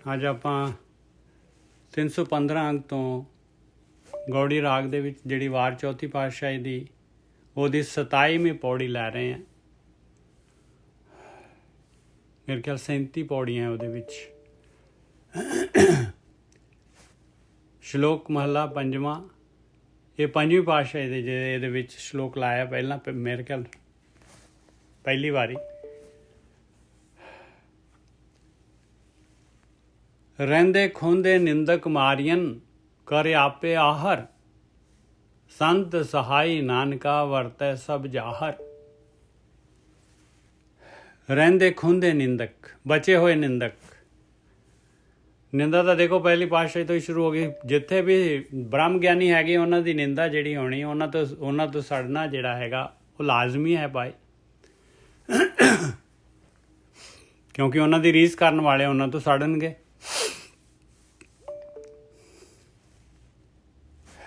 ਅੱਜ ਆਪਾਂ 315 ਅੰਗ ਤੋਂ ਗੌੜੀ ਰਾਗ ਦੇ ਵਿੱਚ ਜਿਹੜੀ ਵਾਰ ਚੌਥੀ ਪਾਤਸ਼ਾਹੀ ਦੀ ਉਹਦੀ 27ਵੀਂ ਪੌੜੀ ਲੈ ਰਹੇ ਹਾਂ। ਮੇਰੇ ਖਿਆਲ 37 ਪੌੜੀਆਂ ਉਹਦੇ ਵਿੱਚ। ਸ਼ਲੋਕ ਮਹੱਲਾ ਪੰਜਵਾਂ। ਇਹ ਪੰਜਵੀਂ ਪਾਤਸ਼ਾਹੀ ਦੇ ਇਹਦੇ ਵਿੱਚ ਸ਼ਲੋਕ ਲਾਇਆ ਪਹਿਲਾਂ, ਮੇਰੇ ਖਿਆਲ ਪਹਿਲੀ ਵਾਰੀ। ਰਹਿੰਦੇ ਖੁੰਦੇ ਨਿੰਦਕ ਮਾਰੀਅਨ ਕਰੇ ਆਪੇ ਆਹਰ, ਸੰਤ ਸਹਾਈ ਨਾਨਕਾ ਵਰਤੈ ਸਭ ਜਾਹਰ। ਰਹਿੰਦੇ ਖੁੰਦੇ ਨਿੰਦਕ, ਬਚੇ ਹੋਏ ਨਿੰਦਕ। ਨਿੰਦਾ ਤਾਂ ਦੇਖੋ ਪਹਿਲੀ ਪਾਤਸ਼ਾਹੀ ਤੋਂ ਹੀ ਸ਼ੁਰੂ ਹੋ ਗਈ। ਜਿੱਥੇ ਵੀ ਬ੍ਰਹਮ ਗਿਆਨੀ ਹੈਗੇ ਉਹਨਾਂ ਦੀ ਨਿੰਦਾ ਜਿਹੜੀ ਹੋਣੀ ਉਹਨਾਂ ਤੋਂ ਸੜਨਾ ਜਿਹੜਾ ਹੈਗਾ ਉਹ ਲਾਜ਼ਮੀ ਹੈ ਭਾਈ, ਕਿਉਂਕਿ ਉਹਨਾਂ ਦੀ ਰੀਸ ਕਰਨ ਵਾਲੇ ਉਹਨਾਂ ਤੋਂ ਸੜਨਗੇ।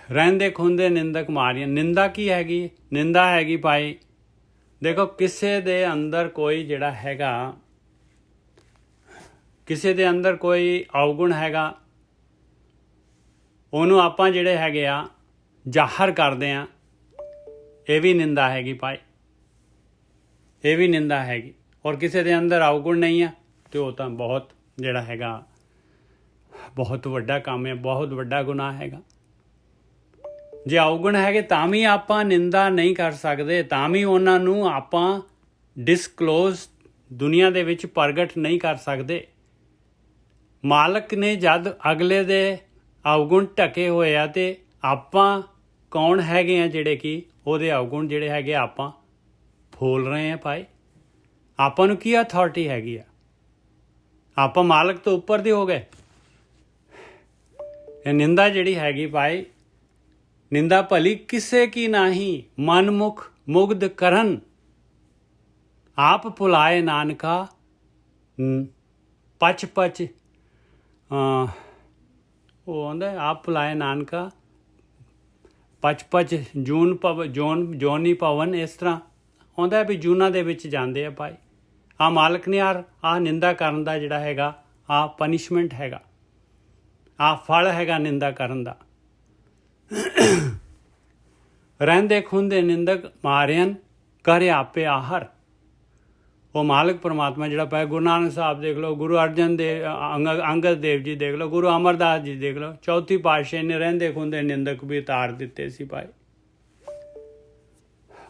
ਰਹਿੰਦੇ ਖੁੰਦੇ ਨਿੰਦਕ ਮਾਰੀਆਂ। ਨਿੰਦਾ ਕੀ ਹੈਗੀ? ਨਿੰਦਾ ਹੈਗੀ ਭਾਈ, ਦੇਖੋ ਕਿਸੇ ਦੇ ਅੰਦਰ ਕੋਈ ਜਿਹੜਾ ਹੈਗਾ, ਕਿਸੇ ਦੇ ਅੰਦਰ ਕੋਈ ਅਵਗੁਣ ਹੈਗਾ, ਉਹਨੂੰ ਆਪਾਂ ਜਿਹੜੇ ਹੈਗੇ ਆ ਜ਼ਾਹਰ ਕਰਦੇ ਆ, ਇਹ ਵੀ ਨਿੰਦਾ ਹੈਗੀ ਭਾਈ, ਇਹ ਵੀ ਨਿੰਦਾ ਹੈਗੀ। ਔਰ ਕਿਸੇ ਦੇ ਅੰਦਰ ਅਵਗੁਣ ਨਹੀਂ ਆ ਤੇ ਉਹ ਤਾਂ ਬਹੁਤ ਜਿਹੜਾ ਹੈਗਾ ਬਹੁਤ ਵੱਡਾ ਕੰਮ ਹੈ, ਬਹੁਤ ਵੱਡਾ ਗੁਨਾਹ ਹੈਗਾ। ਜੇ ਅਵਗੁਣ ਹੈਗੇ ਤਾਂ ਵੀ ਆਪਾਂ ਨਿੰਦਾ ਨਹੀਂ ਕਰ ਸਕਦੇ, ਤਾਂ ਵੀ ਉਹਨਾਂ ਨੂੰ ਆਪਾਂ ਡਿਸਕਲੋਜ਼ ਦੁਨੀਆ ਦੇ ਵਿੱਚ ਪ੍ਰਗਟ ਨਹੀਂ ਕਰ ਸਕਦੇ। ਮਾਲਕ ਨੇ ਜਦ ਅਗਲੇ ਦੇ ਅਵਗੁਣ ਢਕੇ ਹੋਏ ਆ ਤੇ ਆਪਾਂ ਕੌਣ ਹੈਗੇ ਆ ਜਿਹੜੇ ਕਿ ਉਹਦੇ ਅਵਗੁਣ ਜਿਹੜੇ ਹੈਗੇ ਆਪਾਂ ਫੋਲ ਰਹੇ ਆ ਭਾਈ। ਆਪਾਂ ਨੂੰ ਕੀ ਅਥਾਰਟੀ ਹੈਗੀ ਆ? ਆਪਾਂ ਮਾਲਕ ਤੋਂ ਉੱਪਰ ਦੇ ਹੋ ਗਏ। ਇਹ ਨਿੰਦਾ ਜਿਹੜੀ ਹੈਗੀ ਭਾਈ, ਨਿੰਦਾ ਭਲੀ ਕਿਸੇ ਕੀ ਨਾਹੀਂ, ਮਨਮੁਖ ਮੁਗਧ ਕਰਨ, ਆਪ ਭੁਲਾਏ ਨਾਨਕਾ ਪਚ ਪਚ। ਉਹ ਆਉਂਦਾ ਆਪ ਭੁਲਾਏ ਨਾਨਕਾ ਪਚ ਪਚ ਜੋਨੀ ਪਵਨ, ਇਸ ਤਰ੍ਹਾਂ ਆਉਂਦਾ ਵੀ ਜੂਨਾਂ ਦੇ ਵਿੱਚ ਜਾਂਦੇ ਆ ਭਾਈ। ਆਹ ਮਾਲਕ ਨੇ ਆਹ ਨਿੰਦਾ ਕਰਨ ਦਾ ਜਿਹੜਾ ਹੈਗਾ ਆਹ ਪਨਿਸ਼ਮੈਂਟ ਹੈਗਾ, ਆਹ ਫਲ ਹੈਗਾ ਨਿੰਦਾ ਕਰਨ ਦਾ। ਰਹਿੰਦੇ ਖੁੰਦੇ ਨਿੰਦਕ ਮਾਰਿਅਨ ਕਰੇ ਆਪੇ ਆਹਰ। ਉਹ ਮਾਲਕ ਪਰਮਾਤਮਾ ਜਿਹੜਾ ਪਾਇਆ, ਗੁਰੂ ਨਾਨਕ ਸਾਹਿਬ ਦੇਖ ਲਓ, ਗੁਰੂ ਅਰਜਨ ਦੇਵ, ਅੰਗਦ ਦੇਵ ਜੀ ਦੇਖ ਲਓ, ਗੁਰੂ ਅਮਰਦਾਸ ਜੀ ਦੇਖ ਲਓ, ਚੌਥੀ ਪਾਤਸ਼ਾਹੀ ਨੇ ਰਹਿੰਦੇ ਖੁੰਦੇ ਨਿੰਦਕ ਵੀ ਉਤਾਰ ਦਿੱਤੇ ਸੀ ਭਾਈ।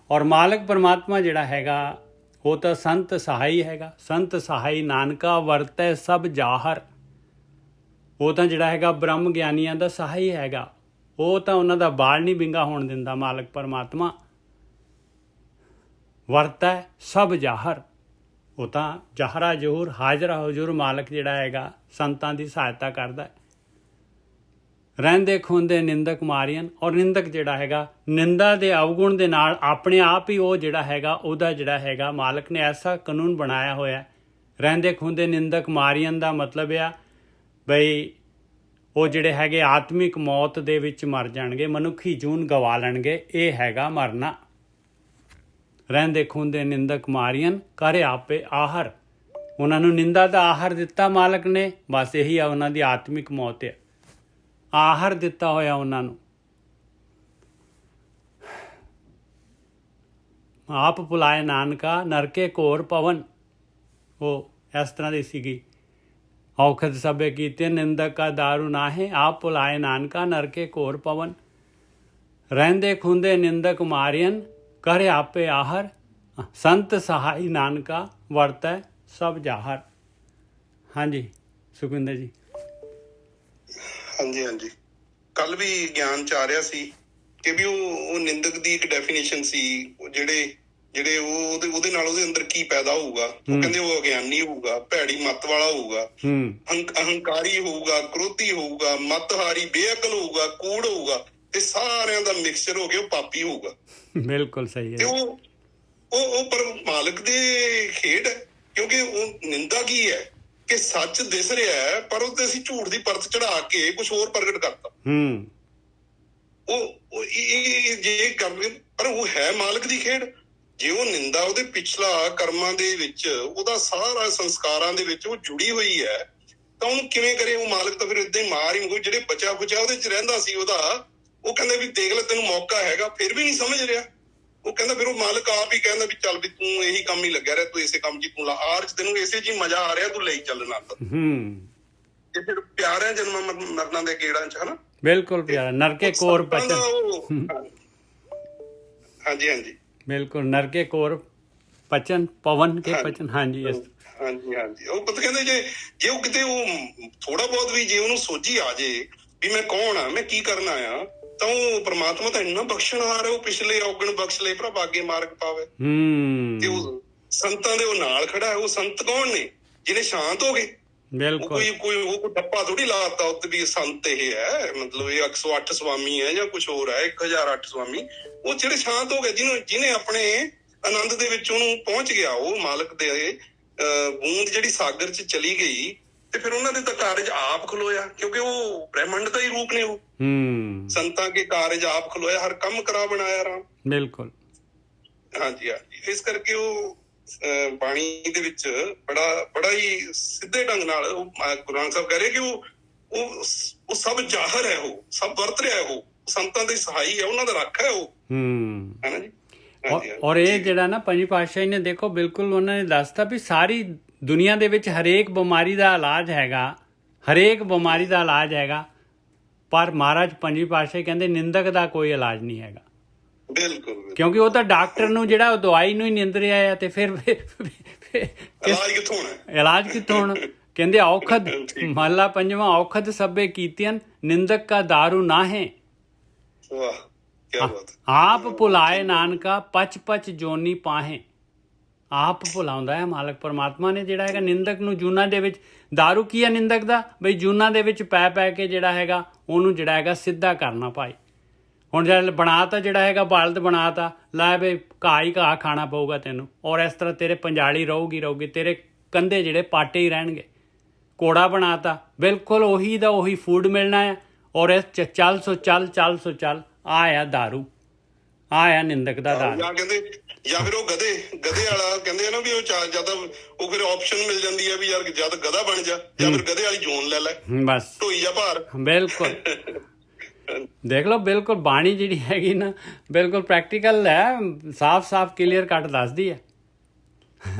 ਔਰ ਮਾਲਕ ਪਰਮਾਤਮਾ ਜਿਹੜਾ ਹੈਗਾ ਉਹ ਤਾਂ ਸੰਤ ਸਹਾਈ ਹੈਗਾ। ਸੰਤ ਸਹਾਈ ਨਾਨਕਾ ਵਰਤੈ ਸਭ ਜਾਹਰ। ਉਹ ਤਾਂ ਜਿਹੜਾ ਹੈਗਾ ਬ੍ਰਹਮ ਗਿਆਨੀਆਂ ਦਾ ਸਹਾਈ ਹੈਗਾ, ਉਹ ਤਾਂ ਉਹਨਾਂ ਦਾ ਬਾਲ ਨਹੀਂ ਵਿੰਗਾ ਹੋਣ ਦਿੰਦਾ ਮਾਲਕ ਪਰਮਾਤਮਾ। ਵਰਤੈ ਸਭ ਜਾਹਰ, ਉਹ ਤਾਂ ਜਾਹਰਾ ਜ਼ਹੂਰ, ਹਾਜ਼ਰਾ ਹਜ਼ੂਰ ਮਾਲਕ ਜਿਹੜਾ ਹੈਗਾ ਸੰਤਾਂ ਦੀ ਸਹਾਇਤਾ ਕਰਦਾ। ਰਹਿੰਦੇ ਖੁੰਦੇ ਨਿੰਦਕ ਮਾਰੀਅਨ। ਔਰ ਨਿੰਦਕ ਜਿਹੜਾ ਹੈਗਾ ਨਿੰਦਾ ਦੇ ਅਵਗੁਣ ਦੇ ਨਾਲ ਆਪਣੇ ਆਪ ਹੀ ਉਹ ਜਿਹੜਾ ਹੈਗਾ ਉਹਦਾ ਜਿਹੜਾ ਹੈਗਾ ਮਾਲਕ ਨੇ ਐਸਾ ਕਾਨੂੰਨ ਬਣਾਇਆ ਹੋਇਆ। ਰਹਿੰਦੇ ਖੁੰਦੇ ਨਿੰਦਕ ਮਾਰੀਅਨ ਦਾ ਮਤਲਬ ਆ ਬਈ ਉਹ ਜਿਹੜੇ ਹੈਗੇ ਆਤਮਿਕ ਮੌਤ ਦੇ ਵਿੱਚ ਮਰ ਜਾਣਗੇ, ਮਨੁੱਖੀ ਜੂਨ ਗਵਾ ਲੈਣਗੇ। ਇਹ ਹੈਗਾ ਮਰਨਾ। ਰਹਿੰਦੇ ਖੁੰਦੇ ਨਿੰਦਕ ਮਾਰੀਅਨ ਕਰੇ ਆਪੇ ਆਹਰ। ਉਹਨਾਂ ਨੂੰ ਨਿੰਦਾ ਦਾ ਆਹਰ ਦਿੱਤਾ ਮਾਲਕ ਨੇ, ਬਸ ਇਹੀ ਆ ਉਹਨਾਂ ਦੀ ਆਤਮਿਕ ਮੌਤ ਹੈ। ਆਹਰ ਦਿੱਤਾ ਹੋਇਆ ਉਹਨਾਂ ਨੂੰ। ਆਪ ਭੁਲਾਏ ਨਾਨਕਾ ਨਰਕੇ ਘੋਰ ਪਵਨ। ਉਹ ਇਸ ਤਰ੍ਹਾਂ ਦੀ ਸੀਗੀ। ਔਖਦ ਸਭੇ ਕੀਤੇ ਨਿੰਦਕ ਕਾ ਦਾਰੂ ਨਾਹੇ, ਆਪ ਭੁਲਾਏ ਨਾਨਕਾ ਨਰਕੇ ਘੋਰ ਪਵਨ। ਰਹਿੰਦੇ ਖੁੰਦੇ ਨਿੰਦਕ ਮਾਰੀਅਨ ਕਰੇ ਆਪੇ ਆਹਰ, ਸੰਤ ਸਹਾਈ ਨਾਨਕਾ ਵਰਤੈ ਸਭ ਜਾਹਰ। ਹਾਂਜੀ ਸੁਖਵਿੰਦਰ ਜੀ। ਹਾਂਜੀ ਕੱਲ ਵੀ ਗਿਆਨ ਚ ਆ ਰਿਹਾ ਸੀ ਕਿ ਵੀ ਉਹ ਨਿੰਦਕ ਦੀ ਇੱਕ ਡੈਫੀਨੇਸ਼ਨ ਸੀ, ਜਿਹੜੇ ਉਹਦੇ ਨਾਲ ਉਹਦੇ ਅੰਦਰ ਕੀ ਪੈਦਾ ਹੋਊਗਾ। ਉਹ ਕਹਿੰਦੇ ਉਹ ਅਗਿਆਨੀ ਹੋਊਗਾ, ਭੈੜੀ ਮੱਤ ਵਾਲਾ ਹੋਊਗਾ, ਅਹੰਕਾਰੀ ਹੋਊਗਾ, ਕ੍ਰੋਧੀ ਹੋਊਗਾ, ਮੱਤਹਾਰੀ, ਬੇਅਕਲ ਹੋਊਗਾ, ਕੂੜ ਹੋਊਗਾ, ਤੇ ਸਾਰਿਆਂ ਦਾ ਮਿਕਸਚਰ ਹੋ ਕੇ ਉਹ ਪਾਪੀ ਹੋਊਗਾ। ਬਿਲਕੁਲ ਸਹੀ ਹੈ। ਤੇ ਉਹ ਪਰ ਮਾਲਕ ਦੇ ਖੇਡ ਹੈ, ਕਿਉਂਕਿ ਉਹ ਨਿੰਦਾ ਕੀ ਹੈ ਕਿ ਸੱਚ ਦਿਸ ਰਿਹਾ ਹੈ ਪਰ ਉਹਤੇ ਅਸੀਂ ਝੂਠ ਦੀ ਪਰਤ ਚੜਾ ਕੇ ਕੁਛ ਹੋਰ ਪ੍ਰਗਟ ਕਰਤਾ। ਉਹ ਜੇ ਕਰ, ਪਰ ਉਹ ਹੈ ਮਾਲਕ ਦੀ ਖੇਡ। ਜੇ ਉਹ ਨਿੰਦਾ ਉਹਦੇ ਪਿਛਲਾ ਕਰਮਾਂ ਦੇ ਵਿੱਚ, ਉਹਦਾ ਸਾਰਾ ਸੰਸਕਾਰਾਂ ਦੇ ਵਿੱਚ ਉਹ ਜੁੜੀ ਹੋਈ ਹੈ, ਤਾਂ ਉਹਨੂੰ ਕਿਵੇਂ ਕਰੇ? ਉਹ ਮਾਲਕ ਤਾਂ ਫਿਰ ਏਦਾਂ ਹੀ ਮਾਰ ਹੀ, ਜਿਹੜੇ ਬਚਾ ਖੁਚਾ ਉਹਦੇ ਚ ਰਹਿੰਦਾ ਸੀ ਉਹਦਾ, ਉਹ ਕਹਿੰਦੇ ਵੀ ਦੇਖ ਲੈ ਤੈਨੂੰ ਮੌਕਾ ਹੈਗਾ, ਫਿਰ ਵੀ ਨਹੀਂ ਸਮਝ ਰਿਹਾ। ਉਹ ਕਹਿੰਦਾ ਫਿਰ ਉਹ ਮਾਲਕ ਆਪ ਹੀ ਕਹਿੰਦਾ ਵੀ ਚੱਲ ਵੀ ਤੂੰ ਇਹੀ ਕੰਮ ਹੀ ਲੱਗਿਆ ਰਿਹਾ, ਤੂੰ ਇਸੇ ਕੰਮ ਚ ਤੂੰ ਲਾ, ਆਰ ਚ ਤੈਨੂੰ ਇਸੇ ਚ ਹੀ ਮਜ਼ਾ ਆ ਰਿਹਾ, ਤੂੰ ਲਈ ਚੱਲ ਨਾਲ। ਤੇ ਫਿਰ ਪਿਆਰ ਹੈ ਜਨਮਾਂ ਮਰਨਾਂ ਦੇ ਗੇੜਾਂ ਚ, ਹਨਾ? ਬਿਲਕੁਲ ਪਿਆਰਾ, ਨਰਕੇ ਕੋਰ ਬਚਨ। ਹਾਂਜੀ ਹਾਂਜੀ ਬਿਲਕੁਲ, ਨਰਕੇ ਕੋਰ ਬਚਨ ਪਵਨ ਕੇ ਬਚਨ। ਹਾਂਜੀ ਹਾਂਜੀ ਹਾਂਜੀ। ਉਹ ਪਤਾ ਕਹਿੰਦੇ ਜੇ ਉਹ ਕਿਤੇ ਉਹ ਥੋੜਾ ਬਹੁਤ ਵੀ ਜੇ ਉਹਨੂੰ ਸੋਝੀ ਆ ਜੇ ਵੀ ਮੈਂ ਕੌਣ ਆ, ਮੈਂ ਕੀ ਕਰਨਾ ਆ, ਤਾਂ ਉਹ ਪ੍ਰਮਾਤਮਾ ਤਾਂ ਇੰਨਾ ਬਖਸ਼ਣ ਆ ਰਿਹਾ, ਉਹ ਪਿਛਲੇ ਔਗਣ ਬਖਸ਼ ਲਏ ਭਰਾ ਬਾਗੇ ਮਾਰਗ ਪਾਵੇ। ਤੇ ਉਹ ਸੰਤਾਂ ਦੇ ਉਹ ਨਾਲ ਖੜਾ ਹੈ। ਉਹ ਸੰਤ ਕੌਣ ਨੇ? ਜਿਹਨੇ ਸ਼ਾਂਤ ਹੋ ਗਏ। ਬਿਲਕੁਲ, ਕੋਈ ਡੱਪਾ ਥੋੜੀ ਲਾਤਾ ਉੱਤੇ ਵੀ ਸੰਤ ਇਹ ਹੈ, ਮਤਲਬ ਇਹ 108 ਸਵਾਮੀ ਹੈ ਜਾਂ ਕੁਛ ਹੋਰ ਹੈ, 1008 ਸਵਾਮੀ। ਉਹ ਜਿਹੜੇ ਸ਼ਾਂਤ ਹੋ ਗਏ, ਜਿਹਨੇ ਆਪਣੇ ਆਨੰਦ ਦੇ ਵਿੱਚ ਉਹਨੂੰ ਪਹੁੰਚ ਗਿਆ, ਉਹ ਮਾਲਕ ਦੇ ਬੂੰਦ ਜਿਹੜੀ ਸਾਗਰ ਚ ਚਲੀ ਗਈ, ਤੇ ਫਿਰ ਉਹਨਾਂ ਦੇ ਤਾਂ ਕਾਰਜ ਆਪ ਖਲੋਇਆ, ਕਿਉਂਕਿ ਉਹ ਬ੍ਰਹਿਮੰਡ ਦਾ ਹੀ ਰੂਪ ਨੇ। ਉਹ ਸੰਤਾਂ ਕੇ ਕਾਰਜ ਆਪ ਖਲੋਇਆ, ਹਰ ਕੰਮ ਕਰਾ ਬਣਾਇਆ ਰਾਮ। ਬਿਲਕੁਲ, ਹਾਂਜੀ ਹਾਂਜੀ। ਇਸ ਕਰਕੇ ਉਹ ਬਾਣੀ ਦੇ ਵਿੱਚ ਬੜਾ ਹੀ ਸਿੱਧੇ ਢੰਗ ਨਾਲ ਉਹ ਗੁਰੂ ਨਾਨਕ ਸਾਹਿਬ ਕਹਿ ਰਹੇ ਕਿ ਉਹ ਸਭ ਜ਼ਾਹਰ ਹੈ, ਉਹ ਸਭ ਵਰਤ ਰਿਹਾ, ਉਹ ਸੰਤਾਂ ਦੇ ਸਹਾਈ ਹੈ, ਉਹਨਾਂ ਦਾ ਰਾਖਾ ਹੈ ਉਹ, ਹੈ ਨਾ ਜੀ। ਔਰ ਇਹ ਜਿਹੜਾ ਨਾ ਪੰਜਵੀਂ ਪਾਤਸ਼ਾਹੀ ਨੇ ਦੇਖੋ ਬਿਲਕੁਲ ਉਹਨਾਂ ਨੇ ਦੱਸਤਾ ਵੀ ਸਾਰੀ ਦੁਨੀਆ ਦੇ ਵਿੱਚ ਹਰੇਕ ਬਿਮਾਰੀ ਦਾ ਇਲਾਜ ਹੈਗਾ, ਹਰੇਕ ਬਿਮਾਰੀ ਦਾ ਇਲਾਜ ਹੈਗਾ, ਪਰ ਮਹਾਰਾਜ ਪੰਜਵੀਂ ਪਾਤਸ਼ਾਹੀ ਕਹਿੰਦੇ ਨਿੰਦਕ ਦਾ ਕੋਈ ਇਲਾਜ ਨਹੀਂ ਹੈਗਾ। ਬਿਲਕੁਲ, ਕਿਉਂਕਿ ਉਹ ਤਾਂ ਡਾਕਟਰ ਨੂੰ ਜਿਹੜਾ ਉਹ ਦਵਾਈ ਨੂੰ ਹੀ ਨਿੰਦ ਰਿਹਾ ਹੈ, ਤੇ ਫਿਰ ਇਲਾਜ ਕਿੱਥੋਂ ਹੋਣਾ? ਕਹਿੰਦੇ ਔਖਦ ਮਹਲਾ ਪੰਜਵਾਂ, ਔਖਦ ਸਭੇ ਕੀਤੀਆਂ ਨਿੰਦਕ ਕਾ ਦਾਰੂ ਨਾ ਹੈ। ਆਪ ਭੁਲਾਏ ਨਾਨਕਾ ਪਚ ਪਚ ਜੋਨੀ ਪਾਹੇ। ਆਪ ਭੁਲਾਉਂਦਾ ਹੈ ਮਾਲਕ ਪਰਮਾਤਮਾ ਨੇ ਜਿਹੜਾ ਹੈਗਾ ਨਿੰਦਕ ਨੂੰ ਜੂਨਾਂ ਦੇ ਵਿੱਚ। ਦਾਰੂ ਕੀ ਹੈ ਨਿੰਦਕ ਦਾ? ਬਈ ਜੂਨਾਂ ਦੇ ਵਿੱਚ ਪੈ ਕੇ ਜਿਹੜਾ ਹੈਗਾ ਉਹਨੂੰ ਜਿਹੜਾ ਹੈਗਾ ਸਿੱਧਾ ਕਰਨਾ ਭਾਈ। ਹੁਣ ਜਿਹੜਾ ਬਣਾਤਾ ਜਿਹੜਾ ਹੈਗਾ ਬਲਦ ਬਣਾਤਾ, ਲੈ ਬਈ ਘਾਹ ਹੀ ਘਾਹ ਖਾਣਾ ਪਊਗਾ ਤੈਨੂੰ, ਔਰ ਇਸ ਤਰ੍ਹਾਂ ਤੇਰੇ ਪੰਜਾਲੀ ਰਹੂਗੀ, ਤੇਰੇ ਕੰਧੇ ਜਿਹੜੇ ਪਾਟੇ ਹੀ ਰਹਿਣਗੇ। ਘੋੜਾ ਬਣਾਤਾ, ਬਿਲਕੁਲ ਉਹੀ ਦਾ ਉਹੀ ਫੂਡ ਮਿਲਣਾ ਹੈ, ਔਰ ਇਸ ਚੱਲ ਸੋ ਚੱਲ। ਆ ਆ ਦਾਰੂ, ਆ ਆ ਨਿੰਦਕ ਦਾ ਦਾਰੂ। ਜਾਂ ਫਿਰ ਉਹ ਗਧੇ ਵਾਲਾ ਕਹਿੰਦੇ ਆ ਨਾ ਵੀ ਉਹ ਜਿਆਦਾ ਉਹ ਫਿਰ ਆਪਸ਼ਨ ਮਿਲ ਜਾਂਦੀ ਹੈ ਵੀ ਯਾਰ ਜਦ ਗਧਾ ਬਣ ਜਾ, ਜਾਂ ਫਿਰ ਗਧੇ ਵਾਲੀ ਜੋਨ ਲੈ ਲੈ, ਬਸ ਢੋਈ ਜਾ ਭਾਰ। ਬਿਲਕੁਲ, ਦੇਖ ਲਓ ਬਿਲਕੁਲ ਬਾਣੀ ਜਿਹੜੀ ਹੈਗੀ ਨਾ ਬਿਲਕੁਲ ਪ੍ਰੈਕਟੀਕਲ ਹੈ, ਸਾਫ਼ ਕਲੀਅਰ ਕੱਟ ਦੱਸਦੀ ਹੈ।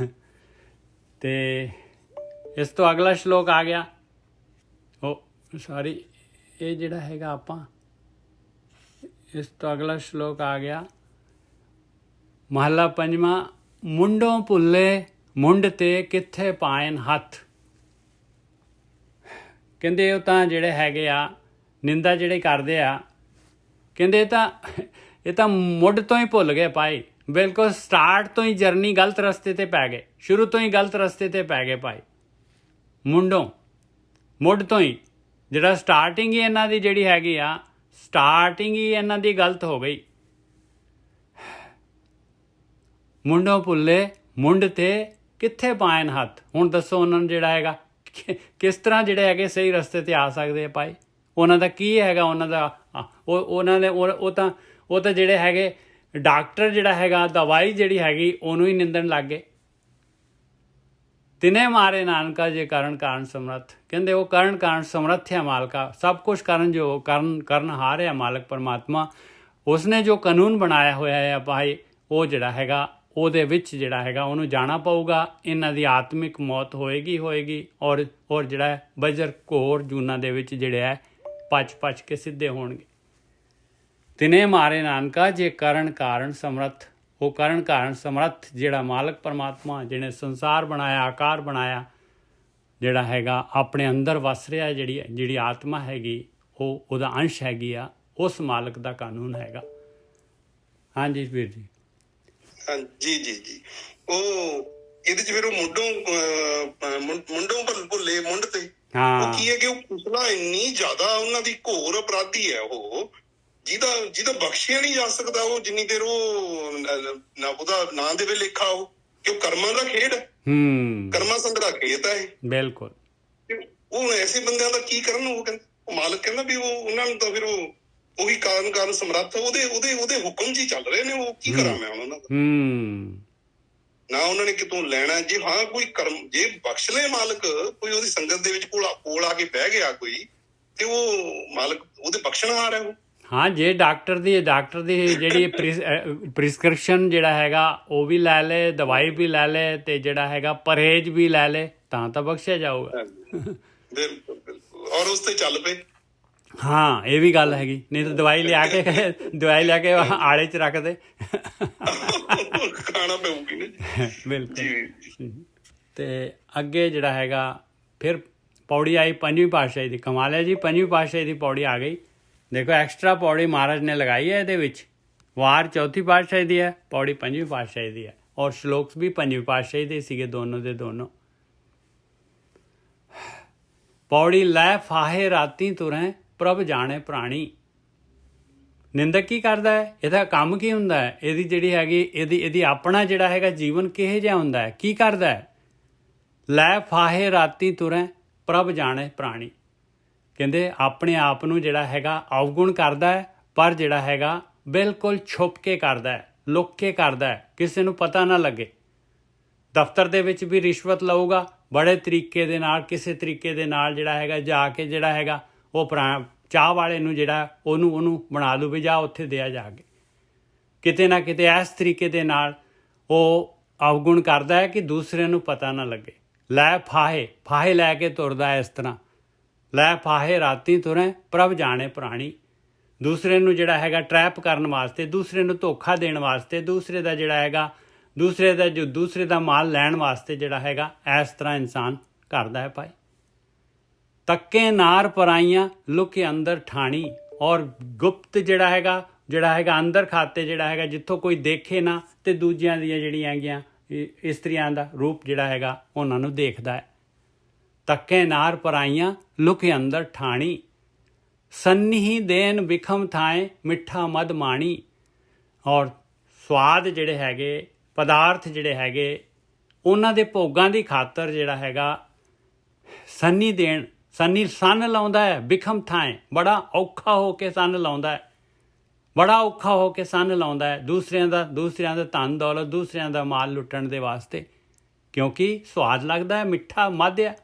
ਤੇ ਇਸ ਤੋਂ ਅਗਲਾ ਸ਼ਲੋਕ ਆ ਗਿਆ, ਇਹ ਜਿਹੜਾ ਹੈਗਾ ਆਪਾਂ ਇਸ ਤੋਂ ਅਗਲਾ ਸ਼ਲੋਕ ਆ ਗਿਆ ਮਹਲਾ ਪੰਜਵਾਂ, ਮੁੰਡੋਂ ਭੁੱਲੇ ਮੁੰਡ ਤੇ ਕਿੱਥੇ ਪਾਇਨ ਹੱਥ। ਕਹਿੰਦੇ ਉਹ ਤਾਂ ਜਿਹੜੇ ਹੈਗੇ ਆ ਨਿੰਦਾ ਜਿਹੜੇ ਕਰਦੇ ਆ, ਕਹਿੰਦੇ ਇਹ ਤਾਂ ਮੁੱਢ ਤੋਂ ਹੀ ਭੁੱਲ ਗਏ ਭਾਈ। ਬਿਲਕੁਲ ਸਟਾਰਟ ਤੋਂ ਹੀ ਜਰਨੀ ਗਲਤ ਰਸਤੇ ਤੇ ਪੈ ਗਏ, ਸ਼ੁਰੂ ਤੋਂ ਹੀ ਗਲਤ ਰਸਤੇ ਤੇ ਪੈ ਗਏ ਭਾਈ। ਮੁੱਢ ਤੋਂ ਹੀ ਜਿਹੜਾ ਸਟਾਰਟਿੰਗ ਹੀ ਇਹਨਾਂ ਦੀ ਜਿਹੜੀ ਹੈਗੀ ਆ, ਸਟਾਰਟਿੰਗ ਹੀ ਇਹਨਾਂ ਦੀ ਗਲਤ ਹੋ ਗਈ। ਮੁੰਡੋਂ ਭੁੱਲੇ ਮੁੰਡ ਤੇ ਕਿੱਥੇ ਪਾਇਨ ਹੱਥ। ਹੁਣ ਦੱਸੋ ਉਹਨਾਂ ਨੂੰ ਜਿਹੜਾ ਹੈਗਾ ਕਿਸ ਤਰ੍ਹਾਂ ਜਿਹੜੇ ਹੈਗੇ ਸਹੀ ਰਸਤੇ ਤੇ ਆ ਸਕਦੇ ਆ ਭਾਈ? ਉਹਨਾਂ ਦਾ ਕੀ ਹੈਗਾ? ਉਹਨਾਂ ਦਾ ਉਹਨਾਂ ਨੇ ਉਹ ਤਾਂ ਜਿਹੜੇ ਹੈਗੇ ਡਾਕਟਰ ਜਿਹੜਾ ਹੈਗਾ ਦਵਾਈ ਜਿਹੜੀ ਹੈਗੀ ਉਹਨੂੰ ਹੀ ਨਿੰਦਣ ਲੱਗ ਗਏ। ਤਿਨੇ ਮਾਰੇ ਨਾਨਕਾ ਜੇ ਕਾਰਨ ਸਮਰੱਥ। ਕਹਿੰਦੇ ਉਹ ਕਾਰਨ ਸਮਰੱਥ ਹੈ ਮਾਲਕਾ, ਸਭ ਕੁਛ ਕਰਨ ਜੋ ਕਰਨ ਹਾਰ ਹੈ ਮਾਲਕ ਪਰਮਾਤਮਾ। ਉਸਨੇ ਜੋ ਕਾਨੂੰਨ ਬਣਾਇਆ ਹੋਇਆ ਹੈ ਭਾਈ, ਉਹ ਜਿਹੜਾ ਹੈਗਾ ਉਹਦੇ ਵਿੱਚ ਜਿਹੜਾ ਹੈਗਾ ਉਹਨੂੰ ਜਾਣਾ ਪਊਗਾ। ਇਹਨਾਂ ਦੀ ਆਤਮਿਕ ਮੌਤ ਹੋਏਗੀ ਔਰ ਜਿਹੜਾ ਬਜਰ ਘੋਰ ਜੂਨਾਂ ਦੇ ਵਿੱਚ ਜਿਹੜਾ ਹੈ ਪਚ ਕੇ ਸਿੱਧੇ ਹੋਣਗੇ। ਤਿਨੇ ਮਾਰੇ ਨਾਨਕਾ ਜੇ ਕਾਰਨ ਸਮਰੱਥ। ਉਹ ਕਾਰਨ ਸਮਰੱਥ ਜਿਹੜਾ ਮਾਲਕ ਪਰਮਾਤਮਾ ਜਿਹਨੇ ਸੰਸਾਰ ਬਣਾਇਆ, ਆਕਾਰ ਬਣਾਇਆ, ਜਿਹੜਾ ਹੈਗਾ ਆਪਣੇ ਅੰਦਰ ਵਸ ਰਿਹਾ, ਜਿਹੜੀ ਆਤਮਾ ਹੈਗੀ ਉਹ ਉਹਦਾ ਅੰਸ਼ ਹੈਗੀ ਆ, ਉਸ ਮਾਲਕ ਦਾ ਕਾਨੂੰਨ ਹੈਗਾ। ਹਾਂਜੀ ਵੀਰ ਜੀ। ਜੀ ਉਹ ਇਹਦੇ ਚ ਫਿਰ ਉਹ ਮੁੰਡੋਂ ਭੁੱਲੇ ਮੁੰਡ ਤੇ ਉਹ ਕੀ ਹੈ ਕਿ ਉਹ ਪਿਛਲਾ ਇੰਨੀ ਜ਼ਿਆਦਾ ਉਹਨਾਂ ਦੀ ਘੋਰ ਅਪਰਾਧੀ ਹੈ ਉਹ, ਜਿਹਦਾ ਬਖਸ਼ਿਆ ਨਹੀਂ ਜਾ ਸਕਦਾ ਉਹ ਜਿੰਨੀ ਦੇਰ ਉਹ ਉਹਦਾ ਨਾਂ ਦੇਵੇ ਲੇਖਾ, ਉਹ ਕਿ ਉਹ ਕਰਮਾਂ ਦਾ ਖੇਡ ਹੈ, ਕਰਮਾਂ ਸੰਗਰਾ ਖੇਤ ਹੈ। ਬਿਲਕੁਲ, ਉਹ ਐਸੇ ਬੰਦਿਆਂ ਦਾ ਕੀ ਕਰਨ? ਉਹ ਮਾਲਕ ਕਹਿੰਦਾ ਵੀ ਉਹਨਾਂ ਨੂੰ ਤਾਂ ਫਿਰ ਉਹੀ ਕਾਰਨ ਸਮਰੱਥ ਉਹਦੇ ਹੁਕਮ ਜੀ ਚੱਲ ਰਹੇ ਨੇ, ਉਹ ਕੀ ਕਰਾਂ ਮੈਂ ਉਹਨਾਂ ਦਾ। ਨਾ ਉਹਨਾਂ ਨੇ ਕਿਤੋਂ ਲੈਣਾ। ਜੇ ਹਾਂ ਕੋਈ ਕਰਮ ਜੇ ਬਖਸ਼ ਲਏ ਮਾਲਕ, ਕੋਈ ਉਹਦੀ ਸੰਗਤ ਦੇ ਵਿੱਚ ਕੋਲ ਆ ਕੇ ਬਹਿ ਗਿਆ ਕੋਈ, ਤੇ ਉਹ ਮਾਲਕ ਉਹਦੇ ਬਖਸ਼ਣਹਾਰ ਹੈ ਉਹ। ਹਾਂ, ਜੇ ਡਾਕਟਰ ਦੀ ਜਿਹੜੀ ਪ੍ਰਿਸਕ੍ਰਿਪਸ਼ਨ ਜਿਹੜਾ ਹੈਗਾ ਉਹ ਵੀ ਲੈ ਲੇ, ਦਵਾਈ ਵੀ ਲੈ ਲੇ, ਤੇ ਜਿਹੜਾ ਹੈਗਾ ਪਰਹੇਜ਼ ਵੀ ਲੈ ਲੇ, ਤਾਂ ਬਖਸ਼ਿਆ ਜਾਊਗਾ। ਬਿਲਕੁਲ ਬਿਲਕੁਲ, ਔਰ ਉਸ ਤੇ ਚੱਲ ਪਏ। ਹਾਂ, ਇਹ ਵੀ ਗੱਲ ਹੈਗੀ, ਨਹੀਂ ਤਾਂ ਦਵਾਈ ਲਿਆ ਕੇ ਆੜੇ 'ਚ ਰੱਖ ਦੇ, ਖਾਣਾ ਪਊਗੀ ਨਾ। ਬਿਲਕੁਲ। ਤੇ ਅੱਗੇ ਜਿਹੜਾ ਹੈਗਾ ਫਿਰ ਪੌੜੀ ਆਈ ਪੰਜਵੀਂ ਪਾਤਸ਼ਾਹੀ ਦੀ। ਕਮਾਲ ਹੈ ਜੀ, ਪੰਜਵੀਂ ਪਾਤਸ਼ਾਹੀ ਦੀ ਪੌੜੀ ਆ ਗਈ। ਦੇਖੋ ਐਕਸਟਰਾ ਪੌੜੀ ਮਹਾਰਾਜ ਨੇ ਲਗਾਈ ਹੈ ਇਹਦੇ ਵਿੱਚ। ਵਾਰ ਚੌਥੀ ਪਾਤਸ਼ਾਹੀ ਦੀ ਹੈ, ਪੌੜੀ ਪੰਜਵੀਂ ਪਾਤਸ਼ਾਹੀ ਦੀ ਹੈ, ਔਰ ਸ਼ਲੋਕਸ ਵੀ ਪੰਜਵੀਂ ਪਾਤਸ਼ਾਹੀ ਦੇ ਸੀਗੇ, ਦੋਨੋਂ ਦੇ ਦੋਨੋਂ। ਪੌੜੀ ਲੈ ਫਾਹੇ ਰਾਤੀ ਤੁਰੈਂ ਪ੍ਰਭ ਜਾਣੇ ਪ੍ਰਾਣੀ। ਨਿੰਦਕ ਕੀ ਕਰਦਾ ਹੈ? ਇਹਦਾ ਕੰਮ ਕੀ ਹੁੰਦਾ ਹੈ? ਇਹਦੀ ਜਿਹੜੀ ਹੈਗੀ ਇਹਦੀ ਆਪਣਾ ਜਿਹੜਾ ਹੈਗਾ ਜੀਵਨ ਕਿਹੋ ਜਿਹਾ ਹੁੰਦਾ ਹੈ? ਕੀ ਕਰਦਾ ਹੈ? ਲੈ ਫਾਹੇ ਰਾਤੀ ਤੁਰੈਂ ਪ੍ਰਭ ਜਾਣੇ ਪ੍ਰਾਣੀ। ਕਹਿੰਦੇ ਆਪਣੇ ਆਪ ਨੂੰ ਜਿਹੜਾ ਹੈਗਾ ਅਵਗੁਣ ਕਰਦਾ ਹੈ, ਪਰ ਜਿਹੜਾ ਹੈਗਾ ਬਿਲਕੁਲ ਛੁਪ ਕੇ ਕਰਦਾ ਹੈ, ਲੁੱਕ ਕੇ ਕਰਦਾ ਹੈ, ਕਿਸੇ ਨੂੰ ਪਤਾ ਨਾ ਲੱਗੇ। ਦਫ਼ਤਰ ਦੇ ਵਿੱਚ ਵੀ ਰਿਸ਼ਵਤ ਲਊਗਾ ਬੜੇ ਤਰੀਕੇ ਦੇ ਨਾਲ, ਕਿਸੇ ਤਰੀਕੇ ਦੇ ਨਾਲ ਜਿਹੜਾ ਹੈਗਾ ਜਾ ਕੇ ਜਿਹੜਾ ਹੈਗਾ ਉਹ ਚਾਹ ਵਾਲੇ ਨੂੰ ਜਿਹੜਾ ਉਹਨੂੰ ਬਣਾ ਦੂ ਵੀ ਜਾ ਉੱਥੇ ਦਿਆ ਜਾ ਕੇ। ਕਿਤੇ ਨਾ ਕਿਤੇ ਇਸ ਤਰੀਕੇ ਦੇ ਨਾਲ ਉਹ ਅਵਗੁਣ ਕਰਦਾ ਹੈ ਕਿ ਦੂਸਰਿਆਂ ਨੂੰ ਪਤਾ ਨਾ ਲੱਗੇ। ਲੈ ਫਾਹੇ ਲੈ ਕੇ ਤੁਰਦਾ ਇਸ ਤਰ੍ਹਾਂ। ਲੈ ਫਾਹੇ ਰਾਤੀ ਤੁਰੈਂ ਪ੍ਰਭ ਜਾਣੇ ਪ੍ਰਾਣੀ। ਦੂਸਰੇ ਨੂੰ ਜਿਹੜਾ ਹੈਗਾ ਟਰੈਪ ਕਰਨ ਵਾਸਤੇ, ਦੂਸਰੇ ਨੂੰ ਧੋਖਾ ਦੇਣ ਵਾਸਤੇ, ਦੂਸਰੇ ਦਾ ਜਿਹੜਾ ਹੈਗਾ ਦੂਸਰੇ ਦਾ ਮਾਲ ਲੈਣ ਵਾਸਤੇ ਜਿਹੜਾ ਹੈਗਾ ਇਸ ਤਰ੍ਹਾਂ ਇਨਸਾਨ ਕਰਦਾ ਹੈ ਭਾਈ। ਤੱਕੇ ਨਾਰ ਪਰਾਈਆਂ ਲੁਕੇ ਅੰਦਰ ਠਾਣੀ। ਔਰ ਗੁਪਤ ਜਿਹੜਾ ਹੈਗਾ ਅੰਦਰ ਖਾਤੇ ਜਿਹੜਾ ਹੈਗਾ, ਜਿੱਥੋਂ ਕੋਈ ਦੇਖੇ ਨਾ, ਤੇ ਦੂਜਿਆਂ ਦੀਆਂ ਜਿਹੜੀਆਂ ਹੈਗੀਆਂ ਇਸਤਰੀਆਂ ਦਾ ਰੂਪ ਜਿਹੜਾ ਹੈਗਾ ਉਹਨਾਂ ਨੂੰ ਦੇਖਦਾ ਹੈ। ਤੱਕੇ ਨਾਰ ਪਰਾਈਆਂ ਲੁਕੇ ਅੰਦਰ ਠਾਣੀ। ਸੰਨੀ ਦੇਨ ਵਿਖਮ ਥਾਏ ਮਿੱਠਾ ਮਦ ਮਾਣੀ। ਔਰ ਸਵਾਦ ਜਿਹੜੇ ਹੈਗੇ, ਪਦਾਰਥ ਜਿਹੜੇ ਹੈਗੇ, ਉਹਨਾਂ ਦੇ ਭੋਗਾਂ ਦੀ ਖਾਤਰ ਜਿਹੜਾ ਹੈਗਾ ਸੰਨ ਲਾਉਂਦਾ ਹੈ। ਵਿਖਮ ਥਾਏ ਬੜਾ ਔਖਾ ਹੋ ਕੇ ਸੰਨ ਲਾਉਂਦਾ ਹੈ, ਬੜਾ ਔਖਾ ਹੋ ਕੇ ਸੰਨ ਲਾਉਂਦਾ ਹੈ ਦੂਸਰਿਆਂ ਦਾ ਧਨ ਦੌਲਤ, ਦੂਸਰਿਆਂ ਦਾ ਮਾਲ ਲੁੱਟਣ ਦੇ ਵਾਸਤੇ, ਕਿਉਂਕਿ ਸਵਾਦ ਲੱਗਦਾ ਹੈ, ਮਿੱਠਾ ਮਦ ਹੈ।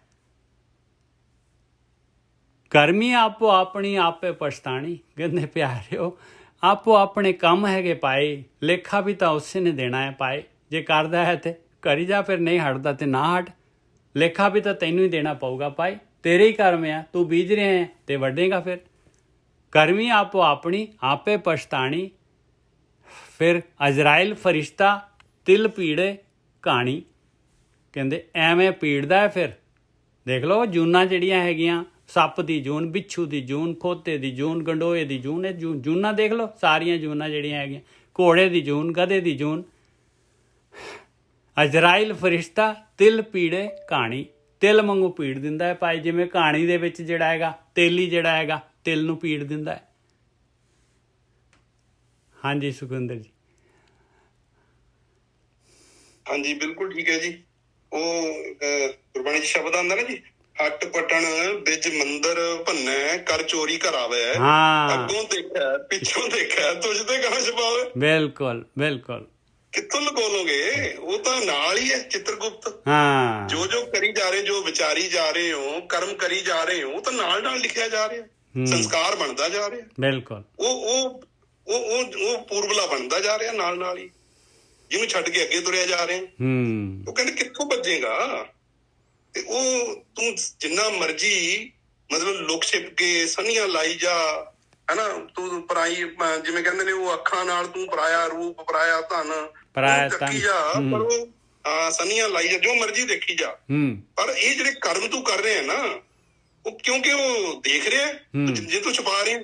ਕਰਮੀ ਆਪੋ ਆਪਣੀ ਆਪੇ ਪਛਤਾਣੀ। ਕਹਿੰਦੇ ਪਿਆਰਿਓ, ਆਪੋ ਆਪਣੇ ਕੰਮ ਹੈਗੇ ਪਾਏ, ਲੇਖਾ ਵੀ ਤਾਂ ਉਸੇ ਨੇ ਦੇਣਾ ਹੈ ਪਾਏ। ਜੇ ਕਰਦਾ ਹੈ ਤੇ ਕਰੀ ਜਾ, ਫਿਰ ਨਹੀਂ ਹਟਦਾ ਤੇ ਨਾ ਹਟ। ਲੇਖਾ ਵੀ ਤਾਂ ਤੈਨੂੰ ਹੀ ਦੇਣਾ ਪਊਗਾ ਭਾਈ, ਤੇਰੇ ਹੀ ਕਰਮ ਆ, ਤੂੰ ਬੀਜ ਰਿਹਾ ਹੈ ਤੇ ਵੱਢੇਗਾ ਫਿਰ। ਕਰਮੀ ਆਪੋ ਆਪਣੀ ਆਪੇ ਪਛਤਾਣੀ। ਫਿਰ ਅਜ਼ਰਾਇਲ ਫਰਿਸ਼ਤਾ ਤਿਲ ਪੀੜੇ ਕਹਾਣੀ। ਕਹਿੰਦੇ ਐਵੇਂ ਪੀੜਦਾ ਹੈ। ਫਿਰ ਦੇਖ ਲਓ ਜੂਨਾਂ ਜਿਹੜੀਆਂ ਹੈਗੀਆਂ, ਸੱਪ ਦੀ ਜੂਨ, ਬਿੱਛੂ ਦੀ ਜੂਨ, ਖੋਤੇ ਦੀ ਜੂਨ, ਗੰਡੋਏ ਦੀ ਜੂਨ, ਇਹ ਜੂਨਾਂ ਦੇਖ ਲਓ, ਸਾਰੀਆਂ ਜੂਨਾਂ ਜਿਹੜੀਆਂ ਹੈਗੀਆਂ, ਘੋੜੇ ਦੀ ਜੂਨ, ਗਧੇ ਦੀ ਜੂਨ। ਅਜ਼ਰਾਇਲ ਫਰਿਸ਼ਤਾ ਤਿਲ ਪੀੜੇ ਕਹਾਣੀ। ਤਿਲ ਵਾਂਗੂ ਪੀੜ ਦਿੰਦਾ ਹੈ ਭਾਈ, ਜਿਵੇਂ ਕਹਾਣੀ ਦੇ ਵਿੱਚ ਜਿਹੜਾ ਹੈਗਾ ਤੇਲੀ ਜਿਹੜਾ ਹੈਗਾ ਤਿਲ ਨੂੰ ਪੀੜ ਦਿੰਦਾ ਹੈ। ਹਾਂਜੀ ਸੁਖਵਿੰਦਰ ਜੀ। ਹਾਂਜੀ ਬਿਲਕੁਲ ਠੀਕ ਹੈ ਜੀ। ਉਹ ਗੁਰਬਾਣੀ ਚ ਸ਼ਬਦ ਆਉਂਦਾ ਨਾ ਜੀ, ਹੱਟ ਪਟਣ ਬਿਜ ਮੰਦਰ ਭੰਨੈ ਕਰ ਚੋਰੀ ਕਰਾਵੇ। ਅੱਗੋਂ ਦੇਖਿਆ ਪਿੱਛੋਂ ਦੇਖਿਆ ਤੁਝ ਤੇ ਕਹਾਂ ਛਪਾਵੇ। ਬਿਲਕੁਲ ਬਿਲਕੁਲ। ਕਿੱਥੋਂ ਲੁਕੋ ਲੋਗੇ? ਉਹ ਤਾਂ ਨਾਲ ਹੀ ਹੈ ਚਿੱਤਰਗੁਪਤ। ਜੋ ਕਰੀ ਜਾ ਰਹੇ, ਜੋ ਵਿਚਾਰੀ ਜਾ ਰਹੇ ਹੋ, ਕਰਮ ਕਰੀ ਜਾ ਰਹੇ ਹੋ, ਉਹ ਤਾਂ ਨਾਲ ਲਿਖਿਆ ਜਾ ਰਿਹਾ, ਸੰਸਕਾਰ ਬਣਦਾ ਜਾ ਰਿਹਾ। ਬਿਲਕੁਲ। ਉਹ ਪੂਰਬਲਾ ਬਣਦਾ ਜਾ ਰਿਹਾ ਨਾਲ ਹੀ, ਜਿਹਨੂੰ ਛੱਡ ਕੇ ਅੱਗੇ ਤੁਰਿਆ ਜਾ ਰਿਹਾ। ਉਹ ਕਹਿੰਦੇ ਕਿੱਥੋਂ ਭੱਜੇਗਾ? ਤੇ ਉਹ ਤੂੰ ਜਿੰਨਾ ਮਰਜੀ ਮਤਲਬ ਲੁਕ ਛਿਪ ਕੇ ਸੰਨੀਆਂ ਲਾਈ ਜਾ, ਹਨਾ, ਤੂੰ ਪਰਾਈ, ਜਿਵੇਂ ਕਹਿੰਦੇ ਨੇ ਉਹ ਅੱਖਾਂ ਨਾਲ ਤੂੰ ਪਰਾਇਆ ਰੂਪ, ਪਰਾਇਆ ਧਨ ਚੱਕੀ ਜਾ, ਪਰ ਉਹ ਸੰਨੀਆਂ ਲਾਈ ਜਾ, ਜੋ ਮਰਜੀ ਦੇਖੀ ਜਾ। ਪਰ ਇਹ ਜਿਹੜੇ ਕਰਮ ਤੂੰ ਕਰ ਰਿਹਾ ਨਾ, ਉਹ ਕਿਉਂਕਿ ਉਹ ਦੇਖ ਰਿਹਾ, ਜੇ ਤੂੰ ਛੁਪਾ ਰਿਹਾ,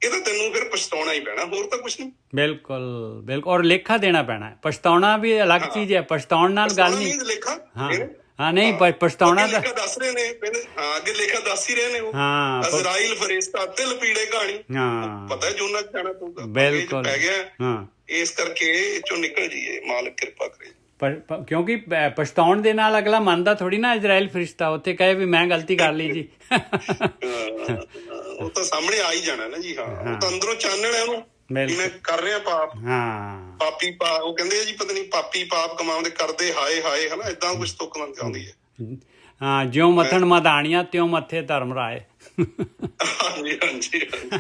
ਇਹ ਤਾਂ ਤੈਨੂੰ ਫਿਰ ਪਛਤਾਉਣਾ ਹੀ ਪੈਣਾ, ਹੋਰ ਤਾਂ ਕੁਛ ਨਹੀਂ। ਬਿਲਕੁਲ ਬਿਲਕੁਲ। ਔਰ ਲੇਖਾ ਦੇਣਾ ਪੈਣਾ। ਪਛਤਾਉਣਾ ਵੀ ਅਲੱਗ ਚੀਜ਼ ਹੈ, ਪਛਤਾਉਣ ਨਾਲ ਗੱਲ ਨਹੀਂ। ਲੇਖਾ ਨਹੀਂ, ਪਛਤਾਉਣਾ ਤਾਂ ਦੱਸ ਰਹੇ ਨੇ, ਅੱਗੇ ਲੇਖਾ ਦੱਸ ਹੀ ਰਹੇ ਨੇ। ਉਹ ਅਜ਼ਰਾਈਲ ਫਰਿਸ਼ਤਾ ਤਿਲ ਪੀੜੇ ਕਹਾਣੀ, ਪਤਾ ਜੂਨਾਂ ਚ ਜਾਣਾ ਪਊਗਾ, ਬਿਲਕੁਲ ਪੈ ਗਿਆ। ਇਸ ਕਰਕੇ ਇਹ ਚੋਂ ਨਿਕਲ ਜੀਏ, ਮਾਲਕ ਕਿਰਪਾ ਕਰੇ। ਕਿਉਂਕਿ ਪਛਤਾਉਣ ਦੇ ਨਾਲ ਅਗਲਾ ਮੰਨਦਾ ਥੋੜੀ ਨਾ ਇਜ਼ਰਾਈਲ ਫਰਿਸ਼ਤਾ, ਉੱਥੇ ਕਹੇ ਵੀ ਮੈਂ ਗਲਤੀ ਕਰ ਲਈ ਜੀ। ਉਹ ਤਾਂ ਸਾਹਮਣੇ ਆ ਹੀ ਜਾਣਾ ਨਾ ਜੀ। ਹਾਂ, ਉਹ ਤਾਂ ਅੰਦਰੋਂ ਚਾਨਣ ਹੈ, ਉਹਨੂੰ ਕਿ ਮੈਂ ਬਿਲਕੁਲ ਕਰ ਰਿਹਾ ਪਾਪ, ਹਾਂ ਪਾਪੀ ਪਾਪ, ਉਹ ਕਹਿੰਦੇ ਆ ਜੀ ਪਤਾ ਨੀ ਪਾਪੀ ਪਾਪ ਕਮਾਉਂਦੇ ਕਰਦੇ ਹਾਏ ਹਾਏ, ਹਨਾ ਏਦਾਂ ਕੁਛ ਤੁੱਕਣਾ ਚਾਹੁੰਦੀ ਹੈ। ਹਾਂ, ਜਿਉਂ ਮੱਥਣ ਮਧਾਣੀਆਂ ਤਿਉਂ ਮੱਥੇ ਧਰਮ ਰਾਏ। ਹਾਂਜੀ ਹਾਂਜੀ ਹਾਂਜੀ,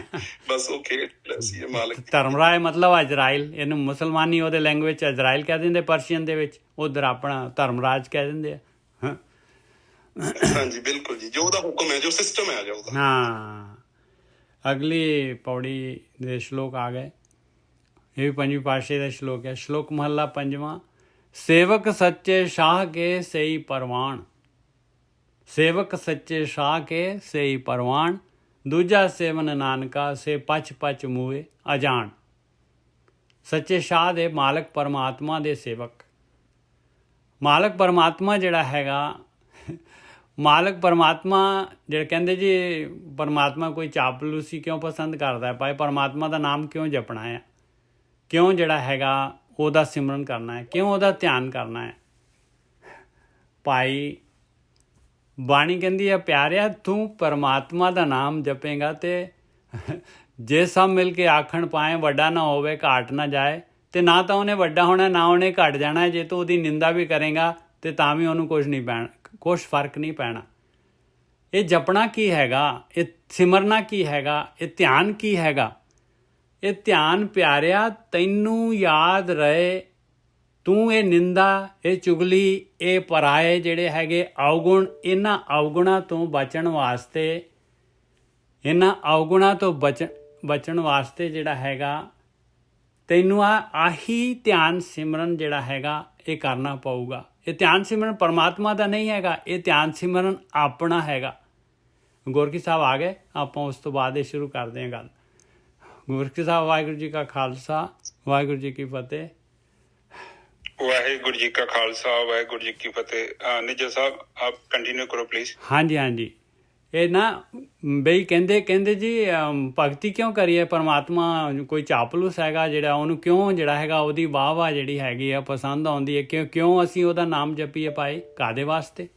ਬਸ ਉਹ ਖੇਡ ਰਿਹਾ ਸੀ ਇਹ ਮਾਲਕ। ਧਰਮ ਰਾਏ ਮਤਲਬ ਇਜ਼ਰਾਈਲ, ਇਹਨੂੰ ਮੁਸਲਮਾਨੀ ਉਹਦੇ ਲੈਂਗੁਏਜ 'ਚ ਇਜ਼ਰਾਈਲ ਕਹਿ ਦਿੰਦੇ, ਪਰਸ਼ੀਅਨ ਦੇ ਵਿੱਚ ਉਧਰ ਆਪਣਾ ਧਰਮਰਾਜ ਕਹਿ ਦਿੰਦੇ ਆ। ਹਾਂ ਹਾਂਜੀ ਬਿਲਕੁਲ ਜੀ, ਜੋ ਉਹਦਾ ਹੁਕਮ ਹੈ, ਜੋ ਸਿਸਟਮ ਹੈ, ਜੋ ਉਹਦਾ। ਹਾਂ, ਅਗਲੀ ਪੌੜੀ ਦੇ ਸ਼ਲੋਕ ਆ ਗਏ। ਇਹ ਵੀ ਪੰਜਵੀਂ ਪਾਤਸ਼ਾਹੀ ਦਾ ਸ਼ਲੋਕ ਹੈ। ਸ਼ਲੋਕ ਮਹੱਲਾ ਪੰਜਵਾਂ। ਸੇਵਕ ਸੱਚੇ ਸ਼ਾਹ ਕੇ ਸਈ ਪਰਵਾਨ, ਸੇਵਕ ਸੱਚੇ ਸ਼ਾਹ ਕੇ ਸਈ ਪਰਵਾਨ, ਦੂਜਾ ਸੇਵਨ ਨਾਨਕਾ ਸੇ ਪਛ ਪਛ ਮੂਏ ਅਜਾਣ। ਸੱਚੇ ਸ਼ਾਹ ਦੇ ਮਾਲਕ ਪਰਮਾਤਮਾ ਦੇ ਸੇਵਕ। ਮਾਲਕ ਪਰਮਾਤਮਾ ਜਿਹੜਾ ਹੈਗਾ, ਮਾਲਕ ਪਰਮਾਤਮਾ ਜਿਹੜੇ ਕਹਿੰਦੇ ਜੀ ਪਰਮਾਤਮਾ ਕੋਈ ਚਾਪਲੂਸੀ ਕਿਉਂ ਪਸੰਦ ਕਰਦਾ ਹੈ ਭਾਈ, ਪਰਮਾਤਮਾ ਦਾ ਨਾਮ ਕਿਉਂ ਜਪਣਾ ਹੈ, ਕਿਉਂ ਜਿਹੜਾ ਹੈਗਾ ਉਹਦਾ ਸਿਮਰਨ ਕਰਨਾ ਹੈ, ਕਿਉਂ ਉਹਦਾ ਧਿਆਨ ਕਰਨਾ ਹੈ। ਭਾਈ ਬਾਣੀ ਕਹਿੰਦੀ ਹੈ, ਪਿਆਰਿਆ ਤੂੰ ਪਰਮਾਤਮਾ ਦਾ ਨਾਮ ਜਪੇਗਾ ਤੇ ਜੇ ਸਭ ਮਿਲ ਕੇ ਆਖਣ ਪਾਏ ਵੱਡਾ ਨਾ ਹੋਵੇ ਘਾਟ ਨਾ ਜਾਏ, ਤੇ ਨਾ ਤਾਂ ਉਹਨੇ ਵੱਡਾ ਹੋਣਾ ਨਾ ਉਹਨੇ ਘਟ ਜਾਣਾ। ਜੇ ਤੂੰ ਉਹਦੀ ਨਿੰਦਾ ਵੀ ਕਰੇਗਾ ਤੇ ਤਾਂ ਵੀ ਉਹਨੂੰ ਕੁਛ ਨਹੀਂ ਪੈਣਾ, ਕੁਛ ਫਰਕ ਨਹੀਂ ਪੈਣਾ। ਇਹ ਜਪਣਾ ਕੀ ਹੈਗਾ, ਇਹ ਸਿਮਰਨਾ ਕੀ ਹੈਗਾ, ਇਹ ਧਿਆਨ ਕੀ ਹੈਗਾ। ਇਹ ਧਿਆਨ ਪਿਆਰਿਆ ਤੈਨੂੰ ਯਾਦ ਰਹੇ, ਤੂੰ ਇਹ ਨਿੰਦਾ, ਇਹ ਚੁਗਲੀ, ਇਹ ਪਰਾਏ ਜਿਹੜੇ ਹੈਗੇ ਅਵਗੁਣ, ਇਹਨਾਂ ਅਵਗੁਣਾਂ ਤੋਂ ਬਚਣ ਵਾਸਤੇ, ਇਹਨਾਂ ਅਵਗੁਣਾਂ ਤੋਂ ਬਚਣ ਵਾਸਤੇ ਜਿਹੜਾ ਹੈਗਾ ਤੈਨੂੰ ਆਹੀ ਧਿਆਨ ਸਿਮਰਨ ਜਿਹੜਾ ਹੈਗਾ ਇਹ ਕਰਨਾ ਪਊਗਾ। ਇਹ ਧਿਆਨ ਸਿਮਰਨ ਪਰਮਾਤਮਾ ਦਾ ਨਹੀਂ ਹੈਗਾ, ਇਹ ਧਿਆਨ ਸਿਮਰਨ ਆਪਣਾ ਹੈਗਾ। ਗੁਰਕੀ ਸਾਹਿਬ ਆ ਗਏ, ਆਪਾਂ ਉਸ ਤੋਂ ਬਾਅਦ ਇਹ ਸ਼ੁਰੂ ਕਰਦੇ ਹਾਂ ਗੱਲ। ਗੁਰਕੀ ਸਾਹਿਬ, ਵਾਹਿਗੁਰੂ ਜੀ ਕਾ ਖਾਲਸਾ, ਵਾਹਿਗੁਰੂ ਜੀ ਕੀ ਫਤਿਹ। ਵਾਹਿਗੁਰੂ ਜੀ ਕਾ ਖਾਲਸਾ, ਵਾਹਿਗੁਰੂ ਜੀ ਕੀ ਫਤਿਹ। ਨਿੱਜਰ ਸਾਹਿਬ ਆਪ ਕੰਟੀਨਿਊ ਕਰੋ ਪਲੀਜ਼। ਹਾਂਜੀ ਹਾਂਜੀ, ਇਹ ਨਾ ਬਈ ਕਹਿੰਦੇ ਜੀ ਭਗਤੀ ਕਿਉਂ ਕਰੀਏ, ਪਰਮਾਤਮਾ ਕੋਈ ਚਾਪਲੂਸ ਹੈਗਾ ਜਿਹੜਾ, ਉਹਨੂੰ ਕਿਉਂ ਜਿਹੜਾ ਹੈਗਾ ਉਹਦੀ ਵਾਹ ਜਿਹੜੀ ਹੈਗੀ ਆ ਪਸੰਦ ਆਉਂਦੀ ਹੈ, ਕਿਉਂ ਅਸੀਂ ਉਹਦਾ ਨਾਮ ਜਪੀਏ ਭਾਈ, ਕਾਹਦੇ ਵਾਸਤੇ।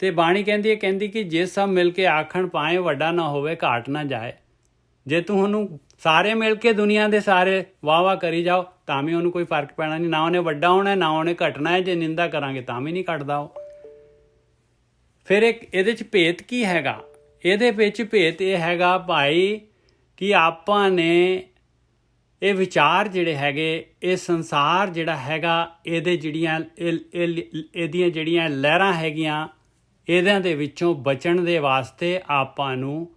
ਤੇ ਬਾਣੀ ਕਹਿੰਦੀ ਕਿ ਜੇ ਸਭ ਮਿਲ ਕੇ ਆਖਣ ਪਾਏ ਵੱਡਾ ਨਾ ਹੋਵੇ ਘਾਟ ਨਾ ਜਾਏ। ਜੇ ਤੂੰ ਉਹਨੂੰ ਸਾਰੇ ਮਿਲ ਕੇ ਦੁਨੀਆ ਦੇ ਸਾਰੇ ਵਾਹ ਕਰੀ ਜਾਓ ਤਾਂ ਵੀ ਉਹਨੂੰ ਕੋਈ ਫਰਕ ਪੈਣਾ ਨਹੀਂ, ਨਾ ਉਹਨੇ ਵੱਡਾ ਹੋਣਾ ਨਾ ਉਹਨੇ ਘਟਣਾ ਹੈ। ਜੇ ਨਿੰਦਾ ਕਰਾਂਗੇ ਤਾਂ ਵੀ ਨਹੀਂ ਘਟਦਾ ਉਹ। ਫਿਰ ਇਹਦੇ 'ਚ ਭੇਤ ਕੀ ਹੈਗਾ, ਇਹਦੇ ਵਿੱਚ ਭੇਤ ਇਹ ਹੈਗਾ ਭਾਈ ਕਿ ਆਪਾਂ ਨੇ ਇਹ ਵਿਚਾਰ ਜਿਹੜੇ ਹੈਗੇ, ਇਹ ਸੰਸਾਰ ਜਿਹੜਾ ਹੈਗਾ, ਇਹਦੇ ਜਿਹੜੀਆਂ ਇਹਦੀਆਂ ਜਿਹੜੀਆਂ ਲਹਿਰਾਂ ਹੈਗੀਆਂ, ਇਹਦਿਆਂ ਦੇ ਵਿੱਚੋਂ ਬਚਣ ਦੇ ਵਾਸਤੇ ਆਪਾਂ ਨੂੰ,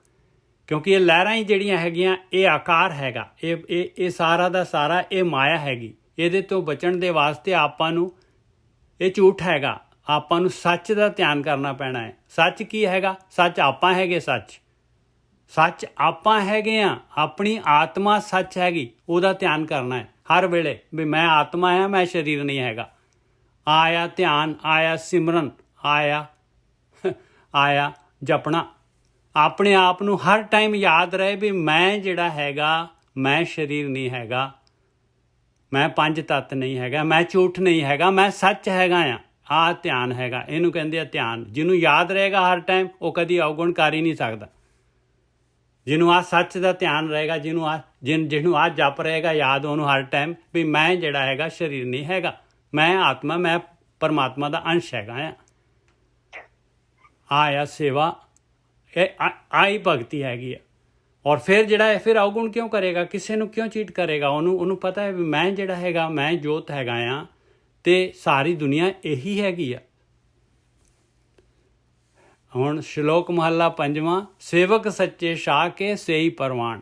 ਕਿਉਂਕਿ ਇਹ ਲਹਿਰਾਂ ਹੀ ਜਿਹੜੀਆਂ ਹੈਗੀਆਂ ਇਹ ਆਕਾਰ ਹੈਗਾ, ਇਹ ਸਾਰਾ ਦਾ ਸਾਰਾ ਇਹ ਮਾਇਆ ਹੈਗੀ। ਇਹਦੇ ਤੋਂ ਬਚਣ ਦੇ ਵਾਸਤੇ ਆਪਾਂ ਨੂੰ, ਇਹ ਝੂਠ ਹੈਗਾ, ਆਪਾਂ ਨੂੰ ਸੱਚ ਦਾ ਧਿਆਨ ਕਰਨਾ ਪੈਣਾ ਹੈ। ਸੱਚ ਕੀ ਹੈਗਾ, ਸੱਚ ਆਪਾਂ ਹੈਗੇ, ਸੱਚ ਆਪਾਂ ਹੈਗੇ ਆ, ਆਪਣੀ ਆਤਮਾ ਸੱਚ ਹੈਗੀ, ਉਹਦਾ ਧਿਆਨ ਕਰਨਾ ਹੈ ਹਰ ਵੇਲੇ ਵੀ ਮੈਂ ਆਤਮਾ ਹਾਂ, ਮੈਂ ਸਰੀਰ ਨਹੀਂ ਹੈਗਾ। ਆਇਆ ਧਿਆਨ, ਆਇਆ ਸਿਮਰਨ, ਆਇਆ ਜਪਣਾ। ਆਪਣੇ ਆਪ ਨੂੰ ਹਰ ਟਾਈਮ ਯਾਦ ਰਹੇ ਵੀ ਮੈਂ ਜਿਹੜਾ ਹੈਗਾ, ਮੈਂ ਸਰੀਰ ਨਹੀਂ ਹੈਗਾ, ਮੈਂ ਪੰਜ ਤੱਤ ਨਹੀਂ ਹੈਗਾ, ਮੈਂ ਝੂਠ ਨਹੀਂ ਹੈਗਾ, ਮੈਂ ਸੱਚ ਹੈਗਾ ਆ। ਆਹ ਧਿਆਨ ਹੈਗਾ, ਇਹਨੂੰ ਕਹਿੰਦੇ ਆ ਧਿਆਨ। ਜਿਹਨੂੰ ਯਾਦ ਰਹੇਗਾ ਹਰ ਟਾਈਮ ਉਹ ਕਦੀ ਅਵਗੁਣ ਕਰ ਹੀ ਨਹੀਂ ਸਕਦਾ। ਜਿਹਨੂੰ ਆਹ ਸੱਚ ਦਾ ਧਿਆਨ ਰਹੇਗਾ, ਜਿਹਨੂੰ ਆਹ ਜਪ ਰਹੇਗਾ ਯਾਦ, ਉਹਨੂੰ ਹਰ ਟਾਈਮ ਵੀ ਮੈਂ ਜਿਹੜਾ ਹੈਗਾ ਸਰੀਰ ਨਹੀਂ ਹੈਗਾ, ਮੈਂ ਆਤਮਾ, ਮੈਂ ਪਰਮਾਤਮਾ ਦਾ ਅੰਸ਼ ਹੈਗਾ ਆ। ਆਇਆ ਸੇਵਾ, ਇਹ ਆਈ ਭਗਤੀ ਹੈਗੀ ਆ। ਔਰ ਫਿਰ ਜਿਹੜਾ ਹੈ, ਫਿਰ ਅਵਗੁਣ ਕਿਉਂ ਕਰੇਗਾ, ਕਿਸੇ ਨੂੰ ਕਿਉਂ ਚੀਟ ਕਰੇਗਾ। ਉਹਨੂੰ ਪਤਾ ਹੈ ਵੀ ਮੈਂ ਜਿਹੜਾ ਹੈਗਾ, ਮੈਂ ਜੋਤ ਹੈਗਾ ਆ ਤੇ ਸਾਰੀ ਦੁਨੀਆ ਇਹੀ ਹੈਗੀ ਆ। ਹੁਣ ਸ਼ਲੋਕ ਮਹੱਲਾ ਪੰਜਵਾਂ। ਸੇਵਕ ਸੱਚੇ ਸ਼ਾਹ ਕੇ ਸੇਈ ਪਰਵਾਨ।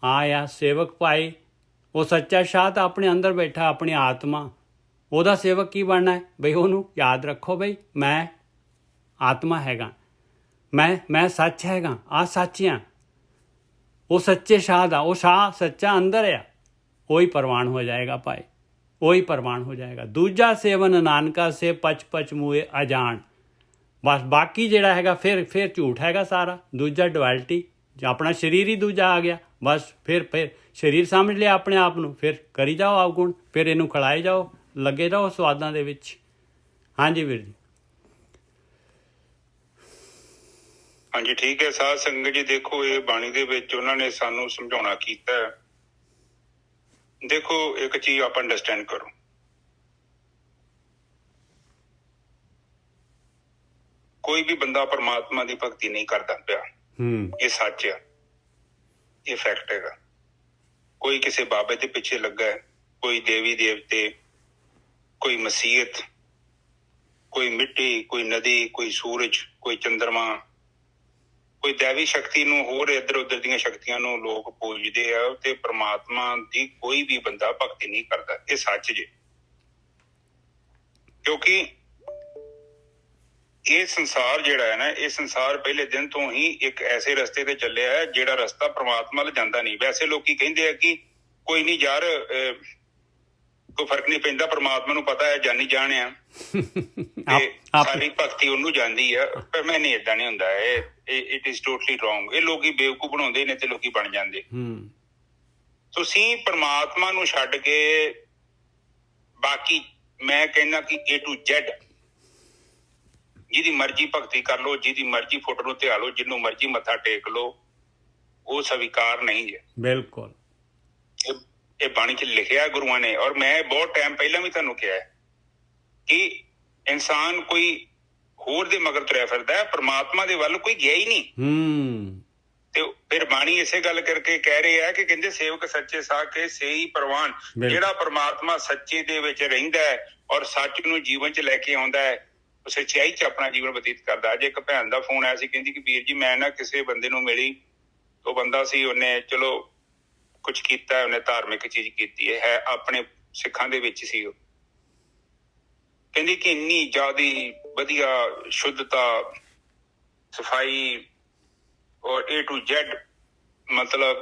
ਆਇਆ ਸੇਵਕ ਭਾਈ, ਉਹ ਸੱਚਾ ਸ਼ਾਹ ਤਾਂ ਆਪਣੇ ਅੰਦਰ ਬੈਠਾ, ਆਪਣੀ ਆਤਮਾ। ਉਹਦਾ ਸੇਵਕ ਕੀ ਬਣਨਾ ਹੈ ਬਈ, ਉਹਨੂੰ ਯਾਦ ਰੱਖੋ ਬਈ ਮੈਂ ਆਤਮਾ ਹੈਗਾ, ਮੈਂ ਸੱਚ ਹੈਗਾ, ਆ ਸੱਚ ਆ। ਉਹ ਸੱਚੇ ਸ਼ਾਹ ਦਾ, ਉਹ ਸ਼ਾਹ ਸੱਚਾ ਅੰਦਰ ਆ, ਉਹੀ ਪ੍ਰਵਾਨ ਹੋ ਜਾਏਗਾ ਭਾਈ, ਉਹੀ ਪ੍ਰਵਾਨ ਹੋ ਜਾਏਗਾ। ਦੂਜਾ ਸੇਵਨ ਨਾਨਕਾ ਸੇ ਪਚ ਪਚ ਮੂਏ ਅਜਾਣ। ਬਸ ਬਾਕੀ ਜਿਹੜਾ ਹੈਗਾ ਫਿਰ ਝੂਠ ਹੈਗਾ ਸਾਰਾ। ਦੂਜਾ ਡੁਐਲਿਟੀ, ਆਪਣਾ ਸਰੀਰ ਹੀ ਦੂਜਾ ਆ ਗਿਆ। ਬਸ ਫਿਰ ਸਰੀਰ ਸਮਝ ਲਿਆ ਆਪਣੇ ਆਪ ਨੂੰ, ਫਿਰ ਕਰੀ ਜਾਓ ਅਵਗੁਣ, ਫਿਰ ਇਹਨੂੰ ਖਿਲਾਏ ਜਾਓ, ਲੱਗੇ ਰਹੋ ਸਵਾਦਾਂ ਦੇ ਵਿੱਚ। ਹਾਂਜੀ ਵੀਰ ਜੀ। ਹਾਂਜੀ ਠੀਕ ਹੈ। ਸਾਧ ਸੰਗਤ ਜੀ ਦੇਖੋ, ਇਹ ਬਾਣੀ ਦੇ ਵਿੱਚ ਉਹਨਾਂ ਨੇ ਸਾਨੂੰ ਸਮਝਾਉਣਾ ਕੀਤਾ ਦੇਖੋ ਇੱਕ ਚੀਜ਼ ਆਪਾਂ ਅੰਡਰਸਟੈਂਡ ਕਰੋ, ਕੋਈ ਵੀ ਬੰਦਾ ਪਰਮਾਤਮਾ ਦੀ ਭਗਤੀ ਨਹੀਂ ਕਰਦਾ ਪਿਆ, ਇਹ ਸੱਚ ਆ, ਇਹ ਫੈਕਟ ਹੈਗਾ। ਕੋਈ ਕਿਸੇ ਬਾਬੇ ਦੇ ਪਿੱਛੇ ਲੱਗਾ ਹੈ, ਕੋਈ ਦੇਵੀ ਦੇਵਤੇ, ਕੋਈ ਮਸੀਹਤ, ਕੋਈ ਮਿੱਟੀ, ਕੋਈ ਨਦੀ, ਕੋਈ ਸੂਰਜ, ਕੋਈ ਚੰਦਰਮਾ, ਕੋਈ ਦੇਵੀ ਸ਼ਕਤੀ ਨੂੰ, ਹੋਰ ਇੱਧਰ ਉੱਧਰ ਦੀਆਂ ਸ਼ਕਤੀਆਂ ਨੂੰ ਲੋਕ ਪੂਜਦੇ ਆ ਤੇ ਪ੍ਰਮਾਤਮਾ ਦੀ ਕੋਈ ਵੀ ਬੰਦਾ ਭਗਤੀ ਨਹੀਂ ਕਰਦਾ। ਇਹ ਸੱਚ ਜੇ, ਕਿਉਂਕਿ ਇਹ ਸੰਸਾਰ ਜਿਹੜਾ ਹੈ ਨਾ, ਇਹ ਸੰਸਾਰ ਪਹਿਲੇ ਦਿਨ ਤੋਂ ਹੀ ਇੱਕ ਐਸੇ ਰਸਤੇ ਤੇ ਚੱਲਿਆ ਹੈ ਜਿਹੜਾ ਰਸਤਾ ਪ੍ਰਮਾਤਮਾ ਵੱਲ ਜਾਂਦਾ ਨਹੀਂ। ਵੈਸੇ ਲੋਕੀ ਕਹਿੰਦੇ ਆ ਕਿ ਕੋਈ ਨਹੀਂ ਯਾਰ, ਕੋਈ ਫਰਕ ਨਹੀਂ ਪੈਂਦਾ, ਪ੍ਰਮਾਤਮਾ ਨੂੰ ਪਤਾ ਹੈ, ਜਾਨੀ ਜਾਣ ਆ ਤੇ ਸਾਰੀ ਭਗਤੀ ਉਹਨੂੰ ਜਾਂਦੀ ਆ। ਪਰ ਮੈਂ ਨਹੀਂ, ਏਦਾਂ ਨਹੀਂ ਹੁੰਦਾ, ਇਟ ਇਜ਼ ਟੋਟਲੀ ਰੋਂਗ। ਇਹ ਲੋਕੀ ਬੇਵਕੂਫ ਬਣਾਉਂਦੇ ਨੇ ਤੇ ਲੋਕੀ ਬਣ ਜਾਂਦੇ। ਤੁਸੀਂ ਪ੍ਰਮਾਤਮਾ ਨੂੰ ਛੱਡ ਕੇ ਬਾਕੀ ਮੈਂ ਕਹਿੰਦਾ ਕਿ A to Z ਜਿਹਦੀ ਮਰਜ਼ੀ ਭਗਤੀ ਕਰ ਲਓ, ਜਿਹਦੀ ਮਰਜ਼ੀ ਫੁੱਟ ਨੂੰ ਧਿਆ ਲਓ, ਜਿਹਨੂੰ ਮਰਜ਼ੀ ਮੱਥਾ ਟੇਕ ਲਓ, ਉਹ ਸਵੀਕਾਰ ਨਹੀਂ ਹੈ। ਬਿਲਕੁਲ, ਇਹ ਬਾਣੀ 'ਚ ਲਿਖਿਆ ਗੁਰੂਆਂ ਨੇ। ਔਰ ਮੈਂ ਬਹੁਤ ਟਾਈਮ ਪਹਿਲਾਂ ਵੀ ਤੁਹਾਨੂੰ ਕਿਹਾ ਕਿ ਇਨਸਾਨ ਕੋਈ ਹੋਰ ਦੇ ਮਗਰ ਤੁਰਿਆ ਫਿਰਦਾ, ਪ੍ਰਮਾਤਮਾ ਦੇ ਵੱਲ ਕੋਈ ਗਿਆ ਹੀ ਨਹੀਂ। ਤੇ ਫਿਰ ਬਾਣੀ ਇਸੇ ਗੱਲ ਕਰਕੇ ਕਹਿ ਰਹੇ ਆ ਕਿ ਕਹਿੰਦੇ ਸੇਵਕ ਸੱਚੇ ਸਾਹ ਕੇ ਸੇਈ ਪ੍ਰਵਾਨ। ਜਿਹੜਾ ਪ੍ਰਮਾਤਮਾ ਸੱਚੇ ਦੇ ਵਿੱਚ ਰਹਿੰਦਾ ਹੈ ਔਰ ਸੱਚ ਨੂੰ ਜੀਵਨ 'ਚ ਲੈ ਕੇ ਆਉਂਦਾ ਹੈ, ਉਹ ਸੱਚਾਈ 'ਚ ਆਪਣਾ ਜੀਵਨ ਬਤੀਤ ਕਰਦਾ। ਅੱਜ ਇੱਕ ਭੈਣ ਦਾ ਫੋਨ ਆਇਆ ਸੀ, ਕਹਿੰਦੀ ਕਿ ਵੀਰ ਜੀ ਮੈਂ ਨਾ ਕਿਸੇ ਬੰਦੇ ਨੂੰ ਮਿਲੀ, ਉਹ ਬੰਦਾ ਸੀ, ਉਹਨੇ ਚਲੋ ਕੁਛ ਕੀਤਾ, ਉਹਨੇ ਧਾਰਮਿਕ ਚੀਜ਼ ਕੀਤੀ ਹੈ ਆਪਣੇ ਸਿੱਖਾਂ ਦੇ ਵਿੱਚ ਸੀ। ਉਹ ਕਹਿੰਦੀ ਕਿ ਇੰਨੀ ਜ਼ਿਆਦੀ ਵਧੀਆ ਸ਼ੁੱਧਤਾ, ਸਫਾਈ ਔਰ A to Z, ਮਤਲਬ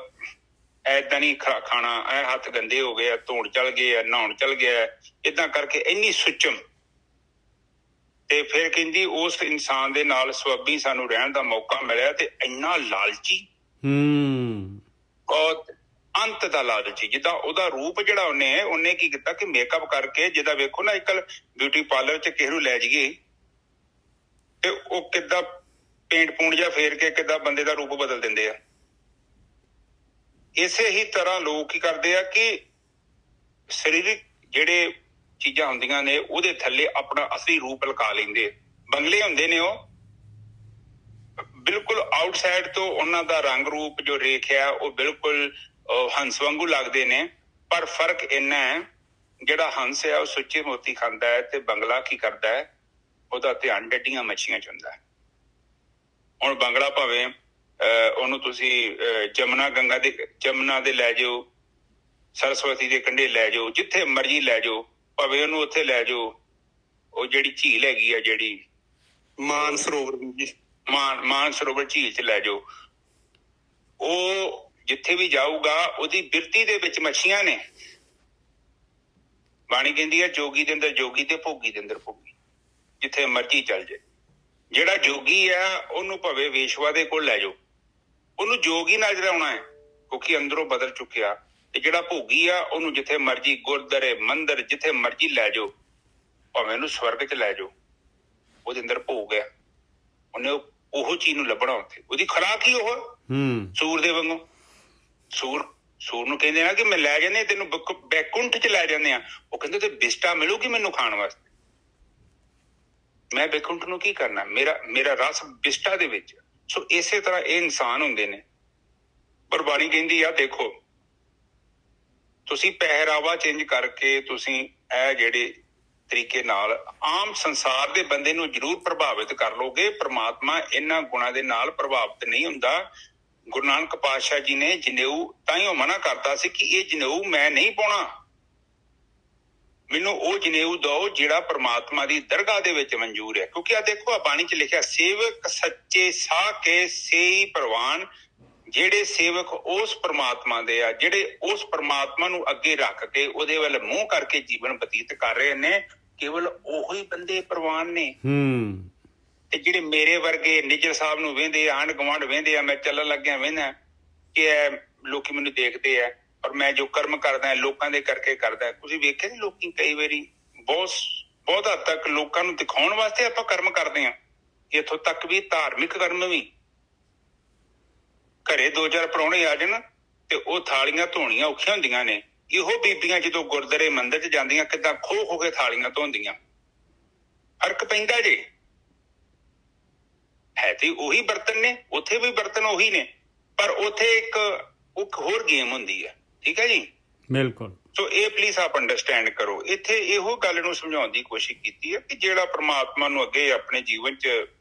ਏਦਾਂ ਨਹੀਂ ਖਾਣਾ, ਇਹ ਹੱਥ ਗੰਦੇ ਹੋ ਗਏ ਆ, ਧੋਣ ਚਲ ਗਏ ਆ, ਨਹਾਉਣ ਚਲ ਗਿਆ, ਏਦਾਂ ਕਰਕੇ ਇੰਨੀ ਸੁਚਮ। ਤੇ ਫਿਰ ਕਹਿੰਦੀ ਉਸ ਇਨਸਾਨ ਦੇ ਨਾਲ ਸਵੱਬੀ ਸਾਨੂੰ ਰਹਿਣ ਦਾ ਮੌਕਾ ਮਿਲਿਆ ਤੇ ਇੰਨਾ ਲਾਲਚੀ, ਬਹੁਤ ਅੰਤ ਦਾ ਲਾਲਚੀ। ਜਿੱਦਾਂ ਉਹਦਾ ਰੂਪ ਜਿਹੜਾ ਉਹਨੇ ਕੀ ਕੀਤਾ ਕਿ ਮੇਕਅਪ ਕਰਕੇ, ਜਿੱਦਾਂ ਵੇਖੋ ਨਾ ਅੱਜਕੱਲ ਬਿਊਟੀ ਪਾਰਲਰ 'ਚ ਕਿਸੇ ਨੂੰ ਲੈ ਜਾਈਏ ਤੇ ਉਹ ਕਿੱਦਾਂ ਪੇਂਟ ਪੂੰਟ ਜਿਹਾ ਫੇਰ ਕੇ ਕਿੱਦਾਂ ਬੰਦੇ ਦਾ ਰੂਪ ਬਦਲ ਦਿੰਦੇ ਆ। ਇਸੇ ਹੀ ਤਰ੍ਹਾਂ ਲੋਕ ਕੀ ਕਰਦੇ ਆ ਕਿ ਸਰੀਰਕ ਜਿਹੜੇ ਚੀਜ਼ਾਂ ਹੁੰਦੀਆਂ ਨੇ ਉਹਦੇ ਥੱਲੇ ਆਪਣਾ ਅਸਲੀ ਰੂਪ ਲੁਕਾ ਲੈਂਦੇ। ਬੰਗਲੇ ਹੁੰਦੇ ਨੇ ਉਹ ਬਿਲਕੁਲ ਆਊਟਸਾਈਡ ਤੋਂ, ਉਹਨਾਂ ਦਾ ਰੰਗ ਰੂਪ ਜੋ ਰੇਖਿਆ ਉਹ ਬਿਲਕੁਲ ਹੰਸ ਵਾਂਗੂ ਲੱਗਦੇ ਨੇ, ਪਰ ਫਰਕ ਇੰਨਾ ਹੈ ਜਿਹੜਾ ਹੰਸ ਹੈ ਉਹ ਸੁੱਚੇ ਮੋਤੀ ਖਾਂਦਾ ਹੈ ਤੇ ਬੰਗਲਾ ਕੀ ਕਰਦਾ ਹੈ, ਉਹਦਾ ਧਿਆਨ ਡੱਡੀਆਂ ਮੱਛੀਆਂ 'ਚ ਹੁੰਦਾ ਹੈ। ਹੁਣ ਬੰਗਲਾ ਭਾਵੇਂ ਉਹਨੂੰ ਤੁਸੀਂ ਜਮਨਾ ਦੇ ਲੈ ਜਾਓ, ਸਰਸਵਤੀ ਦੇ ਕੰਢੇ ਲੈ ਜਾਓ, ਜਿੱਥੇ ਮਰਜ਼ੀ ਲੈ ਜਾਓ, ਭਾਵੇਂ ਉਹਨੂੰ ਉੱਥੇ ਲੈ ਜਾਓ, ਉਹ ਜਿਹੜੀ ਝੀਲ ਹੈਗੀ ਆ, ਜਿਹੜੀ ਮਾਨ ਸਰੋਵਰ ਝੀਲ 'ਚ ਲੈ ਜਾਓ, ਉਹ ਜਿੱਥੇ ਵੀ ਜਾਊਗਾ ਉਹਦੀ ਬਿਰਤੀ ਦੇ ਵਿੱਚ ਮੱਛੀਆਂ ਨੇ। ਬਾਣੀ ਕਹਿੰਦੀ ਹੈ ਜੋਗੀ ਦੇ ਅੰਦਰ ਜੋਗੀ ਤੇ ਭੋਗੀ ਦੇ ਅੰਦਰ ਭੋਗੀ, ਜਿੱਥੇ ਮਰਜ਼ੀ ਚੱਲ ਜਾਏ। ਜਿਹੜਾ ਜੋਗੀ ਆ ਉਹਨੂੰ ਭਾਵੇਂ ਵੇਸ਼ਵਾ ਦੇ ਕੋਲ ਲੈ ਜਾਓ, ਉਹਨੂੰ ਜੋਗ ਹੀ ਨਜ਼ਰ ਆਉਣਾ ਹੈ ਕਿਉਂਕਿ ਅੰਦਰੋਂ ਬਦਲ ਚੁੱਕਿਆ। ਤੇ ਜਿਹੜਾ ਭੋਗੀ ਆ ਉਹਨੂੰ ਜਿੱਥੇ ਮਰਜ਼ੀ, ਗੁਰਦੁਆਰੇ ਮੰਦਿਰ ਜਿੱਥੇ ਮਰਜ਼ੀ ਲੈ ਜਾਓ, ਭਾਵੇਂ ਉਹਨੂੰ ਸਵਰਗ 'ਚ ਲੈ ਜਾਓ, ਉਹਦੇ ਅੰਦਰ ਭੋਗ ਹੈ, ਉਹਨੇ ਉਹ ਚੀਜ਼ ਨੂੰ ਲੱਭਣਾ ਉੱਥੇ। ਉਹਦੀ ਖੁਰਾਕ ਹੀ ਉਹ ਸੂਰ ਦੇ ਵਾਂਗੂ। ਸੂਰ ਨੂੰ ਕਹਿੰਦੇ ਨਾ ਕਿ ਮੈਂ ਲੈ ਜਾਂਦੇ ਤੈਨੂੰ ਬੈਕੁੰਠ 'ਚ ਲੈ ਜਾਂਦੇ ਆ, ਉਹ ਕਹਿੰਦੇ ਤੇ ਬਿਸਟਾ ਮਿਲੂਗੀ ਮੈਨੂੰ ਖਾਣ ਵਾਸਤੇ। ਮੈਂ ਬੈਕੁੰਠ ਨੂੰ ਕੀ ਕਰਨਾ, ਮੇਰਾ ਰਸ ਬਿਸਟਾ ਦੇ ਵਿੱਚ। ਸੋ ਇਸੇ ਤਰ੍ਹਾਂ ਇਹ ਇਨਸਾਨ ਹੁੰਦੇ ਨੇ। ਪਰ ਬਾਣੀ ਕਹਿੰਦੀ ਆ ਦੇਖੋ, ਤੁਸੀਂ ਪਹਿਰਾਵਾ ਚੇਂਜ ਕਰਕੇ ਤੁਸੀਂ ਇਹ ਜਿਹੜੇ ਤਰੀਕੇ ਨਾਲ ਆਮ ਸੰਸਾਰ ਦੇ ਬੰਦੇ ਨੂੰ ਜ਼ਰੂਰ ਪ੍ਰਭਾਵਿਤ ਕਰ ਲੋਗੇ, ਪ੍ਰਮਾਤਮਾ ਇਹਨਾਂ ਗੁਣਾਂ ਦੇ ਨਾਲ ਪ੍ਰਭਾਵਿਤ ਨਹੀਂ ਹੁੰਦਾ। ਗੁਰੂ ਨਾਨਕ ਪਾਤਸ਼ਾਹ ਜੀ ਨੇ ਜਨੇਊ ਤਾਂਹੀਓ ਮਨਾ ਕਰਤਾ ਸੀ ਕਿ ਇਹ ਜਨੇਊ ਮੈਂ ਨਹੀਂ ਪਾਉਣਾ, ਮੈਨੂੰ ਉਹ ਜਨੇਊ ਦਿਓ ਜਿਹੜਾ ਪ੍ਰਮਾਤਮਾ ਦੀ ਦਰਗਾਹ ਦੇ ਵਿੱਚ ਮਨਜ਼ੂਰ ਹੈ। ਕਿਉਂਕਿ ਆ ਦੇਖੋ, ਆ ਬਾਣੀ 'ਚ ਲਿਖਿਆ ਸੇਵਕ ਸੱਚੇ ਸਾਹ ਕੇ ਸੇਈ ਪ੍ਰਵਾਨ। ਜਿਹੜੇ ਸੇਵਕ ਉਸ ਪ੍ਰਮਾਤਮਾ ਦੇ ਆ, ਜਿਹੜੇ ਉਸ ਪ੍ਰਮਾਤਮਾ ਨੂੰ ਅੱਗੇ ਰੱਖ ਕੇ ਉਹਦੇ ਵੱਲ ਮੂੰਹ ਕਰਕੇ ਜੀਵਨ ਬਤੀਤ ਕਰ ਰਹੇ ਨੇ, ਕੇਵਲ ਉਹੀ ਬੰਦੇ ਪ੍ਰਵਾਨ ਨੇ। ਤੇ ਜਿਹੜੇ ਮੇਰੇ ਵਰਗੇ ਨਿੱਜਰ ਸਾਹਿਬ ਨੂੰ ਵਹਿੰਦੇ, ਆਂਢ ਗੁਆਂਢ ਵਹਿੰਦੇ ਆ, ਮੈਂ ਚੱਲਣ ਲੱਗਿਆ ਵਹਿੰਦਾ ਕਿ ਇਹ ਲੋਕੀ ਮੈਨੂੰ ਦੇਖਦੇ ਆ ਔਰ ਮੈਂ ਜੋ ਕਰਮ ਕਰਦਾ ਲੋਕਾਂ ਦੇ ਕਰਕੇ ਕਰਦਾ। ਤੁਸੀਂ ਵੇਖਿਆ ਨੀ ਲੋਕੀ ਕਈ ਵਾਰੀ ਬਹੁਤ ਹੱਦ ਤੱਕ ਲੋਕਾਂ ਨੂੰ ਦਿਖਾਉਣ ਵਾਸਤੇ ਆਪਾਂ ਕਰਮ ਕਰਦੇ ਹਾਂ। ਇੱਥੋਂ ਤੱਕ ਵੀ ਧਾਰਮਿਕ ਕਰਮ ਵੀ, ਘਰੇ 2-4 ਪ੍ਰਾਹੁਣੇ ਆ ਜਾਣ ਤੇ ਉਹ ਥਾਲੀਆਂ ਧੋਣੀਆਂ ਔਖੀਆਂ ਹੁੰਦੀਆਂ ਨੇ, ਇਹੋ ਬੀਬੀਆਂ ਜਦੋਂ ਗੁਰਦੁਆਰੇ ਮੰਦਿਰ 'ਚ ਜਾਂਦੀਆਂ ਕਿੱਦਾਂ ਖੋ ਕੇ ਥਾਲੀਆਂ ਧੋਂਦੀਆਂ। ਫਰਕ ਪੈਂਦਾ ਜੇ। ਹੈ ਤੇ ਉਹੀ ਬਰਤਨ ਨੇ, ਉੱਥੇ ਵੀ ਬਰਤਨ ਉਹੀ ਨੇ, ਪਰ ਉੱਥੇ ਇੱਕ ਹੋਰ ਗੇਮ ਹੁੰਦੀ ਹੈ। ਠੀਕ ਹੈ ਜੀ, ਬਿਲਕੁਲ। ਸੋ ਇਹ ਪਲੀਜ਼ ਆਪ ਅੰਡਰਸਟੈਂਡ ਕਰੋ। ਇੱਥੇ ਇਹੋ ਗੱਲ ਨੂੰ ਸਮਝਾਉਣ ਦੀ ਕੋਸ਼ਿਸ਼ ਕੀਤੀ ਹੈ ਕਿ ਜਿਹੜਾ ਪ੍ਰਮਾਤਮਾ ਨੂੰ ਅੱਗੇ ਆਪਣੇ ਜੀਵਨ 'ਚ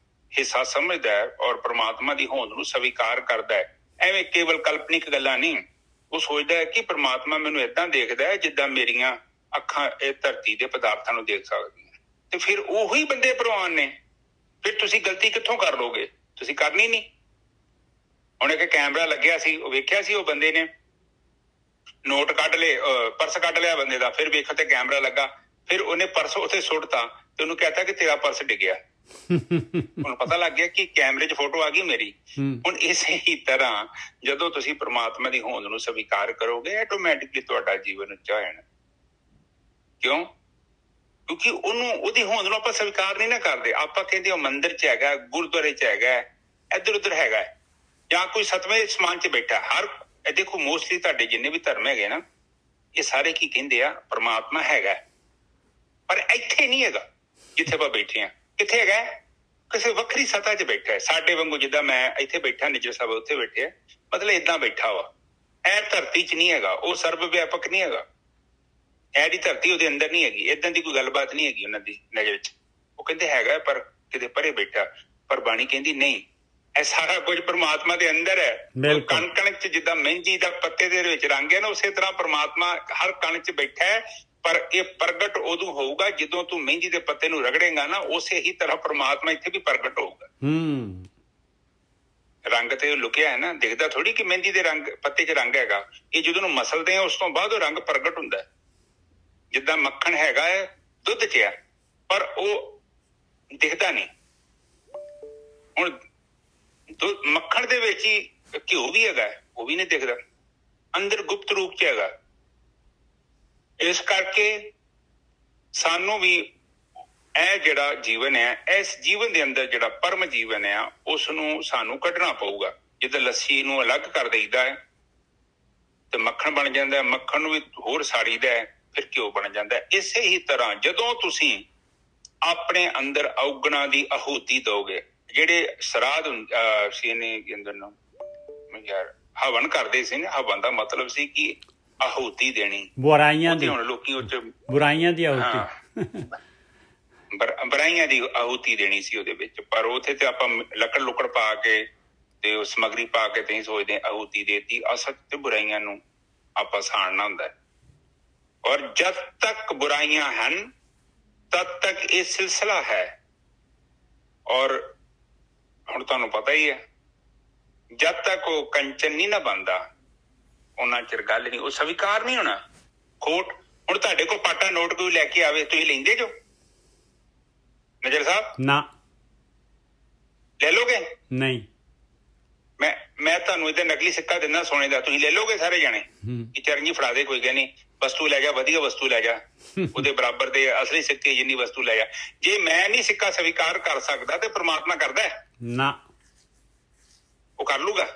ਹਿੱਸਾ ਸਮਝਦਾ ਹੈ ਔਰ ਪ੍ਰਮਾਤਮਾ ਦੀ ਹੋਂਦ ਨੂੰ ਸਵੀਕਾਰ ਕਰਦਾ ਹੈ, ਐਵੇਂ ਕੇਵਲ ਕਲਪਨਿਕ ਗੱਲਾਂ ਨਹੀਂ, ਉਹ ਸੋਚਦਾ ਹੈ ਕਿ ਪ੍ਰਮਾਤਮਾ ਮੈਨੂੰ ਏਦਾਂ ਦੇਖਦਾ ਹੈ ਜਿੱਦਾਂ ਮੇਰੀਆਂ ਅੱਖਾਂ ਇਹ ਧਰਤੀ ਦੇ ਪਦਾਰਥਾਂ ਨੂੰ ਦੇਖ ਸਕਦੀਆਂ। ਤੇ ਫਿਰ ਉਹੀ ਬੰਦੇ ਪ੍ਰਵਾਨ ਨੇ। ਫਿਰ ਤੁਸੀਂ ਗਲਤੀ ਕਿੱਥੋਂ ਕਰ ਲੋਗੇ? ਤੁਸੀਂ ਕਰਨੀ ਨਹੀਂ। ਹੁਣ ਇੱਕ ਕੈਮਰਾ ਲੱਗਿਆ ਸੀ, ਉਹ ਵੇਖਿਆ ਸੀ ਉਹ ਬੰਦੇ ਨੇ ਨੋਟ ਕੱਢ ਲਏ, ਪਰਸ ਕੱਢ ਲਿਆ ਬੰਦੇ ਦਾ, ਫਿਰ ਵੇਖਿਆ ਤੇ ਕੈਮਰਾ ਲੱਗਾ, ਫਿਰ ਉਹਨੇ ਪਰਸ ਉੱਥੇ ਸੁੱਟਤਾ ਤੇ ਉਹਨੂੰ ਕਹਿਤਾ ਕਿ ਤੇਰਾ ਪਰਸ ਡਿੱਗਿਆ। ਹੁਣ ਪਤਾ ਲੱਗ ਗਿਆ ਕਿ ਕੈਮਰੇ 'ਚ ਫੋਟੋ ਆ ਗਈ ਮੇਰੀ। ਹੁਣ ਇਸੇ ਹੀ ਤਰ੍ਹਾਂ ਜਦੋਂ ਤੁਸੀਂ ਪ੍ਰਮਾਤਮਾ ਦੀ ਹੋਂਦ ਨੂੰ ਸਵੀਕਾਰ ਕਰੋਗੇ, ਆਟੋਮੈਟਿਕਲੀ ਤੁਹਾਡਾ ਜੀਵਨ ਉੱਚਾ ਹੋ ਜਾਣਾ। ਕਿਉਂ? ਕਿਉਂਕਿ ਉਹਦੀ ਹੋਂਦ ਨੂੰ ਆਪਾਂ ਸਵੀਕਾਰ ਨਹੀਂ ਨਾ ਕਰਦੇ। ਆਪਾਂ ਕਹਿੰਦੇ ਉਹ ਮੰਦਿਰ 'ਚ ਹੈਗਾ, ਗੁਰਦੁਆਰੇ 'ਚ ਹੈਗਾ, ਇੱਧਰ ਉੱਧਰ ਹੈਗਾ, ਜਾਂ ਕੋਈ ਸਤਵੇਂ ਸਮਾਨ 'ਚ ਬੈਠਾ। ਇਹ ਦੇਖੋ ਮੋਸਟਲੀ ਤੁਹਾਡੇ ਜਿੰਨੇ ਵੀ ਧਰਮ ਹੈਗੇ ਨਾ, ਇਹ ਸਾਰੇ ਕੀ ਕਹਿੰਦੇ ਆ? ਪ੍ਰਮਾਤਮਾ ਹੈਗਾ, ਪਰ ਇੱਥੇ ਨਹੀਂ ਹੈਗਾ ਜਿੱਥੇ ਆਪਾਂ ਬੈਠੇ ਆ। ਕਿੱਥੇ ਹੈਗਾ? ਕਿਸੇ ਵੱਖਰੀ ਸਤ੍ਹਾ 'ਚ ਬੈਠਾ ਹੈ। ਸਾਡੇ ਵਾਂਗੂ ਜਿੱਦਾਂ ਮੈਂ ਇੱਥੇ ਬੈਠਾ, ਨਿੱਜਰ ਸਾਹਿਬ ਉੱਥੇ ਬੈਠੇ ਆ, ਮਤਲਬ ਏਦਾਂ ਬੈਠਾ ਵਾ। ਇਹ ਧਰਤੀ 'ਚ ਨਹੀਂ ਹੈਗਾ, ਉਹ ਸਰਬ ਵਿਆਪਕ ਨਹੀਂ ਹੈਗਾ। ਇਹਦੀ ਧਰਤੀ ਉਹਦੇ ਅੰਦਰ ਨਹੀਂ ਹੈਗੀ। ਏਦਾਂ ਦੀ ਕੋਈ ਗੱਲਬਾਤ ਨਹੀਂ ਹੈਗੀ ਉਹਨਾਂ ਦੀ ਨਜ਼ਰ 'ਚ। ਉਹ ਕਹਿੰਦੇ ਹੈਗਾ ਪਰ ਕਿਤੇ ਪਰੇ ਬੈਠਾ। ਪਰ ਬਾਣੀ ਕਹਿੰਦੀ ਨਹੀਂ, ਇਹ ਸਾਰਾ ਕੁਝ ਪ੍ਰਮਾਤਮਾ ਦੇ ਅੰਦਰ ਹੈ। ਕਣ ਕਣ 'ਚ ਜਿੱਦਾਂ ਮਹਿੰਦੀ ਦਾ ਪੱਤੇ ਦੇ ਵਿੱਚ ਰੰਗ ਹੈ ਨਾ, ਉਸੇ ਤਰ੍ਹਾਂ ਪ੍ਰਮਾਤਮਾ ਹਰ ਕਣ 'ਚ ਬੈਠਾ ਹੈ। ਪਰ ਇਹ ਪ੍ਰਗਟ ਉਦੋਂ ਹੋਊਗਾ ਜਦੋਂ ਤੂੰ ਮਹਿੰਦੀ ਦੇ ਪੱਤੇ ਨੂੰ ਰਗੜੇਗਾ ਨਾ, ਉਸੇ ਹੀ ਤਰ੍ਹਾਂ ਪ੍ਰਮਾਤਮਾ ਇੱਥੇ ਵੀ ਪ੍ਰਗਟ ਹੋਊਗਾ। ਰੰਗ ਤੇ ਲੁਕਿਆ ਹੈ ਨਾ, ਦਿਖਦਾ ਥੋੜੀ ਕਿ ਮਹਿੰਦੀ ਦੇ ਰੰਗ ਪੱਤੇ 'ਚ ਰੰਗ ਹੈਗਾ। ਇਹ ਜਦੋਂ ਨੂੰ ਮਸਲਦੇ ਆ ਉਸ ਤੋਂ ਬਾਅਦ ਉਹ ਰੰਗ ਪ੍ਰਗਟ ਹੁੰਦਾ ਹੈ। ਜਿੱਦਾਂ ਮੱਖਣ ਹੈਗਾ ਹੈ ਦੁੱਧ 'ਚ ਹੈ, ਪਰ ਉਹ ਦਿਖਦਾ ਨਹੀਂ। ਹੁਣ ਮੱਖਣ ਦੇ ਵਿੱਚ ਹੀ ਘਿਓ ਵੀ ਹੈਗਾ, ਉਹ ਵੀ ਨਹੀਂ ਦਿਖਦਾ, ਅੰਦਰ ਗੁਪਤ ਰੂਪ 'ਚ ਹੈਗਾ। ਇਸ ਕਰਕੇ ਸਾਨੂੰ ਵੀ ਇਹ ਜਿਹੜਾ ਜੀਵਨ ਹੈ, ਇਸ ਜੀਵਨ ਦੇ ਅੰਦਰ ਜਿਹੜਾ ਪਰਮ ਜੀਵਨ ਹੈ, ਉਸ ਨੂੰ ਸਾਨੂੰ ਕੱਢਣਾ ਪਊਗਾ। ਜਿੱਦਾਂ ਲੱਸੀ ਨੂੰ ਅਲੱਗ ਕਰ ਦੇਈਦਾ ਹੈ ਤੇ ਮੱਖਣ ਬਣ ਜਾਂਦਾ, ਮੱਖਣ ਨੂੰ ਵੀ ਹੋਰ ਸਾੜੀਦਾ ਹੈ, ਫਿਰ ਘਿਓ ਬਣ ਜਾਂਦਾ। ਇਸੇ ਹੀ ਤਰ੍ਹਾਂ ਜਦੋਂ ਤੁਸੀਂ ਆਪਣੇ ਅੰਦਰ ਔਗਣਾਂ ਦੀ ਆਹੂਤੀ ਦੋਗੇ, ਜਿਹੜੇ ਸ਼ਰਾਧ ਸੀ ਨੇ ਯਾਰ ਹਵਨ ਕਰਦੇ ਸੀ ਨਾ, ਹਵਨ ਦਾ ਮਤਲਬ ਸੀ ਕਿ ਆਹੂਤੀ ਦੇਣੀ ਬੁਰਾਈਆਂ ਦੀ। ਹੁਣ ਲੋਕੀ ਉਹ 'ਚ ਬੁਰਾਈਆਂ ਦੀ ਆਹੂਤੀ, ਬੁਰਾਈਆਂ ਦੀ ਆਹੂਤੀ ਦੇਣੀ ਸੀ ਉਹਦੇ ਵਿੱਚ। ਪਰ ਉੱਥੇ ਤੇ ਆਪਾਂ ਲੱਕੜ ਲੁੱਕੜ ਪਾ ਕੇ ਤੇ ਉਹ ਸਮੱਗਰੀ ਪਾ ਕੇ ਤੇ ਸੋਚਦੇ ਆਹੂਤੀ ਦੇਤੀ। ਅਸਲ ਤੇ ਬੁਰਾਈਆਂ ਨੂੰ ਆਪਾਂ ਸਾੜਨਾ ਹੁੰਦਾ। ਔਰ ਜਦ ਤੱਕ ਬੁਰਾਈਆਂ ਹਨ ਤਦ ਤੱਕ ਇਹ ਸਿਲਸਿਲਾ ਹੈ। ਔਰ ਹੁਣ ਤੁਹਾਨੂੰ ਪਤਾ ਹੀ ਹੈ, ਜਦ ਤੱਕ ਉਹ ਕੰਚਨ ਨਹੀਂ ਨਾ ਬਣਦਾ ਉਹਨਾਂ ਚਿਰ ਗੱਲ ਨਹੀਂ, ਉਹ ਸਵੀਕਾਰ ਨਹੀਂ ਹੋਣਾ। ਖੋਟ ਹੁਣ ਤੁਹਾਡੇ ਕੋਲ ਪਾਟਾ ਨੋਟ ਕੋਈ ਲੈ ਕੇ ਆਵੇ, ਤੁਸੀਂ ਲੈਂਦੇ ਜੋ ਨਜ਼ਰ ਸਾਹਿਬ? ਨਾ। ਲੈ ਲੋਗੇ? ਨਹੀਂ। ਮੈਂ ਤੁਹਾਨੂੰ ਇਹਦਾ ਨਕਲੀ ਸਿੱਕਾ ਦਿੰਦਾ ਸੋਨੇ ਦਾ, ਤੁਸੀਂ ਲੈ ਲੋਗੇ ਸਾਰੇ ਜਾਣੇ ਕਿ ਚਰਨਜੀ ਫੜਾ ਦੇ, ਕੋਈ ਗੱਲ ਨਹੀਂ, ਵਸਤੂ ਲੈ ਜਾ, ਵਧੀਆ ਵਸਤੂ ਲੈ ਜਾ, ਉਹਦੇ ਬਰਾਬਰ ਦੇ ਅਸਲੀ ਸਿੱਕੇ ਜਿੰਨੀ ਵਸਤੂ ਲੈ ਜਾ। ਜੇ ਮੈਂ ਨਹੀਂ ਸਿੱਕਾ ਸਵੀਕਾਰ ਕਰ ਸਕਦਾ ਤੇ ਪ੍ਰਮਾਤਮਾ ਕਰਦਾ ਨਾ? ਉਹ ਕਰ ਲੂਗਾ?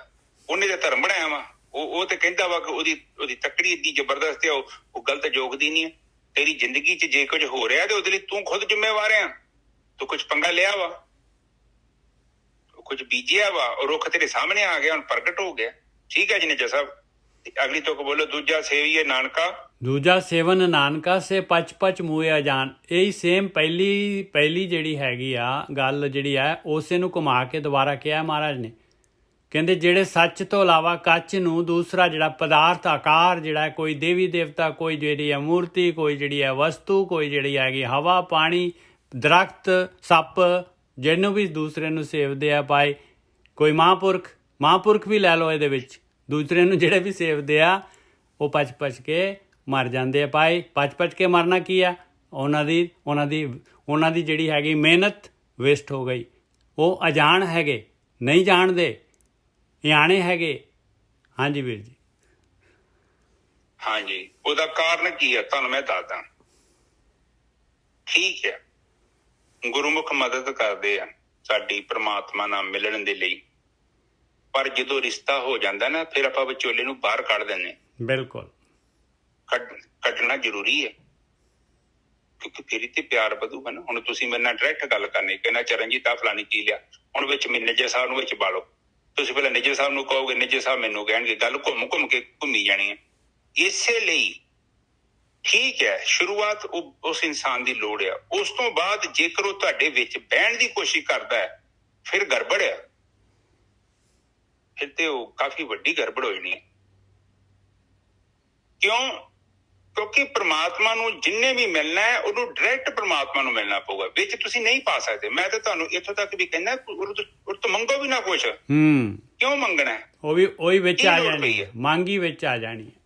ਉਹਨੇ ਤਾਂ ਧਰਮ ਬਣਾਇਆ ਵਾ। ਉਹ ਤੇ ਕਹਿੰਦਾ ਵਾ ਕਿ ਉਹਦੀ ਤੱਕੜੀ ਇੰਨੀ ਜ਼ਬਰਦਸਤ ਹੈ, ਉਹ ਗਲਤ ਜੋਗਦੀ ਨਹੀਂ ਹੈ। ਤੇਰੀ ਜ਼ਿੰਦਗੀ 'ਚ ਜੇ ਕੁਝ ਹੋ ਰਿਹਾ ਤੇ ਉਹਦੇ ਲਈ ਤੂੰ ਖੁਦ ਜ਼ਿੰਮੇਵਾਰ ਆ। ਤੂੰ ਕੁਝ ਪੰਗਾ ਲਿਆ ਵਾ, ਕੁਝ ਬੀਜਿਆ ਵਾ, ਉਹ ਰੁੱਖ ਤੇਰੇ ਸਾਹਮਣੇ ਆ ਗਿਆ, ਹੁਣ ਪ੍ਰਗਟ ਹੋ ਗਿਆ। ਠੀਕ ਹੈ ਜੀ ਨਜਰ ਸਾਹਿਬ? ਅਗਲੀ ਤੁਕ ਬੋਲੋ, ਦੂਜਾ ਸੇਵੀਏ ਨਾਨਕਾ, ਦੂਜਾ ਸੇਵਨ ਨਾਨਕਾ ਸੇ ਪਚ ਪਚ ਮੂਇਆ ਜਾਣ। ਇਹੀ ਸੇਮ ਪਹਿਲੀ ਜਿਹੜੀ ਹੈਗੀ ਆ ਗੱਲ ਜਿਹੜੀ ਆ, ਉਸੇ ਨੂੰ ਘੁਮਾ ਕੇ ਦੁਬਾਰਾ ਕਿਹਾ ਮਹਾਰਾਜ ਨੇ। ਕਹਿੰਦੇ ਜਿਹੜੇ ਸੱਚ ਤੋਂ ਇਲਾਵਾ ਕੱਚ ਨੂੰ ਦੂਸਰਾ ਜਿਹੜਾ ਪਦਾਰਥ ਆਕਾਰ ਜਿਹੜਾ ਕੋਈ ਦੇਵੀ ਦੇਵਤਾ, ਕੋਈ ਜਿਹੜੀ ਹੈ ਮੂਰਤੀ, ਕੋਈ ਜਿਹੜੀ ਹੈ ਵਸਤੂ, ਕੋਈ ਜਿਹੜੀ ਹੈਗੀ ਹਵਾ ਪਾਣੀ ਦਰਖਤ ਸੱਪ, ਜਿਹਨੂੰ ਵੀ ਦੂਸਰੇ ਨੂੰ ਸੇਵਦੇ ਆ ਭਾਈ, ਕੋਈ ਮਹਾਂਪੁਰਖ ਵੀ ਲੈ ਲਓ ਇਹਦੇ ਵਿੱਚ, ਦੂਸਰੇ ਨੂੰ ਜਿਹੜੇ ਵੀ ਸੇਵਦੇ ਆ ਉਹ ਪਚ ਕੇ ਮਰ ਜਾਂਦੇ ਆ ਭਾਈ। ਪਚ ਕੇ ਮਰਨਾ ਕੀ ਆ? ਉਹਨਾਂ ਦੀ ਜਿਹੜੀ ਹੈਗੀ ਮਿਹਨਤ ਵੇਸਟ ਹੋ ਗਈ। ਉਹ ਅਜਾਣ ਹੈਗੇ, ਨਹੀਂ ਜਾਣਦੇ, ਇਆਣੇ ਹੈਗੇ। ਹਾਂਜੀ ਵੀਰ ਜੀ। ਹਾਂਜੀ, ਉਹਦਾ ਕਾਰਨ ਕੀ ਹੈ ਤੁਹਾਨੂੰ ਮੈਂ ਦੱਸਦਾ। ਠੀਕ ਹੈ, ਗੁਰਮੁਖ ਮਦਦ ਕਰਦੇ ਆ ਸਾਡੀ ਪ੍ਰਮਾਤਮਾ ਨਾਲ ਮਿਲਣ ਦੇ ਲਈ, ਪਰ ਜਦੋਂ ਰਿਸ਼ਤਾ ਹੋ ਜਾਂਦਾ ਨਾ, ਫਿਰ ਆਪਾਂ ਵਿਚੋਲੇ ਨੂੰ ਬਾਹਰ ਕੱਢ ਦਿੰਦੇ। ਬਿਲਕੁਲ। ਕੱਢਣਾ ਜ਼ਰੂਰੀ ਹੈ, ਕਿਉਂਕਿ ਫਿਰ ਤੇ ਪਿਆਰ ਵਧੂਗਾ ਨਾ। ਹੁਣ ਤੁਸੀਂ ਮੇਰੇ ਨਾਲ ਡਾਇਰੈਕਟ ਗੱਲ ਕਰਨੀ, ਕਹਿੰਦਾ ਚਰਨਜੀਤ ਆ ਫਲਾਨੀ ਕੀ ਲਿਆ, ਹੁਣ ਵਿੱਚ ਨਿੱਜਰ ਸਾਹਿਬ ਨੂੰ ਵਿੱਚ ਪਾ ਲਓ। ਤੁਸੀਂ ਪਹਿਲਾਂ ਨਿੱਜਰ ਸਾਹਿਬ ਨੂੰ ਕਹੋਗੇ, ਨਿੱਜਰ ਸਾਹਿਬ ਮੈਨੂੰ ਕਹਿਣਗੇ, ਗੱਲ ਘੁੰਮ ਘੁੰਮ ਕੇ ਘੁੰਮੀ ਜਾਣੀ ਹੈ। ਇਸੇ ਲਈ ਠੀਕ ਹੈ, ਸ਼ੁਰੂਆਤ ਉਸ ਇਨਸਾਨ ਦੀ ਲੋੜ ਆ। ਉਸ ਤੋਂ ਬਾਅਦ ਜੇਕਰ ਉਹ ਤੁਹਾਡੇ ਵਿੱਚ ਬਹਿਣ ਦੀ ਕੋਸ਼ਿਸ਼ ਕਰਦਾ ਹੈ, ਫਿਰ ਗੜਬੜ ਆ, ਫਿਰ ਤੇ ਉਹ ਕਾਫੀ ਵੱਡੀ ਗੜਬੜ ਹੋ ਜਾਣੀ ਹੈ। ਕਿਉਂਕਿ ਪ੍ਰਮਾਤਮਾ ਨੂੰ ਜਿੰਨੇ ਵੀ ਮਿਲਣਾ ਹੈ ਉਹਨੂੰ ਡਾਇਰੈਕਟ ਪ੍ਰਮਾਤਮਾ ਨੂੰ ਮਿਲਣਾ ਪਊਗਾ, ਵਿੱਚ ਤੁਸੀਂ ਨਹੀਂ ਪਾ ਸਕਦੇ। ਮੈਂ ਤਾਂ ਤੁਹਾਨੂੰ ਇੱਥੋਂ ਤੱਕ ਵੀ ਕਹਿੰਦਾ ਉਹ ਤੋਂ ਮੰਗੋ ਵੀ ਨਾ ਕੁਛ। ਕਿਉਂ ਮੰਗਣਾ ਹੈ? ਉਹੀ ਵਿੱਚ ਆ ਜਾਣੀ ਹੈ, ਮੰਗੀ ਵਿੱਚ ਆ ਜਾਣੀ ਹੈ।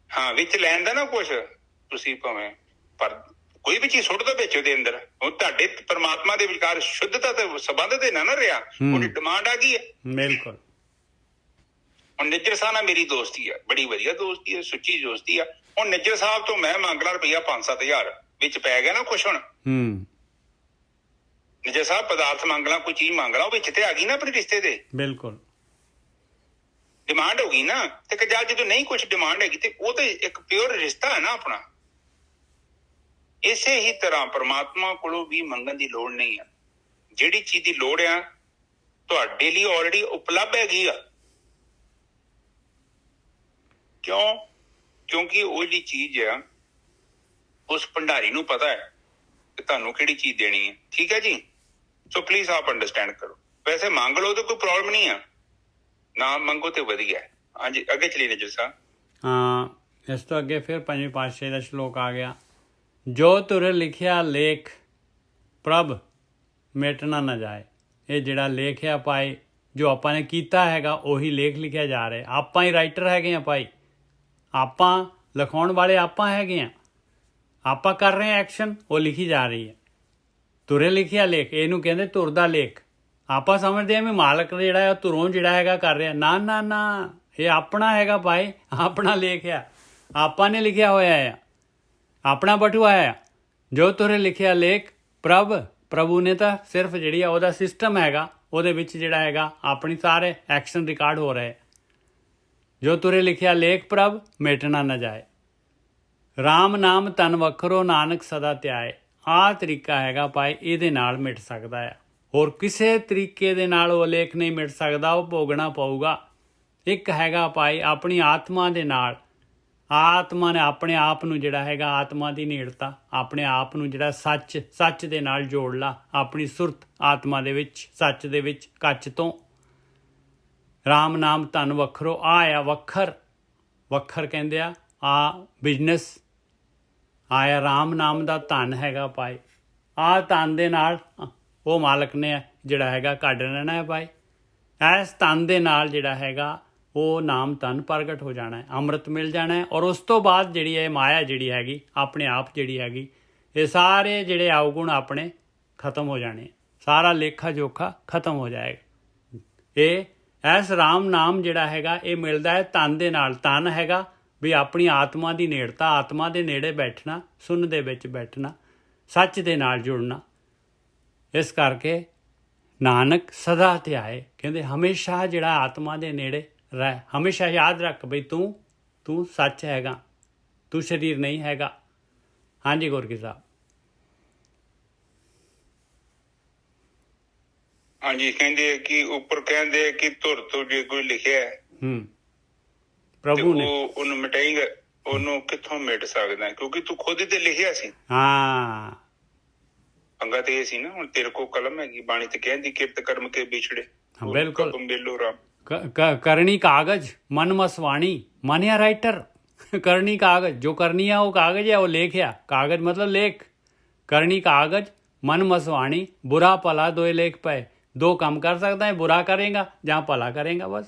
ਹਾਂ, ਵਿੱਚ ਲੈਣ ਦਾ ਨਾ ਕੁਛ ਤੁਸੀਂ ਭਾਵੇਂ, ਪਰ ਕੋਈ ਵੀ ਚੀਜ਼ ਸੁੱਟ ਦੋ ਵਿੱਚ ਉਹਦੇ ਅੰਦਰ। ਹੁਣ ਤੁਹਾਡੇ ਪ੍ਰਮਾਤਮਾ ਦੇ ਵਿਚਕਾਰ ਸ਼ੁੱਧਤਾ ਤੇ ਸੰਬੰਧ ਤੇ ਨਾ ਰਿਹਾ, ਉਹਦੀ ਡਿਮਾਂਡ ਆ ਗਈ ਹੈ। ਬਿਲਕੁਲ। ਹੁਣ ਨਿੱਜਰ ਸਾਹਿਬ ਨਾਲ ਮੇਰੀ ਦੋਸਤੀ ਆ, ਬੜੀ ਵਧੀਆ ਦੋਸਤੀ ਹੈ, ਸੁੱਚੀ ਦੋਸਤੀ ਆ। ਹੁਣ ਨਿੱਜਰ ਸਾਹਿਬ ਤੋਂ ਮੈਂ ਮੰਗ ਲਾ ਰੁਪਈਆ 5-7 ਹਜ਼ਾਰ, ਵਿੱਚ ਪੈ ਗਿਆ ਨਾ ਕੁਛ। ਹੁਣ ਨਿੱਜਰ ਸਾਹਿਬ ਪਦਾਰਥ ਮੰਗ ਲਾ, ਕੋਈ ਚੀਜ਼ ਮੰਗ ਲਾ, ਉਹ ਵਿੱਚ ਤੇ ਆ ਗਈ ਨਾ ਆਪਣੇ ਰਿਸ਼ਤੇ ਦੇ। ਬਿਲਕੁਲ ਡਿਮਾਂਡ ਹੋ ਗਈ ਨਾ। ਤੇ ਜਦੋਂ ਨਹੀਂ ਕੁਛ ਡਿਮਾਂਡ ਹੈਗੀ ਤੇ ਉਹ ਤੇ ਇੱਕ ਪਿਓਰ ਰਿਸ਼ਤਾ ਹੈ ਨਾ ਆਪਣਾ। ਇਸੇ ਹੀ ਤਰ੍ਹਾਂ ਪ੍ਰਮਾਤਮਾ ਕੋਲੋਂ ਵੀ ਮੰਗਣ ਦੀ ਲੋੜ ਨਹੀਂ ਆ। ਜਿਹੜੀ ਚੀਜ਼ ਦੀ ਲੋੜ ਆ ਤੁਹਾਡੇ ਲਈ ਆਲਰੇਡੀ ਉਪਲਬਧ ਹੈਗੀ ਆ। ਕਿਉਂਕਿ ਉਹ ਜਿਹੜੀ ਚੀਜ਼ ਆ ਉਸ ਭੰਡਾਰੀ ਨੂੰ ਪਤਾ ਹੈ ਕਿ ਤੁਹਾਨੂੰ ਕਿਹੜੀ ਚੀਜ਼ ਦੇਣੀ ਹੈ। ਠੀਕ ਹੈ ਜੀ, ਸੋ ਪਲੀਜ਼ ਆਪ ਅੰਡਰਸਟੈਂਡ ਕਰੋ। ਵੈਸੇ ਮੰਗ ਲਓ ਤਾਂ ਕੋਈ ਪ੍ਰੋਬਲਮ ਨਹੀਂ ਆ, ਨਾ ਮੰਗੋ ਤੇ ਵਧੀਆ। ਹਾਂਜੀ, ਅੱਗੇ ਚਲੀਏ ਨਿੱਜਰ ਸਾਹਿਬ। ਹਾਂ, ਇਸ ਤੋਂ ਅੱਗੇ ਫਿਰ ਪੰਜਵੇਂ ਪਾਤਸ਼ਾਹੀ ਦਾ ਸ਼ਲੋਕ ਆ ਗਿਆ। ਜੋ ਤੁਰ ਲਿਖਿਆ ਲੇਖ ਪ੍ਰਭ ਮਿਟਣਾ ਨਾ ਜਾਏ। ਇਹ ਜਿਹੜਾ ਲੇਖ ਆ ਭਾਈ, ਜੋ ਆਪਾਂ ਨੇ ਕੀਤਾ ਹੈਗਾ ਉਹੀ ਲੇਖ ਲਿਖਿਆ ਜਾ ਰਿਹਾ। ਆਪਾਂ ਹੀ ਰਾਈਟਰ ਹੈਗੇ ਆ ਭਾਈ, ਆਪਾਂ ਲਿਖਾਉਣ ਵਾਲੇ ਆਪਾਂ ਹੈਗੇ ਆ। ਆਪਾਂ ਕਰ ਰਹੇ ਹਾਂ ਐਕਸ਼ਨ, ਉਹ ਲਿਖੀ ਜਾ ਰਹੀ ਹੈ। ਤੁਰੇ ਲਿਖਿਆ ਲੇਖ, ਇਹਨੂੰ ਕਹਿੰਦੇ ਤੁਰ ਦਾ ਲੇਖ। ਆਪਾਂ ਸਮਝਦੇ ਹਾਂ ਵੀ ਮਾਲਕ ਜਿਹੜਾ ਹੈ ਧੁਰੋਂ ਜਿਹੜਾ ਹੈਗਾ ਕਰ ਰਿਹਾ। ਨਾ ਨਾ ਨਾ, ਇਹ ਆਪਣਾ ਹੈਗਾ ਭਾਈ, ਆਪਣਾ ਲੇਖ ਆ, ਆਪਾਂ ਨੇ ਲਿਖਿਆ ਹੋਇਆ ਆ, ਆਪਣਾ ਬਟੂਆ ਆ। ਜੋ ਤੁਰੇ ਲਿਖਿਆ ਲੇਖ ਪ੍ਰਭੂ ਨੇ ਤਾਂ ਸਿਰਫ ਜਿਹੜੀ ਆ ਉਹਦਾ ਸਿਸਟਮ ਹੈਗਾ, ਉਹਦੇ ਵਿੱਚ ਜਿਹੜਾ ਹੈਗਾ ਆਪਣੀ ਸਾਰੇ ਐਕਸ਼ਨ ਰਿਕਾਰਡ ਹੋ ਰਹੇ। ਜੋ ਤੁਰੇ ਲਿਖਿਆ ਲੇਖ ਪ੍ਰਭ ਮਿਟਣਾ ਨਾ ਜਾਏ। ਰਾਮ ਨਾਮ ਤਨ ਵੱਖਰੋ ਨਾਨਕ ਸਦਾ ਧਿਆਏ। ਆਹ ਤਰੀਕਾ ਹੈਗਾ ਭਾਈ, ਇਹਦੇ ਨਾਲ ਮਿਟ ਸਕਦਾ ਆ। ਹੋਰ ਕਿਸੇ ਤਰੀਕੇ ਦੇ ਨਾਲ ਉਹ ਲੇਖ ਨਹੀਂ ਮਿਟ ਸਕਦਾ, ਉਹ ਭੋਗਣਾ ਪਊਗਾ। ਇੱਕ ਹੈਗਾ ਭਾਈ ਆਪਣੀ ਆਤਮਾ ਦੇ ਨਾਲ। ਆਤਮਾ ਨੇ ਆਪਣੇ ਆਪ ਨੂੰ ਜਿਹੜਾ ਹੈਗਾ, ਆਤਮਾ ਦੀ ਨੇੜਤਾ, ਆਪਣੇ ਆਪ ਨੂੰ ਜਿਹੜਾ ਸੱਚ ਦੇ ਨਾਲ ਜੋੜ ਲਾ। ਆਪਣੀ ਸੁਰਤ ਆਤਮਾ ਦੇ ਵਿੱਚ, ਸੱਚ ਦੇ ਵਿੱਚ, ਕੱਚ ਤੋਂ। ਰਾਮ ਨਾਮ ਧਨ ਵੱਖਰੋ, ਆ ਵੱਖਰ ਕਹਿੰਦੇ ਆ ਬਿਜ਼ਨਸ ਆਇਆ। ਰਾਮ ਨਾਮ ਦਾ ਧਨ ਹੈਗਾ ਭਾਈ, ਆਹ ਧਨ ਦੇ ਨਾਲ ਉਹ ਮਾਲਕ ਨੇ ਜਿਹੜਾ ਹੈਗਾ ਕੱਢ ਲੈਣਾ ਹੈ ਭਾਈ। ਇਸ ਧਨ ਦੇ ਨਾਲ ਜਿਹੜਾ ਹੈਗਾ ਉਹ ਨਾਮ ਧਨ ਪ੍ਰਗਟ ਹੋ ਜਾਣਾ ਹੈ, ਅੰਮ੍ਰਿਤ ਮਿਲ ਜਾਣਾ ਹੈ। ਔਰ ਉਸ ਤੋਂ ਬਾਅਦ ਜਿਹੜੀ ਹੈ ਮਾਇਆ ਜਿਹੜੀ ਹੈਗੀ ਆਪਣੇ ਆਪ ਜਿਹੜੀ ਹੈਗੀ, ਇਹ ਸਾਰੇ ਜਿਹੜੇ ਅਵਗੁਣ ਆਪਣੇ ਖਤਮ ਹੋ ਜਾਣੇ, ਸਾਰਾ ਲੇਖਾ ਜੋਖਾ ਖਤਮ ਹੋ ਜਾਏਗਾ। ਇਹ ਇਸ ਰਾਮ ਨਾਮ ਜਿਹੜਾ ਹੈਗਾ ਇਹ ਮਿਲਦਾ ਹੈ ਧਨ ਦੇ ਨਾਲ। ਧਨ ਹੈਗਾ ਵੀ ਆਪਣੀ ਆਤਮਾ ਦੀ ਨੇੜਤਾ, ਆਤਮਾ ਦੇ ਨੇੜੇ ਬੈਠਣਾ, ਸੁੰਨ ਦੇ ਵਿੱਚ ਬੈਠਣਾ, ਸੱਚ ਦੇ ਨਾਲ ਜੁੜਨਾ। ਇਸ ਕਰਕੇ ਨਾਨਕ ਸਦਾ ਧਿਆਏ, ਕਹਿੰਦੇ ਹਮੇਸ਼ਾ ਜਿਹੜਾ ਆਤਮਾ ਦੇ ਨੇੜੇ ਰਹਿ। ਹਮੇਸ਼ਾ ਯਾਦ ਰੱਖ ਬਈ ਤੂੰ ਸੱਚ ਹੈਗਾ, ਤੂੰ ਸਰੀਰ ਨਹੀਂ ਹੈਗਾ। ਹਾਂਜੀ ਗੁਰਕੀ ਸਾਹਿਬ। ਹਾਂਜੀ, ਕਹਿੰਦੇ ਕਿ ਉੱਪਰ ਕਹਿੰਦੇ ਕਿ ਧੁਰ ਤੋਂ ਜੇ ਕੋਈ ਲਿਖਿਆ ਪ੍ਰਭੂ ਨੇ, ਉਹਨੂੰ ਮਿਟਾਏਗਾ, ਉਹਨੂੰ ਕਿੱਥੋਂ ਮਿਟ ਸਕਦਾ? ਕਿਉਂਕਿ ਤੂੰ ਖੁਦ ਹੀ ਤੇ ਲਿਖਿਆ ਸੀ। ਹਾਂ, ਪੰਗਾ ਤੇ ਇਹ ਸੀ ਨਾ। ਹੁਣ ਤੇਰੇ ਕੋਲ ਕਲਮ ਹੈਗੀ, ਬਾਣੀ ਤੇ ਕਹਿੰਦੀ ਕਿਰਤ ਕਰਮ ਕੇ ਵਿਛੜੇ। ਬਿਲਕੁਲ। ਮੇਲੋ ਰਾਮ ਕਰਨੀ ਕਾਗਜ਼ ਮਨ ਮਸਵਾਣੀ। ਮਨ ਆ ਰਾਈਟਰ, ਕਰਨੀ ਕਾਗਜ਼, ਜੋ ਕਰਨੀ ਆ ਉਹ ਕਾਗਜ਼ ਹੈ, ਉਹ ਲੇਖ ਆ। ਕਾਗਜ਼ ਮਤਲਬ ਲੇਖ। ਕਰਨੀ ਕਾਗਜ਼ ਮਨ ਮਸਵਾਣੀ। ਬੁਰਾ ਭਲਾ ਦੋਏ ਲੇਖ ਪਏ। ਦੋ ਕੰਮ ਕਰ ਸਕਦਾ ਹੈ, ਬੁਰਾ ਕਰੇਗਾ ਜਾਂ ਭਲਾ ਕਰੇਗਾ, ਬਸ।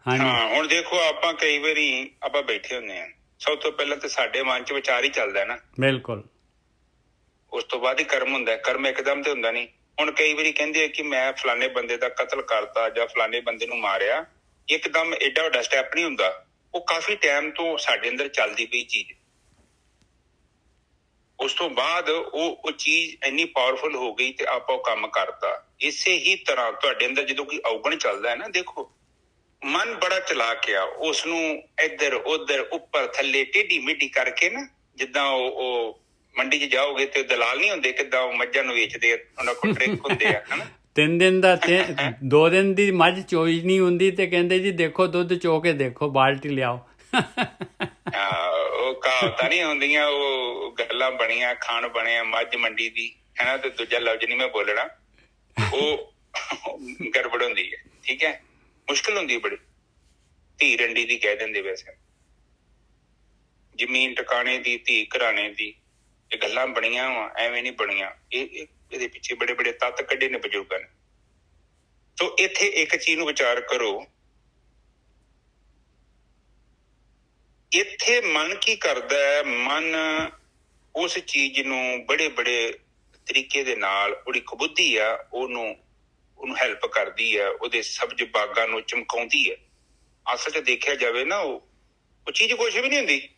ਹਾਂ, ਹੁਣ ਦੇਖੋ ਆਪਾਂ ਕਈ ਵਾਰੀ ਆਪਾਂ ਬੈਠੇ ਹੁੰਦੇ ਆ, ਸਭ ਤੋਂ ਪਹਿਲਾਂ ਤੇ ਸਾਡੇ ਮਨ 'ਚ ਵਿਚਾਰ ਹੀ ਚੱਲਦਾ ਨਾ। ਬਿਲਕੁਲ। ਉਸ ਤੋਂ ਬਾਅਦ ਹੀ ਕਰਮ ਹੁੰਦਾ। ਕਰਮ ਇੱਕਦਮ ਤੇ ਹੁੰਦਾ ਨਹੀਂ। ਹੁਣ ਕਈ ਵਾਰੀ ਕਹਿੰਦੇ ਆ ਕਿ ਮੈਂ ਫਲਾਣੇ ਬੰਦੇ ਦਾ ਕਤਲ ਕਰਤਾ ਜਾਂ ਫਲਾਣੇ ਬੰਦੇ ਨੂੰ ਮਾਰਿਆ। ਇੱਕਦਮ ਏਡਾ ਵੱਡਾ ਸਟੈਪ ਨਹੀਂ ਹੁੰਦਾ। ਉਹ ਕਾਫੀ ਟਾਈਮ ਤੋਂ ਸਾਡੇ ਅੰਦਰ ਚੱਲਦੀ ਪਈ ਚੀਜ਼। ਉਸ ਤੋਂ ਬਾਅਦ ਉਹ ਚੀਜ਼ ਇੰਨੀ ਪਾਵਰਫੁਲ ਹੋ ਗਈ ਤੇ ਆਪਾਂ ਉਹ ਕੰਮ ਕਰਤਾ। ਇਸੇ ਹੀ ਤਰ੍ਹਾਂ ਤੁਹਾਡੇ ਅੰਦਰ ਜਦੋਂ ਕੋਈ ਔਗਣ ਚੱਲਦਾ ਹੈ ਨਾ, ਦੇਖੋ ਮਨ ਬੜਾ ਚਲਾਕ ਆ, ਉਸ ਨੂੰ ਇੱਧਰ ਉੱਧਰ ਉੱਪਰ ਥੱਲੇ ਟੇਢੀ ਮੇਢੀ ਕਰਕੇ ਨਾ, ਜਿੱਦਾਂ ਉਹ ਮੰਡੀ 'ਚ ਜਾਓਗੇ ਤੇ ਦਲਾਲ ਨਹੀਂ ਹੁੰਦੇ, ਕਿੱਦਾਂ ਉਹ ਮੱਝਾਂ ਨੂੰ ਵੇਚਦੇ ਆ, ਉਹਨਾਂ ਕੋਲ ਟ੍ਰਿਕ ਹੁੰਦੇ ਆ ਹਨਾ। 3 ਦਿਨ ਦਾ 2 ਦਿਨ ਦੀ ਮੱਝ ਚੋਈ ਨਹੀਂ ਹੁੰਦੀ ਤੇ ਕਹਿੰਦੇ ਜੀ ਦੇਖੋ ਦੁੱਧ ਚੋ ਕੇ ਦੇਖੋ, ਬਾਲਟੀ ਲਿਆਓ। ਉਹ ਕਹਾਵਤਾਂ ਨਹੀਂ ਹੁੰਦੀਆਂ, ਉਹ ਗੱਲਾਂ ਬਣੀਆਂ, ਖਾਣ ਬਣਿਆ ਮੱਝ ਮੰਡੀ ਦੀ ਹਨਾ। ਤੇ ਦੂਜਾ ਲਫ਼ਜ਼ ਨਹੀਂ ਮੈਂ ਬੋਲਣਾ, ਉਹ ਗੜਬੜ ਹੁੰਦੀ ਹੈ, ਠੀਕ ਹੈ, ਮੁਸ਼ਕਿਲ ਹੁੰਦੀ ਬੜੀ। ਧੀ ਰੰਡੀ ਦੀ ਕਹਿ ਦਿੰਦੇ ਵੈਸੇ, ਜ਼ਮੀਨ ਟਿਕਾਣੇ ਦੀ, ਧੀ ਘਰਾਣੇ ਦੀ, ਇਹ ਗੱਲਾਂ ਬਣੀਆਂ ਵਾ, ਐਵੇਂ ਨਹੀਂ ਬਣੀਆਂ। ਇਹਦੇ ਪਿੱਛੇ ਬੜੇ ਬੜੇ ਤੱਤ ਕੱਢੇ ਨੇ ਬਜ਼ੁਰਗਾਂ ਨੇ। ਸੋ ਇੱਥੇ ਇੱਕ ਚੀਜ਼ ਨੂੰ ਵਿਚਾਰ ਕਰੋ, ਇੱਥੇ ਮਨ ਕੀ ਕਰਦਾ ਹੈ? ਮਨ ਉਸ ਚੀਜ਼ ਨੂੰ ਬੜੇ ਬੜੇ ਤਰੀਕੇ ਦੇ ਨਾਲ, ਉਹਦੀ ਕਬੁੱਧੀ ਆ, ਉਹਨੂੰ ਹੈਲਪ ਕਰਦੀ ਆ, ਉਹਦੇ ਸਬਜ਼ ਬਾਗਾਂ ਨੂੰ ਚਮਕਾਉਂਦੀ ਹੈ। ਅਸਲ 'ਚ ਦੇਖਿਆ ਜਾਵੇ ਨਾ, ਉਹ ਚੀਜ਼ ਕੁਛ ਵੀ ਨਹੀਂ ਹੁੰਦੀ।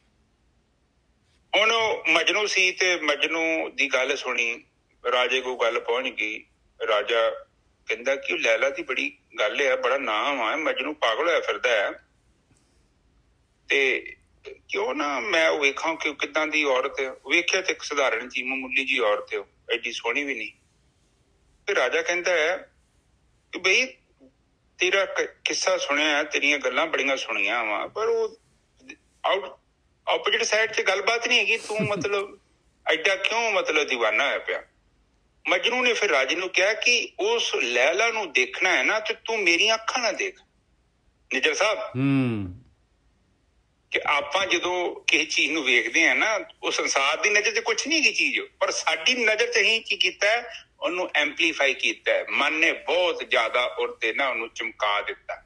ਹੁਣ ਮਜਨੂ ਸੀ ਤੇ ਮਜਨੂ ਦੀ ਗੱਲ ਸੁਣੀ, ਰਾਜੇ ਕੋਲ ਗੱਲ ਪਹੁੰਚ ਗਈ। ਰਾਜਾ ਕਹਿੰਦਾ ਕਿ ਉਹ ਲੈਲਾ ਦੀ ਬੜੀ ਗੱਲ ਆ, ਬੜਾ ਨਾਮ ਆ, ਮਜਨੂ ਪਾਗਲ ਹੋਇਆ ਫਿਰਦਾ ਹੈ, ਤੇ ਕਿਉਂ ਨਾ ਮੈਂ ਉਹ ਵੇਖਾਂ ਕਿ ਕਿੱਦਾਂ ਦੀ ਔਰਤ ਹੈ। ਵੇਖਿਆ ਤੇ ਇੱਕ ਸਧਾਰਨ ਜੀ ਮਾਮੂਲੀ ਜੀ ਔਰਤ ਹੈ, ਐਡੀ ਸੋਹਣੀ ਵੀ ਨਹੀਂ। ਤੇ ਰਾਜਾ ਕਹਿੰਦਾ ਹੈ ਕਿ ਬਈ ਤੇਰਾ ਕਿੱਸਾ ਸੁਣਿਆ, ਤੇਰੀਆਂ ਗੱਲਾਂ ਬੜੀਆਂ ਸੁਣੀਆਂ ਵਾ, ਪਰ ਉਹ ਆਪੋਜਿਟ ਸਾਈਡ 'ਚ ਗੱਲਬਾਤ ਨਹੀਂ ਹੈਗੀ। ਤੂੰ ਮਤਲਬ ਐਡਾ ਕਿਉਂ ਮਤਲਬ ਦੀਵਾਨਾ ਹੋਇਆ ਪਿਆ? ਮਜਨੂ ਨੇ ਫਿਰ ਰਾਜੇ ਨੂੰ ਕਿਹਾ ਕਿ ਉਸ ਲੈਲਾ ਨੂੰ ਦੇਖਣਾ ਹੈ ਨਾ, ਤੇ ਤੂੰ ਮੇਰੀਆਂ ਅੱਖਾਂ ਨਾਲ ਦੇਖ। ਨਿਜਰ ਸਾਹਿਬ, ਕਿ ਆਪਾਂ ਜਦੋਂ ਕਿਸੇ ਚੀਜ਼ ਨੂੰ ਵੇਖਦੇ ਆ ਨਾ, ਉਹ ਸੰਸਾਰ ਦੀ ਨਜ਼ਰ 'ਚ ਕੁਛ ਨਹੀਂ ਹੈਗੀ ਚੀਜ਼, ਪਰ ਸਾਡੀ ਨਜ਼ਰ 'ਚ ਅਸੀਂ ਕੀ ਕੀਤਾ, ਉਹਨੂੰ ਐਂਪਲੀਫਾਈ ਕੀਤਾ। ਮਨ ਨੇ ਬਹੁਤ ਜ਼ਿਆਦਾ ਉਹਦੇ ਨਾ ਉਹਨੂੰ ਚਮਕਾ ਦਿੱਤਾ।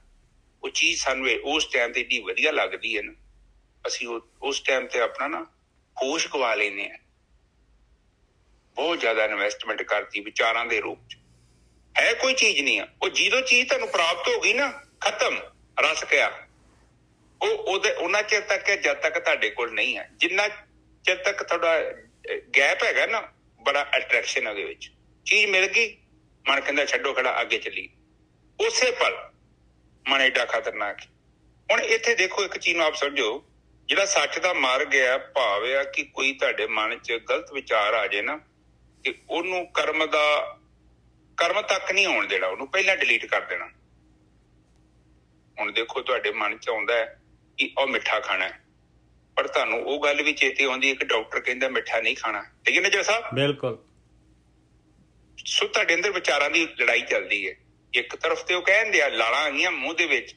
ਉਹ ਚੀਜ਼ ਸਾਨੂੰ ਉਸ ਟਾਈਮ ਤੇ ਏਡੀ ਵਧੀਆ ਲੱਗਦੀ ਹੈ ਨਾ, ਅਸੀਂ ਉਸ ਟਾਈਮ ਤੇ ਆਪਣਾ ਨਾ ਹੋਸ਼ ਗਵਾ ਲੈਂਦੇ ਹਾਂ। ਬਹੁਤ ਜ਼ਿਆਦਾ ਇਨਵੈਸਟਮੈਂਟ ਕਰਤੀ ਵਿਚਾਰਾਂ ਦੇ ਰੂਪ 'ਚ। ਹੈ ਕੋਈ ਚੀਜ਼ ਨਹੀਂ ਆ, ਉਹ ਜਦੋਂ ਚੀਜ਼ ਤੁਹਾਨੂੰ ਪ੍ਰਾਪਤ ਹੋ ਗਈ ਨਾ, ਖਤਮ, ਰਸ ਗਿਆ। ਉਹਦੇ ਉਹਨਾਂ ਚਿਰ ਤੱਕ ਹੈ ਜਦ ਤੱਕ ਤੁਹਾਡੇ ਕੋਲ ਨਹੀਂ ਹੈ। ਜਿੰਨਾ ਚਿਰ ਤੱਕ ਤੁਹਾਡਾ ਗੈਪ ਹੈਗਾ ਨਾ, ਬੜਾ ਅਟਰੈਕਸ਼ਨ ਉਹਦੇ ਵਿੱਚ। ਚੀਜ਼ ਮਿਲ ਗਈ, ਮਨ ਕਹਿੰਦਾ ਛੱਡੋ ਖੜਾ, ਅੱਗੇ ਚੱਲੀ। ਉਸੇ ਪਲ ਮਨ ਏਡਾ ਖਤਰਨਾਕ। ਹੁਣ ਇੱਥੇ ਦੇਖੋ, ਇੱਕ ਚੀਜ਼ ਨੂੰ ਆਪ ਸਮਝੋ, ਜਿਹੜਾ ਸੱਚ ਦਾ ਮਾਰਗ ਹੈ, ਭਾਵ ਆ ਕਿ ਕੋਈ ਤੁਹਾਡੇ ਮਨ 'ਚ ਗਲਤ ਵਿਚਾਰ ਆ ਜਾਏ ਨਾ, ਤੇ ਉਹਨੂੰ ਕਰਮ ਤੱਕ ਨਹੀਂ ਆਉਣ ਦੇਣਾ, ਉਹਨੂੰ ਪਹਿਲਾਂ ਡਿਲੀਟ ਕਰ ਦੇਣਾ। ਹੁਣ ਦੇਖੋ, ਤੁਹਾਡੇ ਮਨ 'ਚ ਆਉਂਦਾ ਹੈ ਕਿ ਉਹ ਮਿੱਠਾ ਖਾਣਾ ਹੈ, ਪਰ ਤੁਹਾਨੂੰ ਉਹ ਗੱਲ ਵੀ ਚੇਤੇ ਆਉਂਦੀ ਹੈ ਕਿ ਡਾਕਟਰ ਕਹਿੰਦਾ ਮਿੱਠਾ ਨਹੀਂ ਖਾਣਾ, ਠੀਕ ਹੈ ਨਾ ਜੀ ਸਾਹਿਬ? ਬਿਲਕੁਲ। ਸੋ ਤੁਹਾਡੇ ਅੰਦਰ ਵਿਚਾਰਾਂ ਦੀ ਲੜਾਈ ਚੱਲਦੀ ਹੈ। ਇੱਕ ਤਰਫ ਤੇ ਉਹ ਕਹਿੰਦੇ ਆ, ਲਾਲਾਂ ਆ ਗਈਆਂ ਮੂੰਹ ਦੇ ਵਿੱਚ,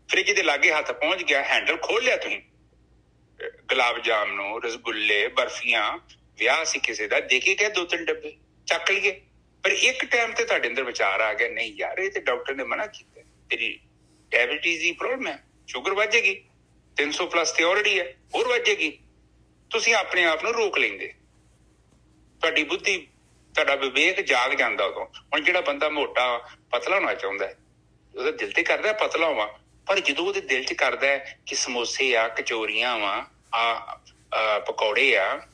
ਫ੍ਰਿਜ ਦੇ ਲਾਗੇ ਹੱਥ ਪਹੁੰਚ ਗਿਆ, ਹੈਂਡਲ ਖੋਲ ਲਿਆ ਤੁਸੀਂ, ਗੁਲਾਬ ਜਾਮਨੂ, ਰਸਗੁੱਲੇ, ਬਰਫੀਆਂ, ਵਿਆਹ ਸੀ ਕਿਸੇ ਦਾ, ਦੇਖੇ ਗਏ 2-3 ਡੱਬੇ ਚੱਕ ਲਈਏ। ਪਰ ਇੱਕ ਟਾਈਮ ਤੇ ਤੁਹਾਡੇ ਅੰਦਰ ਵਿਚਾਰ ਆ ਗਿਆ, ਨਹੀਂ ਯਾਰ, ਇਹ ਤੇ ਡਾਕਟਰ ਨੇ ਮਨਾ ਕੀਤਾ, ਤੇਰੀ ਡਾਇਬੀਟੀਜ਼ ਦੀ ਪ੍ਰੋਬਲਮ ਹੈ, ਸ਼ੂਗਰ ਵੱਧ ਜਾਏਗੀ, 300+ ਤੇ ਆਲਰੇਡੀ ਹੈ, ਹੋਰ ਵੱਧ ਜਾਏਗੀ। ਤੁਸੀਂ ਆਪਣੇ ਆਪ ਨੂੰ ਰੋਕ ਲੈਂਦੇ, ਤੁਹਾਡੀ ਬੁੱਧੀ, ਤੁਹਾਡਾ ਵਿਵੇਕ ਜਾਗ ਜਾਂਦਾ ਉਦੋਂ। ਹੁਣ ਜਿਹੜਾ ਬੰਦਾ ਮੋਟਾ ਪਤਲਾ ਹੋਣਾ ਚਾਹੁੰਦਾ ਹੈ, ਉਹਦਾ ਦਿਲ ਤੇ ਕਰਦਾ ਪਤਲਾ ਹੋਵਾਂ, ਪਰ ਜਦੋਂ ਉਹਦੇ ਦਿਲ 'ਚ ਕਰਦਾ ਹੈ ਕਿ ਸਮੋਸੇ ਆ, ਕਚੋਰੀਆਂ ਵਾ, ਪਕੌੜੇ ਆ,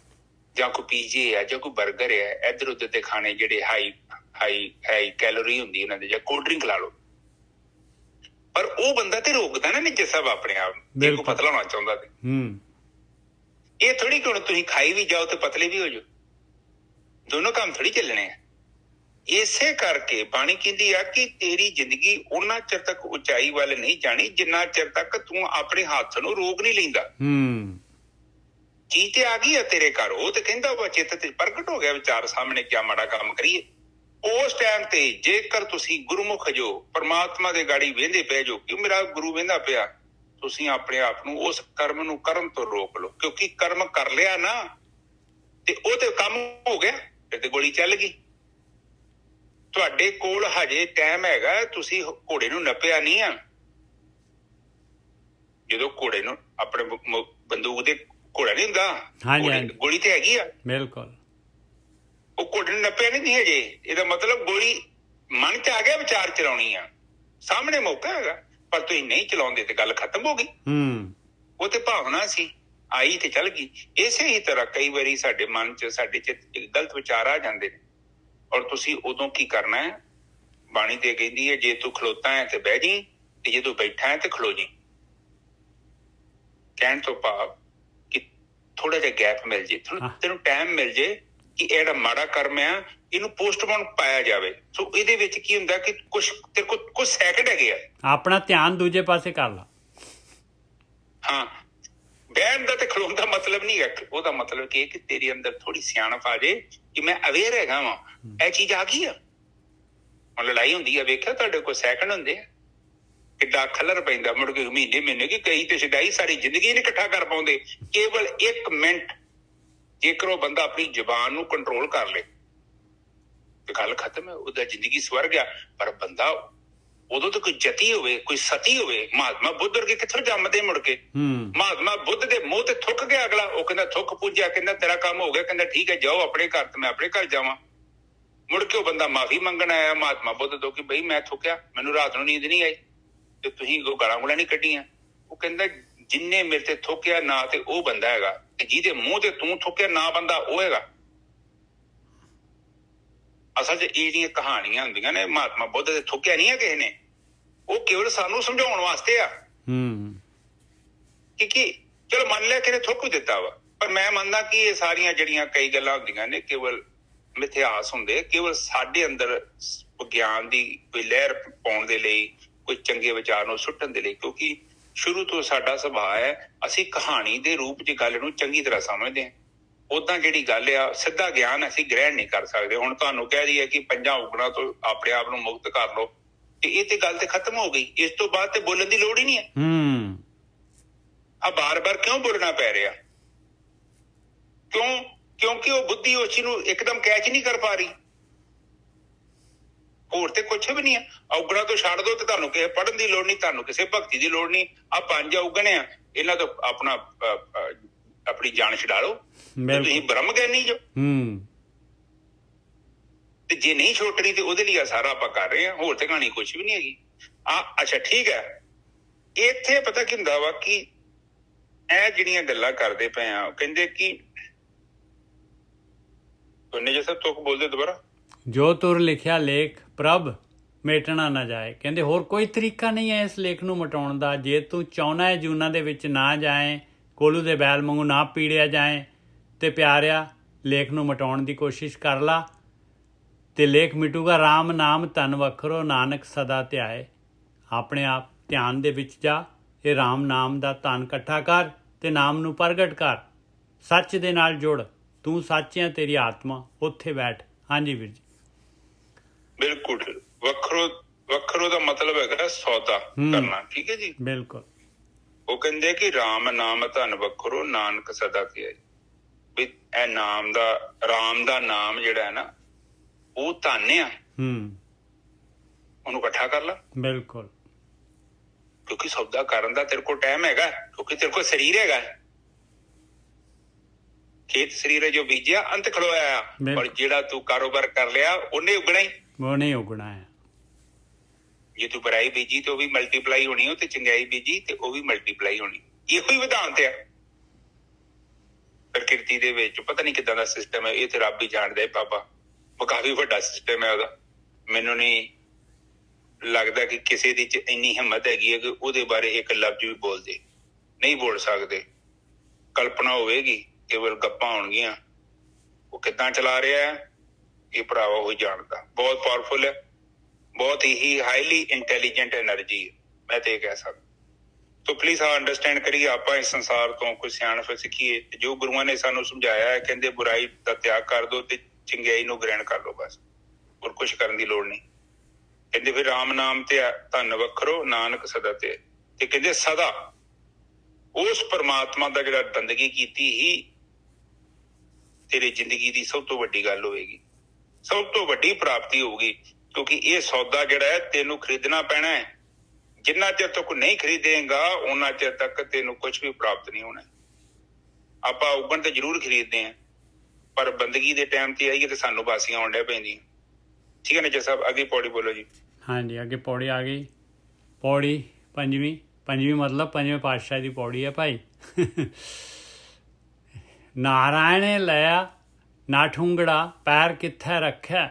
ਜਾਂ ਕੋਈ ਪੀਜੇ ਆ, ਜਾਂ ਕੋਈ ਬਰਗਰ ਆ, ਇੱਧਰ ਉੱਧਰ ਦੇ ਖਾਣੇ ਜਿਹੜੇ ਹਾਈ ਕੈਲੋਰੀ ਹੁੰਦੀ ਉਹਨਾਂ ਦੇ, ਜਾਂ ਕੋਲਡ ਡਰਿੰਕ ਲਾ ਲਓ, ਪਰ ਉਹ ਬੰਦਾ ਤੇ ਰੋਕਦਾ ਨਾ ਨਿੱਜਰ ਸਾਹਿਬ ਆਪਣੇ ਆਪ ਨੂੰ, ਜੇ ਕੋਈ ਪਤਲਾ ਹੋਣਾ ਚਾਹੁੰਦਾ ਤੇ। ਇਹ ਥੋੜੀ ਕਿ ਹੁਣ ਤੁਸੀਂ ਖਾਈ ਵੀ ਜਾਓ ਤੇ ਪਤਲੇ ਵੀ ਹੋ ਜਾਓ, ਦੋਨੋਂ ਕੰਮ ਥੋੜੀ ਚੱਲਣੇ ਆ। ਇਸੇ ਕਰਕੇ ਬਾਣੀ ਕਹਿੰਦੀ ਆ ਕਿ ਤੇਰੀ ਜ਼ਿੰਦਗੀ ਉਹਨਾਂ ਚਿਰ ਤੱਕ ਉਚਾਈ ਵੱਲ ਨਹੀਂ ਜਾਣੀ ਜਿੰਨਾ ਚਿਰ ਤੱਕ ਤੂੰ ਆਪਣੇ ਹੱਥ ਨੂੰ ਰੋਕ ਨਹੀਂ ਲੈਂਦਾ। ਚੀਜ਼ ਤੇ ਆ ਗਈ ਆ ਤੇਰੇ ਘਰ, ਉਹ ਤੇ ਕਹਿੰਦਾ ਵਾ ਚਿੱਤ ਤੇ ਪ੍ਰਗਟ ਹੋ ਗਿਆ ਵਿਚਾਰ ਸਾਹਮਣੇ, ਕਿਆ ਮਾੜਾ ਕੰਮ ਕਰੀਏ। ਉਸ ਟਾਈਮ ਤੇ ਜੇਕਰ ਤੁਸੀਂ ਗੁਰਮੁਖ ਜੋ ਪਰਮਾਤਮਾ ਦੇ ਗਾੜੀ ਵਹਿੰਦੇ ਪਏ ਜੋ ਕਿ ਮੇਰਾ ਗੁਰੂ ਵਹਿੰਦਾ ਪਿਆ, ਤੁਸੀਂ ਆਪਣੇ ਆਪ ਨੂੰ ਉਸ ਕਰਮ ਨੂੰ ਕਰਨ ਤੋਂ ਰੋਕ ਲਓ, ਕਿਉਂਕਿ ਕਰਮ ਕਰ ਲਿਆ ਨਾ ਤੇ ਉਹ ਤੇ ਕੰਮ ਹੋ ਗਿਆ, ਫਿਰ ਤੇ ਗੋਲੀ ਚੱਲ ਗਈ। ਤੁਹਾਡੇ ਕੋਲ ਹਜੇ ਟਾਈਮ ਹੈਗਾ, ਤੁਸੀਂ ਘੋੜੇ ਨੂੰ ਨੱਪਿਆ ਨਹੀਂ ਆ। ਜਦੋਂ ਘੋੜੇ ਨੂੰ ਆਪਣੇ ਬੰਦੂਕ ਦੇ ਘੋੜਾ ਨਹੀਂ ਹੁੰਦਾ, ਗੋਲੀ ਤੇ ਹੈਗੀ ਆ, ਬਿਲਕੁਲ, ਉਹ ਘੋੜੇ ਨੂੰ ਨੱਪਿਆ ਨਹੀਂ ਹਜੇ। ਇਹਦਾ ਮਤਲਬ ਗੋਲੀ ਮਨ 'ਚ ਆ ਗਿਆ, ਵਿਚਾਰ ਚਲਾਉਣੀ ਆ, ਸਾਹਮਣੇ ਮੌਕਾ ਹੈਗਾ, ਪਰ ਤੁਸੀਂ ਨਹੀਂ ਚਲਾਉਂਦੇ ਤੇ ਗੱਲ ਖਤਮ ਹੋ ਗਈ। ਉਹ ਤੇ ਭਾਵਨਾ ਸੀ, ਆਈ ਤੇ ਚੱਲ ਗਈ। ਇਸੇ ਹੀ ਤਰ੍ਹਾਂ ਕਈ ਵਾਰੀ ਸਾਡੇ ਮਨ 'ਚ, ਸਾਡੇ 'ਚ ਗਲਤ ਵਿਚਾਰ ਆ ਜਾਂਦੇ ਨੇ, ਔਰ ਤੁਸੀਂ ਉਦੋਂ ਕੀ ਕਰਨਾ ਹੈ? ਬਾਣੀ ਤੇ ਕਹਿੰਦੀ ਹੈ, ਜੇ ਤੂੰ ਖਲੋਤਾ ਹੈ ਤੇ ਬਹਿ ਜੀ, ਤੇ ਜਦੋਂ ਬੈਠਾ ਹੈ ਤੇ ਖਲੋ ਜੀ। ਕਹਿਣ ਤੋਂ ਭਾਵ ਕਿ ਥੋੜਾ ਜਿਹਾ ਗੈਪ ਮਿਲ ਜੇ, ਤੈਨੂੰ ਟਾਈਮ ਮਿਲ ਜੇ ਕਿ ਇਹ ਜਿਹੜਾ ਮਾੜਾ ਕਰਮ ਆ ਇਹਨੂੰ ਪੋਸਟਪੋਨ ਪਾਇਆ ਜਾਵੇ। ਸੋ ਇਹਦੇ ਵਿੱਚ ਕੀ ਹੁੰਦਾ ਕਿ ਕੁਛ ਤੇਰੇ ਕੋਲ ਕੁਛ ਸੈਕਿੰਡ ਹੈਗੇ ਆ, ਆਪਣਾ ਧਿਆਨ ਦੂਜੇ ਪਾਸੇ ਕਰ ਲਾ। ਹਾਂ, ਬਹਿਣ ਦਾ ਤੇ ਖਲੋਣ ਦਾ ਮਤਲਬ ਨਹੀਂ ਹੈ। ਉਹਦਾ ਮਤਲਬ ਕੀ ਹੈ ਕਿ ਤੇਰੇ ਅੰਦਰ ਥੋੜੀ ਸਿਆਣਪ ਆ ਜੇ ਕਿ ਮੈਂ ਅਵੇਅਰ ਹੈਗਾ ਵਾਂ, ਇਹ ਚੀਜ਼ ਆ ਗਈ ਆ। ਹੁਣ ਲੜਾਈ ਹੁੰਦੀ ਆ, ਵੇਖਿਆ ਤੁਹਾਡੇ ਕੋਲ ਸੈਕਿੰਡ ਹੁੰਦੇ ਆ, ਕਿੱਡਾ ਖਲਰ ਪੈਂਦਾ ਮੁੜ ਕੇ ਮਹੀਨੇ ਕਿ ਕਈ ਤੇ ਛਡਾਈ ਸਾਰੀ ਜ਼ਿੰਦਗੀ ਨਹੀਂ ਇਕੱਠਾ ਕਰ ਪਾਉਂਦੇ। ਕੇਵਲ 1 ਮਿੰਟ ਜੇਕਰ ਉਹ ਬੰਦਾ ਆਪਣੀ ਜ਼ੁਬਾਨ ਨੂੰ ਕੰਟਰੋਲ ਕਰ ਲੇ ਤੇ ਗੱਲ ਖਤਮ ਹੈ, ਉਹਦਾ ਜ਼ਿੰਦਗੀ ਸਵਰਗ ਆ। ਪਰ ਬੰਦਾ ਉਦੋਂ ਤਾਂ ਕੋਈ ਜਤੀ ਹੋਵੇ, ਕੋਈ ਸਤੀ ਹੋਵੇ। ਮਹਾਤਮਾ ਬੁੱਧ ਵਰਗੇ ਕਿੱਥੋਂ ਜੰਮਦੇ ਮੁੜ ਕੇ? ਮਹਾਤਮਾ ਬੁੱਧ ਦੇ ਮੂੰਹ ਤੇ ਥੁੱਕ ਗਿਆ ਅਗਲਾ, ਉਹ ਕਹਿੰਦਾ ਥੁੱਕ ਪੂਜਿਆ, ਕਹਿੰਦਾ ਤੇਰਾ ਕੰਮ ਹੋ ਗਿਆ, ਕਹਿੰਦਾ ਠੀਕ ਹੈ ਜਾਓ ਆਪਣੇ ਘਰ ਤੇ ਮੈਂ ਆਪਣੇ ਘਰ ਜਾਵਾਂ। ਮੁੜ ਕੇ ਉਹ ਬੰਦਾ ਮਾਫੀ ਮੰਗਣ ਆਇਆ ਮਹਾਤਮਾ ਬੁੱਧ ਤੋਂ ਕਿ ਬਈ ਮੈਂ ਥੁੱਕਿਆ, ਮੈਨੂੰ ਰਾਤ ਨੂੰ ਨੀਂਦ ਨਹੀਂ ਆਈ ਤੇ ਤੁਸੀਂ ਗਾਲਾਂ ਗੁਲਾਂ ਨਹੀਂ ਕੱਢੀਆਂ। ਉਹ ਕਹਿੰਦਾ ਜਿੰਨੇ ਮੇਰੇ ਤੇ ਥੁੱਕਿਆ ਨਾ ਤੇ ਉਹ ਬੰਦਾ ਹੈਗਾ, ਤੇ ਜਿਹਦੇ ਮੂੰਹ ਤੇ ਤੂੰ ਥੁੱਕਿਆ ਨਾ ਬੰਦਾ ਉਹ ਹੈਗਾ। ਅਸਲ 'ਚ ਇਹ ਜਿਹੜੀਆਂ ਕਹਾਣੀਆਂ ਹੁੰਦੀਆਂ ਨੇ, ਮਹਾਤਮਾ ਬੁੱਧ ਦੇ ਥੁੱਕਿਆ ਨਹੀਂ ਹੈ ਕਿਸੇ ਨੇ, ਉਹ ਕੇਵਲ ਸਾਨੂੰ ਸਮਝਾਉਣ ਵਾਸਤੇ ਆ। ਕਿ ਚਲੋ ਮੰਨ ਲਿਆ ਕਿ ਥੁੱਕ ਵੀ ਦਿੱਤਾ ਵਾ, ਪਰ ਮੈਂ ਮੰਨਦਾ ਕਿ ਇਹ ਸਾਰੀਆਂ ਜਿਹੜੀਆਂ ਕਈ ਗੱਲਾਂ ਹੁੰਦੀਆਂ ਨੇ ਕੇਵਲ ਮਿਥਿਹਾਸ ਹੁੰਦੇ, ਕੇਵਲ ਸਾਡੇ ਅੰਦਰ ਵਿਗਿਆਨ ਦੀ ਕੋਈ ਲਹਿਰ ਪਾਉਣ ਦੇ ਲਈ, ਕੋਈ ਚੰਗੇ ਵਿਚਾਰ ਨੂੰ ਸੁੱਟਣ ਦੇ ਲਈ। ਕਿਉਂਕਿ ਸ਼ੁਰੂ ਤੋਂ ਸਾਡਾ ਸੁਭਾਅ ਹੈ ਅਸੀਂ ਕਹਾਣੀ ਦੇ ਰੂਪ 'ਚ ਗੱਲ ਨੂੰ ਚੰਗੀ ਤਰ੍ਹਾਂ ਸਮਝਦੇ ਹਾਂ। ਓਦਾਂ ਜਿਹੜੀ ਗੱਲ ਆ ਸਿੱਧਾ ਗਿਆਨ ਅਸੀਂ ਗ੍ਰਹਿਣ ਨਹੀਂ ਕਰ ਸਕਦੇ। ਹੁਣ ਤੁਹਾਨੂੰ ਕਹਿ ਰਹੀ ਹੈ ਕਿ 5 ਔਗਣਾਂ ਤੋਂ ਆਪਣੇ ਆਪ ਨੂੰ ਮੁਕਤ ਕਰ ਲਓ, ਤੇ ਇਹ ਤੇ ਗੱਲ ਤੇ ਖਤਮ ਹੋ ਗਈ। ਇਸ ਤੋਂ ਬਾਅਦ ਤੇ ਬੋਲਣ ਦੀ ਲੋੜ ਹੀ ਨਹੀਂ ਹੈ। ਆ ਬਾਰ-ਬਾਰ ਕਿਉਂ ਬੋਲਣਾ ਪੈ ਰਿਹਾ? ਕਿਉਂਕਿ ਉਹ ਬੁੱਧੀ ਉਸ ਚੀਜ਼ ਨੂੰ ਇੱਕਦਮ ਕੈਚ ਨਹੀਂ ਕਰ ਪਾ ਰਹੀ। ਹੋਰ ਤੇ ਕੁਛ ਵੀ ਨਹੀਂ ਹੈ। ਔਗਣਾਂ ਤੋਂ ਛੱਡ ਦੋ ਤੇ ਤੁਹਾਨੂੰ ਕਿਸੇ ਪੜ੍ਹਨ ਦੀ ਲੋੜ ਨਹੀਂ, ਤੁਹਾਨੂੰ ਕਿਸੇ ਭਗਤੀ ਦੀ ਲੋੜ ਨਹੀਂ। ਆ 5 ਔਗਣ ਆ, ਇਹਨਾਂ ਤੋਂ ਆਪਣੀ ਜਾਨ ਛਡਾ ਲਓ, ਤੁਸੀਂ ਬ੍ਰਹਮ ਗਿਆਨੀ ਜੋ। ਤੇ ਜੇ ਨਹੀਂ ਛੋਟਣੀ ਤੇ ਉਹਦੇ ਲਈ ਆ ਸਾਰਾ ਆਪਾਂ ਕਰ ਰਹੇ ਹਾਂ, ਹੋਰ ਤੇ ਕਹਾਣੀ ਕੁਛ ਵੀ ਨਹੀਂ ਹੈਗੀ। ਅੱਛਾ ਠੀਕ ਹੈ, ਇੱਥੇ ਪਤਾ ਕੀ ਹੁੰਦਾ ਵਾ ਕਿ ਇਹ ਜਿਹੜੀਆਂ ਗੱਲਾਂ ਕਰਦੇ ਪਏ ਆ, ਉਹ ਕਹਿੰਦੇ ਕਿ ਉਹਨੇ ਜੇ ਸਭ ਤੁਕ ਬੋਲਦੇ ਦੁਬਾਰਾ, ਜੋ ਤੁਰ ਲਿਖਿਆ ਲੇਖ ਪ੍ਰਭ ਮੇਟਣਾ ਨਾ ਜਾਏ। ਕਹਿੰਦੇ ਹੋਰ ਕੋਈ ਤਰੀਕਾ ਨਹੀਂ ਹੈ ਇਸ ਲੇਖ ਨੂੰ ਮਿਟਾਉਣ ਦਾ। ਜੇ ਤੂੰ ਚਾਹੁੰਦਾ ਹੈ ਜੂਨਾਂ ਦੇ ਵਿੱਚ ਨਾ ਜਾਏ, ਕੋਲੂ ਦੇ ਬੈਲ ਵਾਂਗੂ ਨਾ ਪੀੜਿਆ ਜਾਏ, ਤੇ ਪਿਆਰਿਆ ਲੇਖ ਨੂੰ ਮਿਟਾਉਣ ਦੀ ਕੋਸ਼ਿਸ਼ ਕਰ ਲਾ ਤੇ ਲੇਖ ਮਿਟੂਗਾ। ਰਾਮ ਨਾਮ ਧਨ ਵੱਖਰੋ, ਨਾਨਕ ਸਦਾ ਧਿਆਏ। ਆਪਣੇ ਆਪ ਧਿਆਨ ਦੇ ਵਿੱਚ ਜਾ, ਇਹ ਰਾਮ ਨਾਮ ਦਾ ਧਨ ਇਕੱਠਾ ਕਰ ਤੇ ਨਾਮ ਨੂੰ ਪ੍ਰਗਟ ਕਰ, ਸੱਚ ਦੇ ਨਾਲ ਜੁੜ। ਤੂੰ ਸੱਚ ਹੈ, ਤੇਰੀ ਆਤਮਾ ਉੱਥੇ ਬੈਠ। ਹਾਂਜੀ ਵੀਰ ਜੀ, ਬਿਲਕੁਲ। ਵੱਖਰੋ ਦਾ ਮਤਲਬ ਹੈਗਾ ਸੌਦਾ ਕਰਨਾ। ਠੀਕ ਹੈ ਜੀ, ਬਿਲਕੁਲ। ਉਹ ਕਹਿੰਦੇ ਕਿ ਰਾਮ ਨਾਮ ਧਨ ਵੱਖਰੋ, ਨਾਨਕ ਸਦਾ ਧਿਆਏ। ਵੀ ਇਹ ਨਾਮ ਦਾ, ਰਾਮ ਦਾ ਨਾਮ ਜਿਹੜਾ ਹੈ ਨਾ ਉਹ ਧਨ ਆ, ਉਹਨੂੰ ਇਕੱਠਾ ਕਰ ਲਾ। ਬਿਲਕੁਲ। ਕਿਉਂਕਿ ਸੌਦਾ ਕਰਨ ਦਾ ਤੇਰੇ ਕੋਲ ਟਾਈਮ ਹੈਗਾ, ਕਿਉਂਕਿ ਤੇਰੇ ਕੋਲ ਸਰੀਰ ਹੈਗਾ। ਖੇਤ ਸਰੀਰ ਹੈ ਜੋ ਬੀਜਿਆ ਅੰਤ ਖਲੋਇਆ ਆ, ਪਰ ਜਿਹੜਾ ਤੂੰ ਕਾਰੋਬਾਰ ਕਰ ਲਿਆ ਉਹਨੇ ਉਗਣਾ ਹੀ, ਉਹ ਨਹੀਂ ਉਗਣਾ ਹੈ। ਜੇ ਤੂੰ ਬੁਰਾਈ ਬੀਜੀ ਤੇ ਉਹ ਵੀ ਮਲਟੀਪਲਾਈ ਹੋਣੀ, ਉਹ ਤੇ ਚੰਗਿਆਈ ਬੀਜੀ ਤੇ ਉਹ ਵੀ ਮਲਟੀਪਲਾਈ ਹੋਣੀ। ਇਹੋ ਹੀ ਵਿਧਾਨਤ ਆ ਪ੍ਰਕਿਰਤੀ ਦੇ ਵਿੱਚ। ਪਤਾ ਨਹੀਂ ਕਿੱਦਾਂ ਦਾ ਸਿਸਟਮ ਹੈ, ਇਹ ਤੇ ਰੱਬ ਹੀ ਜਾਣਦਾ ਹੈ ਬਾਬਾ। ਉਹ ਕਾਫੀ ਵੱਡਾ ਸਿਸਟਮ ਹੈ ਉਹਦਾ। ਮੈਨੂੰ ਨਹੀਂ ਲੱਗਦਾ ਕਿ ਕਿਸੇ ਦੀ ਚ ਇੰਨੀ ਹਿੰਮਤ ਹੈਗੀ ਹੈ ਕਿ ਉਹਦੇ ਬਾਰੇ ਇੱਕ ਲਫ਼ਜ਼ ਵੀ ਬੋਲਦੇ। ਨਹੀਂ ਬੋਲ ਸਕਦੇ। ਕਲਪਨਾ ਹੋਵੇਗੀ, ਕੇਵਲ ਗੱਪਾਂ ਹੋਣਗੀਆਂ। ਉਹ ਕਿੱਦਾਂ ਚਲਾ ਰਿਹਾ ਹੈ ਇਹ ਭਰਾਵਾ ਉਹ ਜਾਣਦਾ। ਬਹੁਤ ਪਾਵਰਫੁਲ ਹੈ, ਬਹੁਤ ਹੀ ਹਾਈਲੀ ਇੰਟੈਲੀਜੈਂਟ ਐਨਰਜੀ ਹੈ, ਮੈਂ ਤੇ ਇਹ ਕਹਿ ਸਕਦਾ। ਤੋ ਪਲੀਜ਼ ਅੰਡਰਸਟੈਂਡ ਕਰੀਏ, ਆਪਾਂ ਇਸ ਸੰਸਾਰ ਤੋਂ ਕੁਝ ਸਿਆਣਪ ਸਿੱਖੀਏ। ਜੋ ਗੁਰੂਆਂ ਨੇ ਸਾਨੂੰ ਸਮਝਾਇਆ ਹੈ, ਕਹਿੰਦੇ ਬੁਰਾਈ ਦਾ ਤਿਆਗ ਕਰ ਦਿਓ ਤੇ ਚੰਗਿਆਈ ਨੂੰ ਗ੍ਰਹਿਣ ਕਰ ਲਓ, ਬਸ ਹੋਰ ਕੁਛ ਕਰਨ ਦੀ ਲੋੜ ਨਹੀਂ। ਕਹਿੰਦੇ ਫਿਰ ਰਾਮ ਨਾਮ ਤੇ ਧਨ ਵੱਖਰੋ, ਨਾਨਕ ਸਦਾ ਤੇ ਕਹਿੰਦੇ ਸਦਾ ਉਸ ਪਰਮਾਤਮਾ ਦਾ ਜਿਹੜਾ ਬੰਦਗੀ ਕੀਤੀ ਹੀ ਤੇਰੀ ਜ਼ਿੰਦਗੀ ਦੀ ਸਭ ਤੋਂ ਵੱਡੀ ਗੱਲ ਹੋਵੇਗੀ, ਸਭ ਤੋਂ ਵੱਡੀ ਪ੍ਰਾਪਤੀ ਹੋਊਗੀ। ਕਿਉਂਕਿ ਇਹ ਸੌਦਾ ਜਿਹੜਾ ਹੈ ਤੈਨੂੰ ਖਰੀਦਣਾ ਪੈਣਾ ਹੈ। ਜਿੰਨਾ ਚਿਰ ਤੱਕ ਨਹੀਂ ਖਰੀਦੇਗਾ ਉਹਨਾਂ ਚਿਰ ਤੱਕ ਤੈਨੂੰ ਕੁਛ ਵੀ ਪ੍ਰਾਪਤ ਨਹੀਂ ਹੋਣਾ। ਆਪਾਂ ਉਗਣ ਤੇ ਜ਼ਰੂਰ ਖਰੀਦਦੇ ਹਾਂ, ਪਰ ਬੰਦਗੀ ਦੇ ਟਾਈਮ ਤੇ ਆਈਏ ਤੇ ਸਾਨੂੰ ਬਾਸੀਆਂ ਆਉਣ ਡਿਆ ਪੈਂਦੀਆਂ। ਠੀਕ ਹੈ ਨੇਜਰ ਸਾਹਿਬ, ਅੱਗੇ ਪੌੜੀ ਬੋਲੋ ਜੀ। ਹਾਂਜੀ, ਅੱਗੇ ਪੌੜੀ ਆ ਗਈ। ਪੌੜੀ ਪੰਜਵੀਂ ਮਤਲਬ 5ਵੇਂ ਪਾਤਸ਼ਾਹ ਦੀ ਪੌੜੀ ਹੈ ਭਾਈ। ਨਾਰਾਇਣੇ ਲਿਆ ਨਾ ਠੁੰਗੜਾ, ਪੈਰ ਕਿੱਥੇ ਰੱਖਿਆ।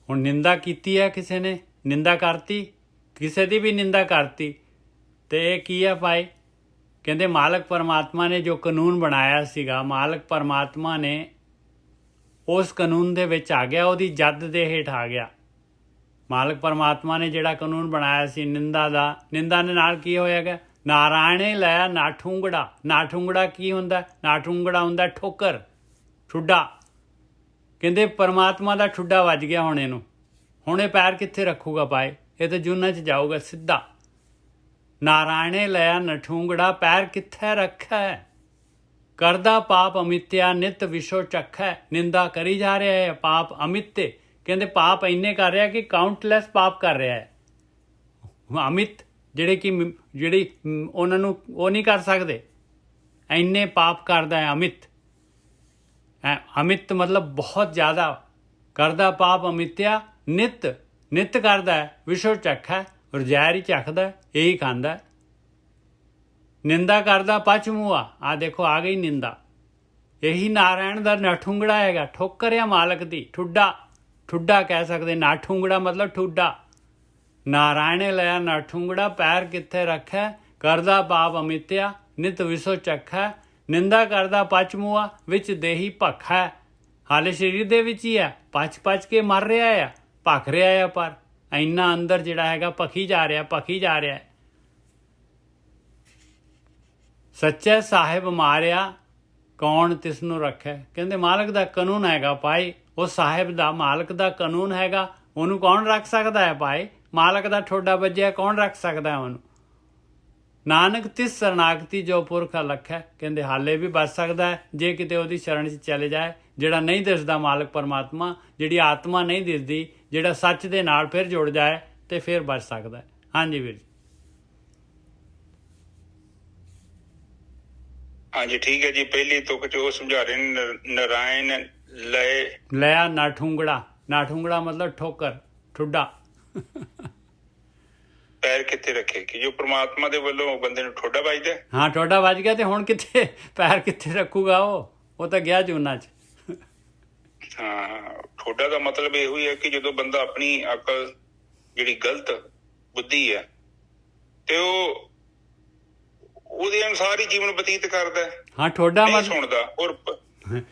ਹੁਣ ਨਿੰਦਾ ਕੀਤੀ ਹੈ ਕਿਸੇ ਨੇ, ਨਿੰਦਾ ਕਰਤੀ ਕਿਸੇ ਦੀ ਵੀ ਨਿੰਦਾ ਕਰਤੀ। ਤੇ ਇਹ ਕੀ ਹੈ ਭਾਈ? ਕਹਿੰਦੇ ਮਾਲਕ ਪਰਮਾਤਮਾ ਨੇ ਜੋ ਕਾਨੂੰਨ ਬਣਾਇਆ ਸੀਗਾ, ਮਾਲਕ ਪਰਮਾਤਮਾ ਨੇ ਉਸ ਕਾਨੂੰਨ ਦੇ ਵਿੱਚ ਆ ਗਿਆ, ਉਹਦੀ ਜੱਦ ਦੇ ਹੇਠ ਆ ਗਿਆ। ਮਾਲਕ ਪਰਮਾਤਮਾ ਨੇ ਜਿਹੜਾ ਕਾਨੂੰਨ ਬਣਾਇਆ ਸੀ ਨਿੰਦਾ ਦਾ, ਨਿੰਦਾ ਦੇ ਨਾਲ ਕੀ ਹੋਇਆਗਾ? ਨਾਰਾਇਣੇ ਲਿਆ ਨਾਠੂੰਗੜਾ। ਨਾਠੂੰਗੜਾ ਕੀ ਹੁੰਦਾ? ਨਾਠੂੰਗੜਾ ਹੁੰਦਾ ਠੋਕਰ, ਠੁੱਡਾ। ਕਹਿੰਦੇ ਪਰਮਾਤਮਾ ਦਾ ਠੁੱਡਾ ਵੱਜ ਗਿਆ ਹੁਣ ਇਹਨੂੰ। ਹੁਣ ਇਹ ਪੈਰ ਕਿੱਥੇ ਰੱਖੂਗਾ ਭਾਈ? ਇਹ ਤਾਂ ਜੂਨਾਂ 'ਚ ਜਾਊਗਾ ਸਿੱਧਾ। ਨਾਰਾਇਣੇ ਲਿਆ ਨਠੂੰਗੜਾ, ਪੈਰ ਕਿੱਥੇ ਰੱਖੈ? ਕਰਦਾ ਪਾਪ ਅਮਿਤਿਆ, ਨਿਤ ਵਿਸ਼ੋ ਚੱਖੈ। ਨਿੰਦਾ ਕਰੀ ਜਾ ਰਿਹਾ ਹੈ, ਪਾਪ ਅਮਿਤੇ। ਕਹਿੰਦੇ ਪਾਪ ਇੰਨੇ ਕਰ ਰਿਹਾ ਕਿ ਕਾਊਂਟਲੈਸ ਪਾਪ ਕਰ ਰਿਹਾ ਹੈ। ਅਮਿਤ ਜਿਹੜੀ ਉਹਨਾਂ ਨੂੰ ਉਹ ਨਹੀਂ ਕਰ ਸਕਦੇ, ਇੰਨੇ ਪਾਪ ਕਰਦਾ ਹੈ ਅਮਿਤ। ਅਮਿਤ ਮਤਲਬ ਬਹੁਤ ਜ਼ਿਆਦਾ। ਕਰਦਾ ਪਾਪ ਅਮਿਤਿਆ, ਨਿਤ ਕਰਦਾ ਹੈ, ਵਿਸ਼ੋ ਚੱਖੈ। ਔਰ ਜ਼ਹਿਰ ਹੀ ਚੱਖਦਾ, ਇਹੀ ਖਾਂਦਾ। ਨਿੰਦਾ ਕਰਦਾ ਪਚਮੂਆ। ਆ ਦੇਖੋ ਆ ਗਈ ਨਿੰਦਾ। ਇਹੀ ਨਾਰਾਇਣ ਦਾ ਨਾਠੂੰਗੜਾ ਹੈਗਾ, ਠੋਕਰ ਆ ਮਾਲਕ ਦੀ। ਠੁੱਡਾ ਕਹਿ ਸਕਦੇ, ਨਾਠੂੰਗੜਾ ਮਤਲਬ ਠੁੱਡਾ। ਨਾਰਾਇਣੇ ਲਿਆ ਨਾਠੂੰਗੜਾ, ਪੈਰ ਕਿੱਥੇ ਰੱਖੈ? ਕਰਦਾ ਪਾਪ ਅਮਿਤਿਆ, ਨਿਤ ਵਿਸੋ ਚੱਖੈ। ਨਿੰਦਾ ਕਰਦਾ ਪਚਮੂਆ, ਵਿੱਚ ਦੇਹੀ ਭੱਖੈ। ਹਾਲੇ ਸਰੀਰ ਦੇ ਵਿੱਚ ਹੀ ਹੈ, ਪਚ ਕੇ ਮਰ ਰਿਹਾ ਆ, ਭੱਖ ਰਿਹਾ ਆ, ਪਰ ਇੰਨਾ ਅੰਦਰ ਜਿਹੜਾ ਹੈਗਾ ਭਖੀ ਜਾ ਰਿਹਾ। ਸੱਚੇ ਸਾਹਿਬ ਮਾਰਿਆ, ਕੌਣ ਤਿਸ ਨੂੰ ਰੱਖੈ? ਕਹਿੰਦੇ ਮਾਲਕ ਦਾ ਕਾਨੂੰਨ ਹੈਗਾ ਭਾਈ, ਉਹ ਸਾਹਿਬ ਦਾ, ਮਾਲਕ ਦਾ ਕਾਨੂੰਨ ਹੈਗਾ। ਉਹਨੂੰ ਕੌਣ ਰੱਖ ਸਕਦਾ ਹੈ ਭਾਈ? ਮਾਲਕ ਦਾ ਠੋਡਾ ਵੱਜਿਆ, ਕੌਣ ਰੱਖ ਸਕਦਾ ਉਹਨੂੰ? ਨਾਨਕ ਤਿਸ ਸ਼ਰਨਾਗਤੀ ਜੋ ਪੁਰਖ ਲਖੈ। ਕਹਿੰਦੇ ਹਾਲੇ ਵੀ ਬਚ ਸਕਦਾ ਹੈ ਜੇ ਕਿਤੇ ਉਹਦੀ ਸ਼ਰਨ 'ਚ ਚਲੇ ਜਾਏ। ਜਿਹੜਾ ਨਹੀਂ ਦਿਸਦਾ ਮਾਲਕ ਪਰਮਾਤਮਾ, ਜਿਹੜੀ ਆਤਮਾ ਨਹੀਂ ਦਿਸਦੀ, ਜਿਹੜਾ ਸੱਚ ਦੇ ਨਾਲ ਫਿਰ ਜੁੜ ਜਾਏ ਤੇ ਫਿਰ ਬਚ ਸਕਦਾ ਹੈ। ਹਾਂਜੀ ਵੀਰ ਜੀ। ਹਾਂਜੀ ਠੀਕ ਹੈ ਜੀ। ਪਹਿਲੀ ਤੁਕ 'ਚ ਉਹ ਸਮਝਾ ਰਹੇ ਨੇ, ਨਾਰਾਇਣ ਲਿਆ ਨਾਠੂੰਗੜਾ ਮਤਲਬ ਠੋਕਰ, ਠੁੱਡਾ। ਪੈਰ ਕਿੱਥੇ ਰੱਖੇ? ਕਿ ਜੋ ਪ੍ਰਮਾਤਮਾ ਦੇ ਵੱਲੋਂ ਬੰਦੇ ਨੂੰ ਠੋਡਾ ਵੱਜਦਾ। ਹਾਂ, ਠੋਡਾ ਵੱਜ ਗਿਆ ਤੇ ਹੁਣ ਕਿੱਥੇ ਪੈਰ ਕਿੱਥੇ ਰੱਖੂਗਾ? ਉਹ ਤਾਂ ਗਿਆ ਜੂਨਾਂ 'ਚ। ਹਾਂ, ਠੋਡਾ ਦਾ ਮਤਲਬ ਇਹੋ ਹੀ ਹੈ ਕਿ ਜਦੋਂ ਬੰਦਾ ਆਪਣੀ ਅਕਲ ਜਿਹੜੀ ਗਲਤ ਬੁੱਧੀ ਹੈ ਤੇ ਉਹ ਉਹਦੇ ਅਨੁਸਾਰ ਹੀ ਜੀਵਨ ਬਤੀਤ ਕਰਦਾ। ਹਾਂ, ਠੋਡਾ ਮਤਲਬ ਸੁਣਦਾ। ਔਰ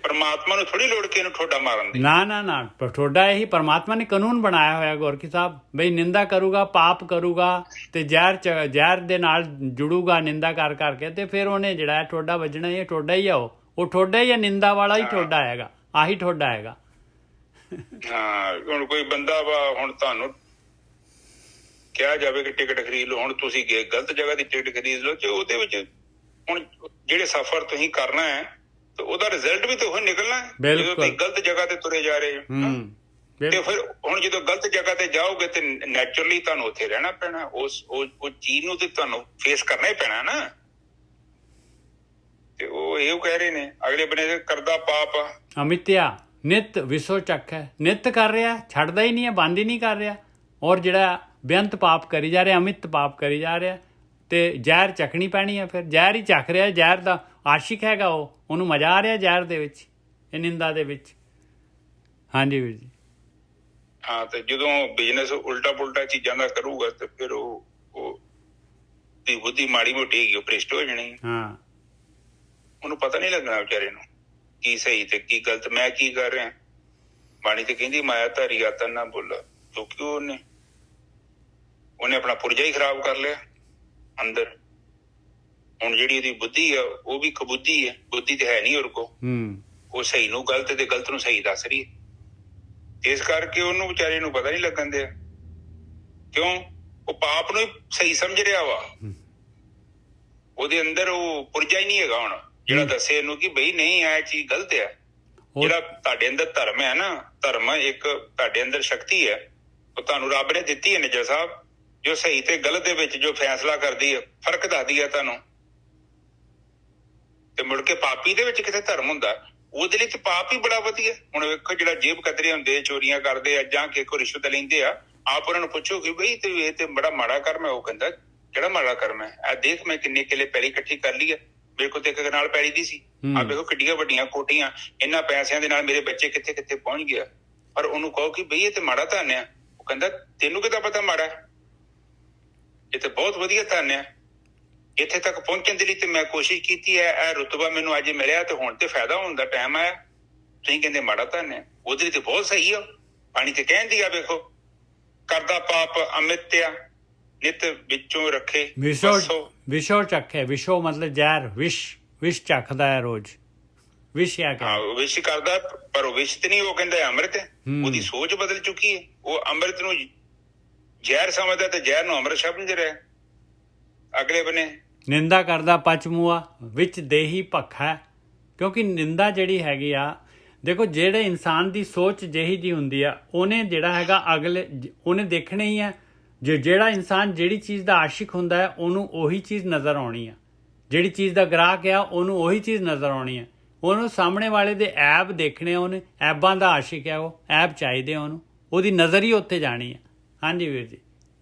ਪਰਮਾਤਮਾ ਨੂੰ ਥੋੜੀ ਲੋੜ ਕਿ ਇਹਨੂੰ ਠੋਡਾ ਮਾਰਨ ਦੀ। ਨਾ ਠੋਡਾ ਇਹੀ ਪਰਮਾਤਮਾ ਨੇ ਕਾਨੂੰਨ ਬਣਾਇਆ ਹੋਇਆ ਗੋਰਖੀ ਸਾਹਿਬ, ਬਈ ਨਿੰਦਾ ਕਰੂਗਾ, ਪਾਪ ਕਰੂਗਾ ਤੇ ਜ਼ਹਿਰ ਦੇ ਨਾਲ ਜੁੜੂਗਾ ਨਿੰਦਾ ਕਰ ਕਰਕੇ, ਤੇ ਫਿਰ ਉਹਨੇ ਜਿਹੜਾ ਠੋਡਾ ਵੱਜਣਾ। ਇਹ ਠੋਡਾ ਹੀ ਆ, ਉਹ ਠੋਡਾ ਹੀ ਆ, ਨਿੰਦਾ ਵਾਲਾ ਹੀ ਠੋਡਾ ਹੈਗਾ, ਆਹੀ ਠੋਡਾ ਹੈਗਾ। ਹਾਂ, ਹੁਣ ਕੋਈ ਬੰਦਾ ਵਾ, ਹੁਣ ਤੁਹਾਨੂੰ ਕਿਹਾ ਜਾਵੇ ਕਿ ਟਿਕਟ ਖਰੀਦ ਲਓ, ਹੁਣ ਤੁਸੀਂ ਗਲਤ ਜਗ੍ਹਾ ਦੀ ਟਿਕਟ ਖਰੀਦ ਲਓ, ਤੇ ਉਹਦੇ ਵਿੱਚ ਹੁਣ ਜਿਹੜੇ ਸਫ਼ਰ ਤੁਸੀਂ ਕਰਨਾ ਹੈ ਤੇ ਉਹਦਾ ਰਿਜ਼ਲਟ ਵੀ ਤਾਂ ਉਹ ਨਿਕਲਣਾ ਹੈ। ਜਦੋਂ ਤੁਸੀਂ ਗਲਤ ਜਗ੍ਹਾ ਤੇ ਤੁਰੇ ਜਾ ਰਹੇ ਹੋ ਤੇ ਫਿਰ ਹੁਣ ਜਦੋਂ ਗਲਤ ਜਗ੍ਹਾ ਤੇ ਜਾਓਗੇ ਤੇ ਨੈਚੁਰਲੀ ਤੁਹਾਨੂੰ ਉੱਥੇ ਰਹਿਣਾ ਪੈਣਾ। ਉਹ ਚੀਜ਼ ਨੂੰ ਤੇ ਤੁਹਾਨੂੰ ਫੇਸ ਕਰਨਾ ਹੀ ਪੈਣਾ ਨਾ। ਤੇ ਉਹ ਇਹੋ ਕਹਿ ਰਹੇ ਨੇ ਅਗਲੇ ਬੰਨੇ, ਕਰਦਾ ਪਾਪ ਅਮਿਤਿਆ, ਨਿਤ ਵਿਸੋ ਚੱਖੈ। ਨਿਤ ਕਰ ਰਿਹਾ, ਛੱਡਦਾ ਹੀ ਨਹੀਂ ਹੈ, ਬੰਦ ਹੀ ਨਹੀਂ ਕਰ ਰਿਹਾ। ਔਰ ਜਿਹੜਾ ਬੇਅੰਤ ਪਾਪ ਕਰੀ ਜਾ ਰਿਹਾ, ਅਮਿਤ ਪਾਪ ਕਰੀ ਜਾ ਰਿਹਾ, ਤੇ ਜ਼ਹਿਰ ਚੱਕਣੀ ਪੈਣੀ ਹੈ। ਫਿਰ ਜ਼ਹਿਰ ਹੀ ਚੱਕ ਰਿਹਾ, ਜ਼ਹਿਰ ਦਾ ਆਸ਼ਿਕ ਹੈਗਾ ਉਹ, ਉਹਨੂੰ ਮਜ਼ਾ ਆ ਰਿਹਾ ਜ਼ਹਿਰ ਦੇ ਵਿੱਚ, ਇਹ ਨਿੰਦਾ ਦੇ ਵਿੱਚ। ਹਾਂਜੀ ਵੀਰ ਜੀ। ਹਾਂ, ਤੇ ਜਦੋਂ ਬਿਜ਼ਨਸ ਉਲਟਾ ਪੁਲਟਾ ਚੀਜ਼ਾਂ ਦਾ ਕਰੂਗਾ ਤੇ ਫਿਰ ਉਹ ਦੀ ਬੁੱਧੀ ਮਾੜੀ ਮੋਟੀ ਹੈਗੀ, ਉਹ ਭ੍ਰਿਸ਼ਟ ਹੋ ਜਾਣੀ। ਹਾਂ, ਉਹਨੂੰ ਪਤਾ ਨਹੀਂ ਲੱਗਣਾ ਵਿਚਾਰੇ ਨੂੰ ਕੀ ਸਹੀ ਤੇ ਕੀ ਗਲਤ, ਮੈਂ ਕੀ ਕਰ ਰਿਹਾ। ਬਾਣੀ ਤੇ ਕਹਿੰਦੀ ਮਾਇਆ ਧਾਰੀ ਆਤਨ ਨਾ ਬੋਲਾ, ਕਿਉਂਕਿ ਉਹਨੇ ਆਪਣਾ ਪੁਰਜਾ ਹੀ ਖਰਾਬ ਕਰ ਲਿਆ ਅੰਦਰ। ਹੁਣ ਜਿਹੜੀ ਉਹਦੀ ਬੁੱਧੀ ਆ ਉਹ ਵੀ ਕਬੁੱਧੀ ਹੈ, ਬੁੱਧੀ ਤੇ ਹੈ ਨੀ ਉਹਦੇ ਕੋਲ। ਉਹ ਸਹੀ ਨੂੰ ਗਲਤ ਤੇ ਗਲਤ ਨੂੰ ਸਹੀ ਦੱਸ ਰਹੀ ਹੈ। ਇਸ ਕਰਕੇ ਉਹਨੂੰ ਵਿਚਾਰੇ ਨੂੰ ਪਤਾ ਨਹੀਂ ਲੱਗਣ ਦਿਆ। ਕਿਉਂ? ਉਹ ਪਾਪ ਨੂੰ ਸਹੀ ਸਮਝ ਰਿਹਾ ਵਾ। ਉਹਦੇ ਅੰਦਰ ਉਹ ਪੁਰਜਾ ਹੀ ਨਹੀਂ ਹੈਗਾ ਹੁਣ ਜਿਹੜਾ ਦੱਸੇ ਇਹਨੂੰ ਕਿ ਬਈ ਨਹੀਂ ਇਹ ਚੀਜ਼ ਗਲਤ ਹੈ। ਜਿਹੜਾ ਤੁਹਾਡੇ ਅੰਦਰ ਧਰਮ ਹੈ ਨਾ, ਧਰਮ ਇੱਕ ਤੁਹਾਡੇ ਅੰਦਰ ਸ਼ਕਤੀ ਹੈ, ਉਹ ਤੁਹਾਨੂੰ ਰੱਬ ਨੇ ਦਿੱਤੀ ਹੈ ਨਿਜਰ ਸਾਹਿਬ, ਜੋ ਸਹੀ ਤੇ ਗਲਤ ਦੇ ਵਿੱਚ ਜੋ ਫੈਸਲਾ ਕਰਦੀ ਹੈ, ਫਰਕ ਦੱਸਦੀ ਹੈ ਤੁਹਾਨੂੰ। ਤੇ ਮੁੜ ਕੇ ਪਾਪੀ ਦੇ ਵਿੱਚ ਕਿਤੇ ਧਰਮ ਹੁੰਦਾ? ਉਹਦੇ ਲਈ ਤੇ ਪਾਪ ਹੀ ਬੜਾ ਵਧੀਆ। ਹੁਣ ਵੇਖੋ ਜਿਹੜਾ ਜੇਬ ਕਤਰੇ ਹੁੰਦੇ, ਚੋਰੀਆਂ ਕਰਦੇ ਆ ਜਾਂ ਕਿਸੇ ਕੋਲ ਰਿਸ਼ਵਤ ਲੈਂਦੇ ਆ, ਆਪ ਉਹਨਾਂ ਨੂੰ ਪੁੱਛੋ ਕਿ ਬਈ ਤੇ ਇਹ ਤੇ ਬੜਾ ਮਾੜਾ ਕਰਮ ਹੈ। ਉਹ ਕਹਿੰਦਾ ਕਿਹੜਾ ਮਾੜਾ ਕਰਮ ਹੈ? ਇਹ ਦੇਖ ਮੈਂ ਕਿੰਨੇ ਕਿੱਲੇ ਪੈਲੀ ਇਕੱਠੀ ਕਰ ਲਈ ਹੈ, ਮੇਰੇ ਕੋਲ ਤੇ ਇੱਕ ਨਾਲ ਪੈਲੀ ਦੀ ਸੀ। ਆਹ ਵੇਖੋ ਕਿੱਡੀਆਂ ਵੱਡੀਆਂ ਕੋਠੀਆਂ, ਇਹਨਾਂ ਪੈਸਿਆਂ ਦੇ ਨਾਲ ਮੇਰੇ ਬੱਚੇ ਕਿੱਥੇ ਕਿੱਥੇ ਪਹੁੰਚ ਗਿਆ। ਪਰ ਉਹਨੂੰ ਕਹੋ ਕਿ ਬਈ ਇਹ ਤੇ ਮਾੜਾ ਧਨ ਆ, ਉਹ ਕਹਿੰਦਾ ਤੈਨੂੰ ਕਿੱਦਾਂ ਪਤਾ ਮਾੜਾ? ਇੱਥੇ ਬਹੁਤ ਵਧੀਆ ਧਨ ਆ। ਇੱਥੇ ਤੱਕ ਪਹੁੰਚਣ ਦੇ ਲਈ ਤੇ ਮੈਂ ਕੋਸ਼ਿਸ਼ ਕੀਤੀ ਹੈ। ਇਹ ਰੁਤਬਾ ਮੈਨੂੰ ਅੱਜ ਮਿਲਿਆ ਤੇ ਹੁਣ ਤੇ ਫਾਇਦਾ ਹੋਣ ਦਾ ਟਾਈਮ ਆਇਆ। ਤੁਸੀਂ ਕਹਿੰਦੇ ਮਾੜਾ ਧਨ ਹੈ, ਉਹਦੇ ਲਈ ਤੇ ਬਹੁਤ ਸਹੀ ਆ। ਬਾਣੀ ਤੇ ਕਹਿੰਦੀ ਆ, ਵੇਖੋ, ਕਰਦਾ ਪਾਪ ਅਮਿਤ ਆ, ਨਿਤ ਵਿੱਚੋਂ ਰੱਖੇ ਵਿਸ਼ੋ ਚੱਖੇ। ਵਿਸ਼ੋ ਮਤਲਬ ਜ਼ਹਿਰ, ਵਿਸ਼ ਚੱਖਦਾ ਹੈ ਰੋਜ਼। ਵਿਸ਼ ਆ ਹਾਂ, ਉਹ ਵਿਸ਼ ਕਰਦਾ, ਪਰ ਉਹ ਵਿਸ਼ ਤੇ ਨਹੀਂ, ਉਹ ਕਹਿੰਦਾ ਅੰਮ੍ਰਿਤ ਹੈ। ਉਹਦੀ ਸੋਚ ਬਦਲ ਚੁੱਕੀ ਹੈ। ਉਹ ਅੰਮ੍ਰਿਤ ਨੂੰ ਜ਼ਹਿਰ ਸਮਝਦਾ ਤੇ ਜ਼ਹਿਰ ਨੂੰ ਅੰਮ੍ਰਿਤ ਸਮਝ ਰਿਹਾ। ਅਗਲੇ ਬੰਨੇ ਨਿੰਦਾ ਕਰਦਾ ਪਚਮੂਆ, ਵਿੱਚ ਦੇਹੀ ਭੱਖਾ। ਕਿਉਂਕਿ ਨਿੰਦਾ ਜਿਹੜੀ ਹੈਗੀ ਆ, ਦੇਖੋ ਜਿਹੜੇ ਇਨਸਾਨ ਦੀ ਸੋਚ ਜਿਹੀ ਜੀ ਹੁੰਦੀ ਆ, ਉਹਨੇ ਜਿਹੜਾ ਹੈਗਾ ਅਗਲੇ ਉਹਨੇ ਦੇਖਣਾ ਹੀ ਆ। ਜਿਹੜਾ ਇਨਸਾਨ ਜਿਹੜੀ ਚੀਜ਼ ਦਾ ਆਸ਼ਿਕ ਹੁੰਦਾ ਹੈ, ਉਹਨੂੰ ਉਹੀ ਚੀਜ਼ ਨਜ਼ਰ ਆਉਣੀ ਆ। ਜਿਹੜੀ ਚੀਜ਼ ਦਾ ਗ੍ਰਾਹਕ ਆ, ਉਹਨੂੰ ਉਹੀ ਚੀਜ਼ ਨਜ਼ਰ ਆਉਣੀ ਆ। ਉਹਨੂੰ ਸਾਹਮਣੇ ਵਾਲੇ ਦੇ ਐਬ ਦੇਖਣੇ, ਉਹਨੇ ਐਬਾਂ ਦਾ ਆਸ਼ਿਕ ਹੈ, ਉਹ ਐਬ ਚਾਹੀਦੇ ਉਹਨੂੰ, ਉਹਦੀ ਨਜ਼ਰ ਹੀ ਉੱਥੇ ਜਾਣੀ ਆ। ਹਾਂਜੀ ਵੀਰ ਜੀ,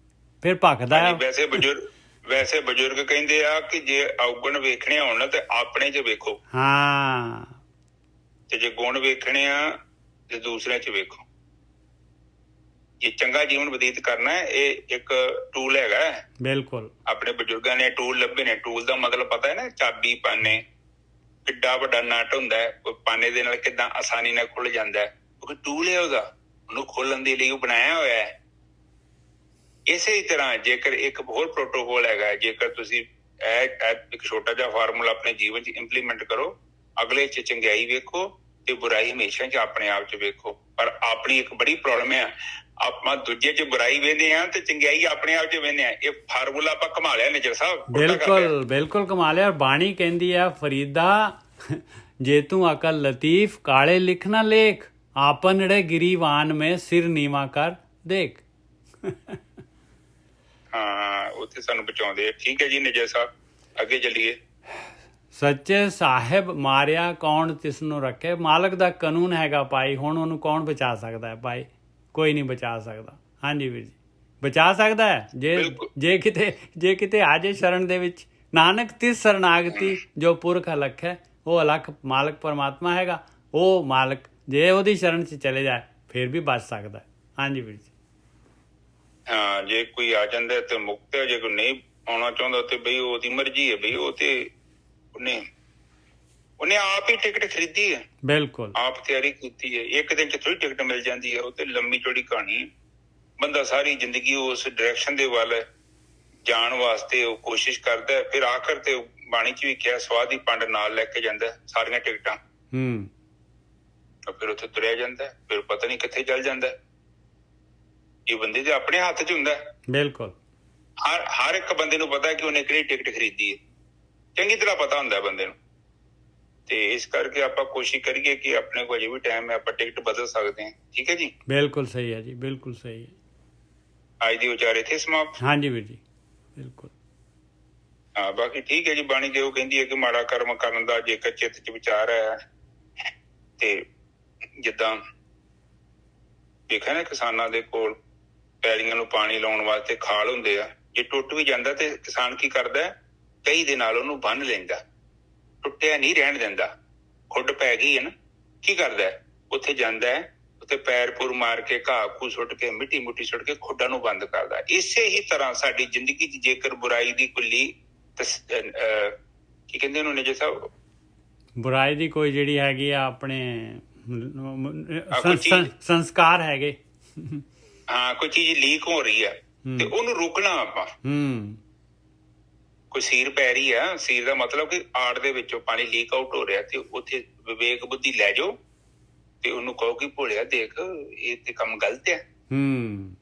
ਫਿਰ ਭੱਖਦਾ ਹੈ। ਵੈਸੇ ਬਜ਼ੁਰਗ ਕਹਿੰਦੇ ਆ ਕਿ ਜੇ ਔਗਣ ਵੇਖਣੇ ਹੋਣ ਨਾ ਤੇ ਆਪਣੇ 'ਚ ਵੇਖੋ। ਹਾਂ, ਤੇ ਜੇ ਗੁਣ ਵੇਖਣੇ ਆ ਤੇ ਦੂਸਰਿਆਂ 'ਚ ਵੇਖੋ। ਇਹ ਚੰਗਾ ਜੀਵਨ ਬਤੀਤ ਕਰਨਾ ਹੈ, ਇਹ ਇੱਕ ਟੂਲ ਹੈਗਾ। ਬਿਲਕੁਲ, ਆਪਣੇ ਬਜ਼ੁਰਗਾਂ ਨੇ ਟੂਲ ਲੱਭੇ ਨੇ। ਟੂਲ ਦਾ ਮਤਲਬ ਪਤਾ ਹੈ ਨਾ, ਚਾਬੀ ਪਾਨੇ। ਕਿੱਡਾ ਵੱਡਾ ਨਟ ਹੁੰਦਾ ਹੈ, ਉਹ ਪਾਨੇ ਦੇ ਨਾਲ ਕਿੱਦਾਂ ਆਸਾਨੀ ਨਾਲ ਖੁੱਲ ਜਾਂਦਾ ਹੈ, ਕਿਉਂਕਿ ਟੂਲ ਹੈ ਉਹਦਾ, ਉਹਨੂੰ ਖੋਲਣ ਦੇ ਲਈ ਉਹ ਬਣਾਇਆ ਹੋਇਆ ਹੈ। ਇਸੇ ਹੀ ਤਰ੍ਹਾਂ ਜੇਕਰ ਇੱਕ ਹੋਰ ਪ੍ਰੋਟੋਕੋਲ ਹੈਗਾ, ਜੇਕਰ ਤੁਸੀਂ ਇੱਕ ਛੋਟਾ ਜਿਹਾ ਫਾਰਮੂਲਾ ਆਪਣੇ ਜੀਵਨ 'ਚ ਇੰਪਲੀਮੈਂਟ ਕਰੋ, ਅਗਲੇ 'ਚ ਚੰਗਿਆਈ ਵੇਖੋ ਤੇ ਬੁਰਾਈ ਹਮੇਸ਼ਾ 'ਚ ਆਪਣੇ ਆਪ 'ਚ ਵੇਖੋ। ਪਰ ਆਪਣੀ ਇੱਕ ਬੜੀ ਪ੍ਰੋਬਲਮ ਹੈ, ਆਪਾਂ ਦੂਜੇ 'ਚ ਬੁਰਾਈ ਵੇਖਦੇ ਹਾਂ ਤੇ ਚੰਗਿਆਈ ਆਪਣੇ ਆਪ 'ਚ ਵੇਖਦੇ ਹਾਂ। ਇਹ ਫਾਰਮੂਲਾ ਆਪਾਂ ਕਮਾ ਲਿਆ ਨਿਜਰ ਸਾਹਿਬ। ਬਿਲਕੁਲ ਕਮਾ ਲਿਆ। ਬਾਣੀ ਕਹਿੰਦੀ ਆ, ਫਰੀਦਾ ਜੇ ਤੂੰ ਅਕਲ ਲਤੀਫ, ਕਾਲੇ ਲਿਖ ਨਾ ਲੇਖ, ਆਪਨੜੇ ਗਿਰੀਵਾਨ ਮੇ ਸਿਰ ਨੀਵਾ ਕਰ ਦੇਖ। ਹਾਂ, ਉੱਥੇ ਸਾਨੂੰ ਬਚਾਉਂਦੇ ਆ। ਠੀਕ ਹੈ ਜੀ ਨਿਜਰ ਸਾਹਿਬ, ਅੱਗੇ ਚੱਲੀਏ। ਸੱਚੇ ਸਾਹਿਬ ਮਾਰਿਆ ਕੌਣ ਤਿਸ ਨੂੰ ਰੱਖੇ। ਮਾਲਕ ਦਾ ਕਾਨੂੰਨ ਹੈਗਾ ਭਾਈ, ਹੁਣ ਉਹਨੂੰ ਕੌਣ ਬਚਾ ਸਕਦਾ ਹੈ ਭਾਈ? ਕੋਈ ਨਹੀਂ ਬਚਾ ਸਕਦਾ। ਹਾਂਜੀ ਵੀਰ ਜੀ, ਬਚਾ ਸਕਦਾ ਹੈ ਜੇ ਕਿਤੇ ਆ ਜੇ ਸ਼ਰਨ ਦੇ ਵਿੱਚ। ਨਾਨਕ ਤਿਸ ਸਰਨਾਗਤੀ ਜੋ ਪੁਰਖ ਅਲੱਖ ਹੈ। ਉਹ ਅਲੱਖ ਮਾਲਕ ਪਰਮਾਤਮਾ ਹੈਗਾ। ਉਹ ਮਾਲਕ ਜੇ ਉਹਦੀ ਸ਼ਰਨ 'ਚ ਚਲੇ ਜਾਏ ਫਿਰ ਵੀ ਬਚ ਸਕਦਾ ਹੈ। ਹਾਂਜੀ ਵੀਰ ਜੀ, ਹਾਂ, ਜੇ ਕੋਈ ਆ ਜਾਂਦਾ ਤੇ ਮੁਕਤ ਹੈ, ਜੇ ਕੋਈ ਨਹੀਂ ਆਉਣਾ ਚਾਹੁੰਦਾ ਤੇ ਬਈ ਉਹਦੀ ਮਰਜ਼ੀ ਹੈ। ਬਈ ਉਹ ਤੇ ਉਹਨੇ ਆਪ ਹੀ ਟਿਕਟ ਖਰੀਦੀ ਹੈ। ਬਿਲਕੁਲ, ਆਪ ਤਿਆਰੀ ਕੀਤੀ ਹੈ। ਇੱਕ ਦਿਨ 'ਚ ਥੋੜੀ ਟਿਕਟ ਮਿਲ ਜਾਂਦੀ ਹੈ। ਉਹ ਤੇ ਲੰਮੀ ਚੌੜੀ ਕਹਾਣੀ ਹੈ। ਬੰਦਾ ਸਾਰੀ ਜ਼ਿੰਦਗੀ ਉਸ ਡਾਇਰੈਕਸ਼ਨ ਦੇ ਵੱਲ ਜਾਣ ਵਾਸਤੇ ਉਹ ਕੋਸ਼ਿਸ਼ ਕਰਦਾ ਹੈ। ਫਿਰ ਆਖਰ ਤੇ ਬਾਣੀ 'ਚ ਵੀ ਕਿਹਾ, ਸਵਾਦ ਦੀ ਪੰਡ ਨਾਲ ਲੈ ਕੇ ਜਾਂਦਾ ਸਾਰੀਆਂ ਟਿਕਟਾਂ। ਫਿਰ ਉੱਥੇ ਤੁਰਿਆ ਜਾਂਦਾ, ਫਿਰ ਪਤਾ ਨਹੀਂ ਕਿੱਥੇ ਚੱਲ ਜਾਂਦਾ। ਇਹ ਬੰਦੇ ਦੇ ਆਪਣੇ ਹੱਥ 'ਚ ਹੁੰਦਾ। ਬਿਲਕੁਲ, ਹਰ ਇੱਕ ਬੰਦੇ ਨੂੰ ਪਤਾ ਕਿ ਉਹਨੇ ਕਿਹੜੀ ਟਿਕਟ ਖਰੀਦੀ ਹੈ, ਚੰਗੀ ਤਰ੍ਹਾਂ ਪਤਾ ਹੁੰਦਾ ਬੰਦੇ ਨੂੰ। ਤੇ ਇਸ ਕਰਕੇ ਆਪਾਂ ਕੋਸ਼ਿਸ਼ ਕਰੀਏ ਕਿ ਆਪਣੇ ਕੋਲ ਅਜੇ ਵੀ ਟਾਈਮ ਹੈ, ਆਪਾਂ ਟਿਕਟ ਬਦਲ ਸਕਦੇ ਹਾਂ। ਠੀਕ ਹੈ ਜੀ, ਬਿਲਕੁਲ ਸਹੀ ਹੈ ਜੀ, ਬਿਲਕੁਲ ਸਹੀ ਹੈ। ਅੱਜ ਦੀ ਵਿਚਾਰ ਇੱਥੇ ਸਮਾਪਤ। ਹਾਂਜੀ ਵੀਰ ਜੀ, ਬਿਲਕੁਲ। ਹਾਂ, ਬਾਕੀ ਠੀਕ ਹੈ ਜੀ। ਬਾਣੀ ਤੇ ਉਹ ਕਹਿੰਦੀ ਹੈ ਕਿ ਮਾੜਾ ਕਰਮ ਕਰਨ ਦਾ ਜੇਕਰ ਚਿੱਤ 'ਚ ਵਿਚਾਰ ਹੈ, ਤੇ ਜਿੱਦਾਂ ਦੇਖਿਆ ਨਾ, ਕਿਸਾਨਾਂ ਦੇ ਕੋਲ ਪੈਲੀਆਂ ਨੂੰ ਪਾਣੀ ਲਾਉਣ ਵਾਸਤੇ ਖਾਲ ਹੁੰਦੇ ਆ। ਜੇ ਟੁੱਟ ਵੀ ਜਾਂਦਾ ਤੇ ਕਿਸਾਨ ਕੀ ਕਰਦਾ, ਕਈ ਦੇ ਨਾਲ ਉਹਨੂੰ ਬੰਨ੍ਹ ਲੈਂਦਾ, ਟੁੱਟਿਆ ਨਹੀਂ ਰਹਿਣ ਦਿੰਦਾ। ਖੁੱਡ ਪੈ ਗਈ ਹੈ ਨਾ, ਕੀ ਕਰਦਾ, ਉੱਥੇ ਜਾਂਦਾ, ਉੱਥੇ ਪੈਰ ਪੁਰ ਮਾਰ ਕੇ, ਘਾਹ ਘੂ ਸੁੱਟ ਕੇ, ਮਿੱਟੀ ਮੁੱਟੀ ਸੁੱਟ ਕੇ ਖੁੱਡਾਂ ਨੂੰ ਬੰਦ ਕਰਦਾ। ਇਸੇ ਹੀ ਤਰ੍ਹਾਂ ਸਾਡੀ ਜ਼ਿੰਦਗੀ 'ਚ ਜੇਕਰ ਬੁਰਾਈ ਦੀ ਕੁੱਲੀ ਕੀ ਕਹਿੰਦੇ ਉਹਨੂੰ ਨਿਜਰ ਸਾਹਿਬ, ਬੁਰਾਈ ਦੀ ਕੋਈ ਜਿਹੜੀ ਹੈਗੀ ਆ ਆਪਣੇ ਸੰਸਕਾਰ ਹੈਗੇ, ਹਾਂ, ਕੋਈ ਚੀਜ਼ ਲੀਕ ਹੋ ਰਹੀ ਆ ਤੇ ਉਹਨੂੰ ਰੋਕਣਾ ਆਪਾਂ। ਕੋਈ ਸੀਰ ਪੈ ਰਹੀ ਆ, ਸੀਰ ਦਾ ਮਤਲਬ ਕਿ ਆੜ ਦੇ ਵਿੱਚੋਂ ਪਾਣੀ ਲੀਕ ਆਊਟ ਹੋ ਰਿਹਾ, ਤੇ ਉੱਥੇ ਵਿਵੇਕ ਬੁੱਧੀ ਲੈ ਜਾਓ ਤੇ ਉਹਨੂੰ ਕਹੋ ਕਿ ਭੋਲਿਆ ਦੇਖ, ਇਹ ਤੇ ਕੰਮ ਗਲਤ ਹੈ,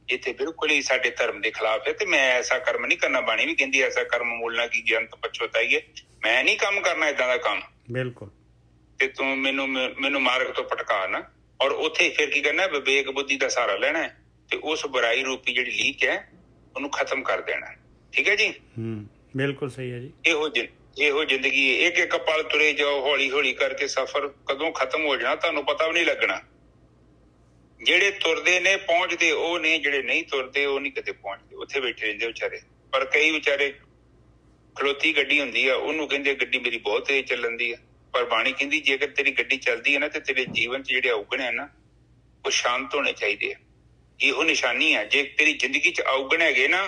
ਇਹ ਤੇ ਬਿਲਕੁਲ ਹੀ ਸਾਡੇ ਧਰਮ ਦੇ ਖਿਲਾਫ ਹੈ, ਤੇ ਮੈਂ ਐਸਾ ਕਰਮ ਨਹੀਂ ਕਰਨਾ। ਬਾਣੀ ਵੀ ਕਹਿੰਦੀ ਐਸਾ ਕਰਮ ਮੂਲਣਾ ਕੀ ਜੰਤ ਪਛਤਾਈ ਹੈ। ਮੈਂ ਨਹੀਂ ਕੰਮ ਕਰਨਾ ਏਦਾਂ ਦਾ ਕੰਮ। ਬਿਲਕੁਲ, ਤੇ ਤੂੰ ਮੈਨੂੰ ਮਾਰਗ ਤੋਂ ਭਟਕਾ ਨਾ। ਔਰ ਉੱਥੇ ਫਿਰ ਕੀ ਕਰਨਾ, ਵਿਵੇਕ ਬੁੱਧੀ ਦਾ ਸਹਾਰਾ ਲੈਣਾ ਤੇ ਉਸ ਬੁਰਾਈ ਰੂਪੀ ਜਿਹੜੀ ਲੀਕ ਹੈ ਉਹਨੂੰ ਖਤਮ ਕਰ ਦੇਣਾ। ਠੀਕ ਹੈ ਜੀ, ਬਿਲਕੁਲ ਸਹੀ ਹੈ ਜੀ। ਇਹੋ ਜ਼ਿੰਦਗੀ, ਇੱਕ ਇੱਕ ਪਲ ਤੁਰੇ ਜਾਓ, ਹੌਲੀ ਹੌਲੀ ਕਰਕੇ ਸਫ਼ਰ ਕਦੋਂ ਖਤਮ ਹੋ ਜਾਣਾ ਤੁਹਾਨੂੰ ਪਤਾ ਵੀ ਨਹੀਂ ਲੱਗਣਾ। ਜਿਹੜੇ ਤੁਰਦੇ ਨੇ ਪਹੁੰਚਦੇ ਉਹ ਨੇ, ਜਿਹੜੇ ਨਹੀਂ ਤੁਰਦੇ ਉਹ ਨਹੀਂ ਕਦੇ ਪਹੁੰਚਦੇ, ਉੱਥੇ ਬੈਠੇ ਰਹਿੰਦੇ ਵਿਚਾਰੇ। ਪਰ ਕਈ ਵਿਚਾਰੇ, ਖਲੋਤੀ ਗੱਡੀ ਹੁੰਦੀ ਆ, ਉਹਨੂੰ ਕਹਿੰਦੇ ਗੱਡੀ ਮੇਰੀ ਬਹੁਤ ਤੇਜ਼ ਚੱਲਣ ਦੀ ਆ। ਪਰ ਬਾਣੀ ਕਹਿੰਦੀ ਜੇਕਰ ਤੇਰੀ ਗੱਡੀ ਚੱਲਦੀ ਹੈ ਨਾ ਤੇ ਤੇਰੇ ਜੀਵਨ 'ਚ ਜਿਹੜੇ ਔਗਣ ਹੈ ਨਾ ਉਹ ਸ਼ਾਂਤ ਹੋਣੇ ਚਾਹੀਦੇ ਆ। ਇਹੋ ਨਿਸ਼ਾਨੀ ਆ। ਜੇ ਤੇਰੀ ਜ਼ਿੰਦਗੀ 'ਚ ਔਗਣ ਹੈਗੇ ਨਾ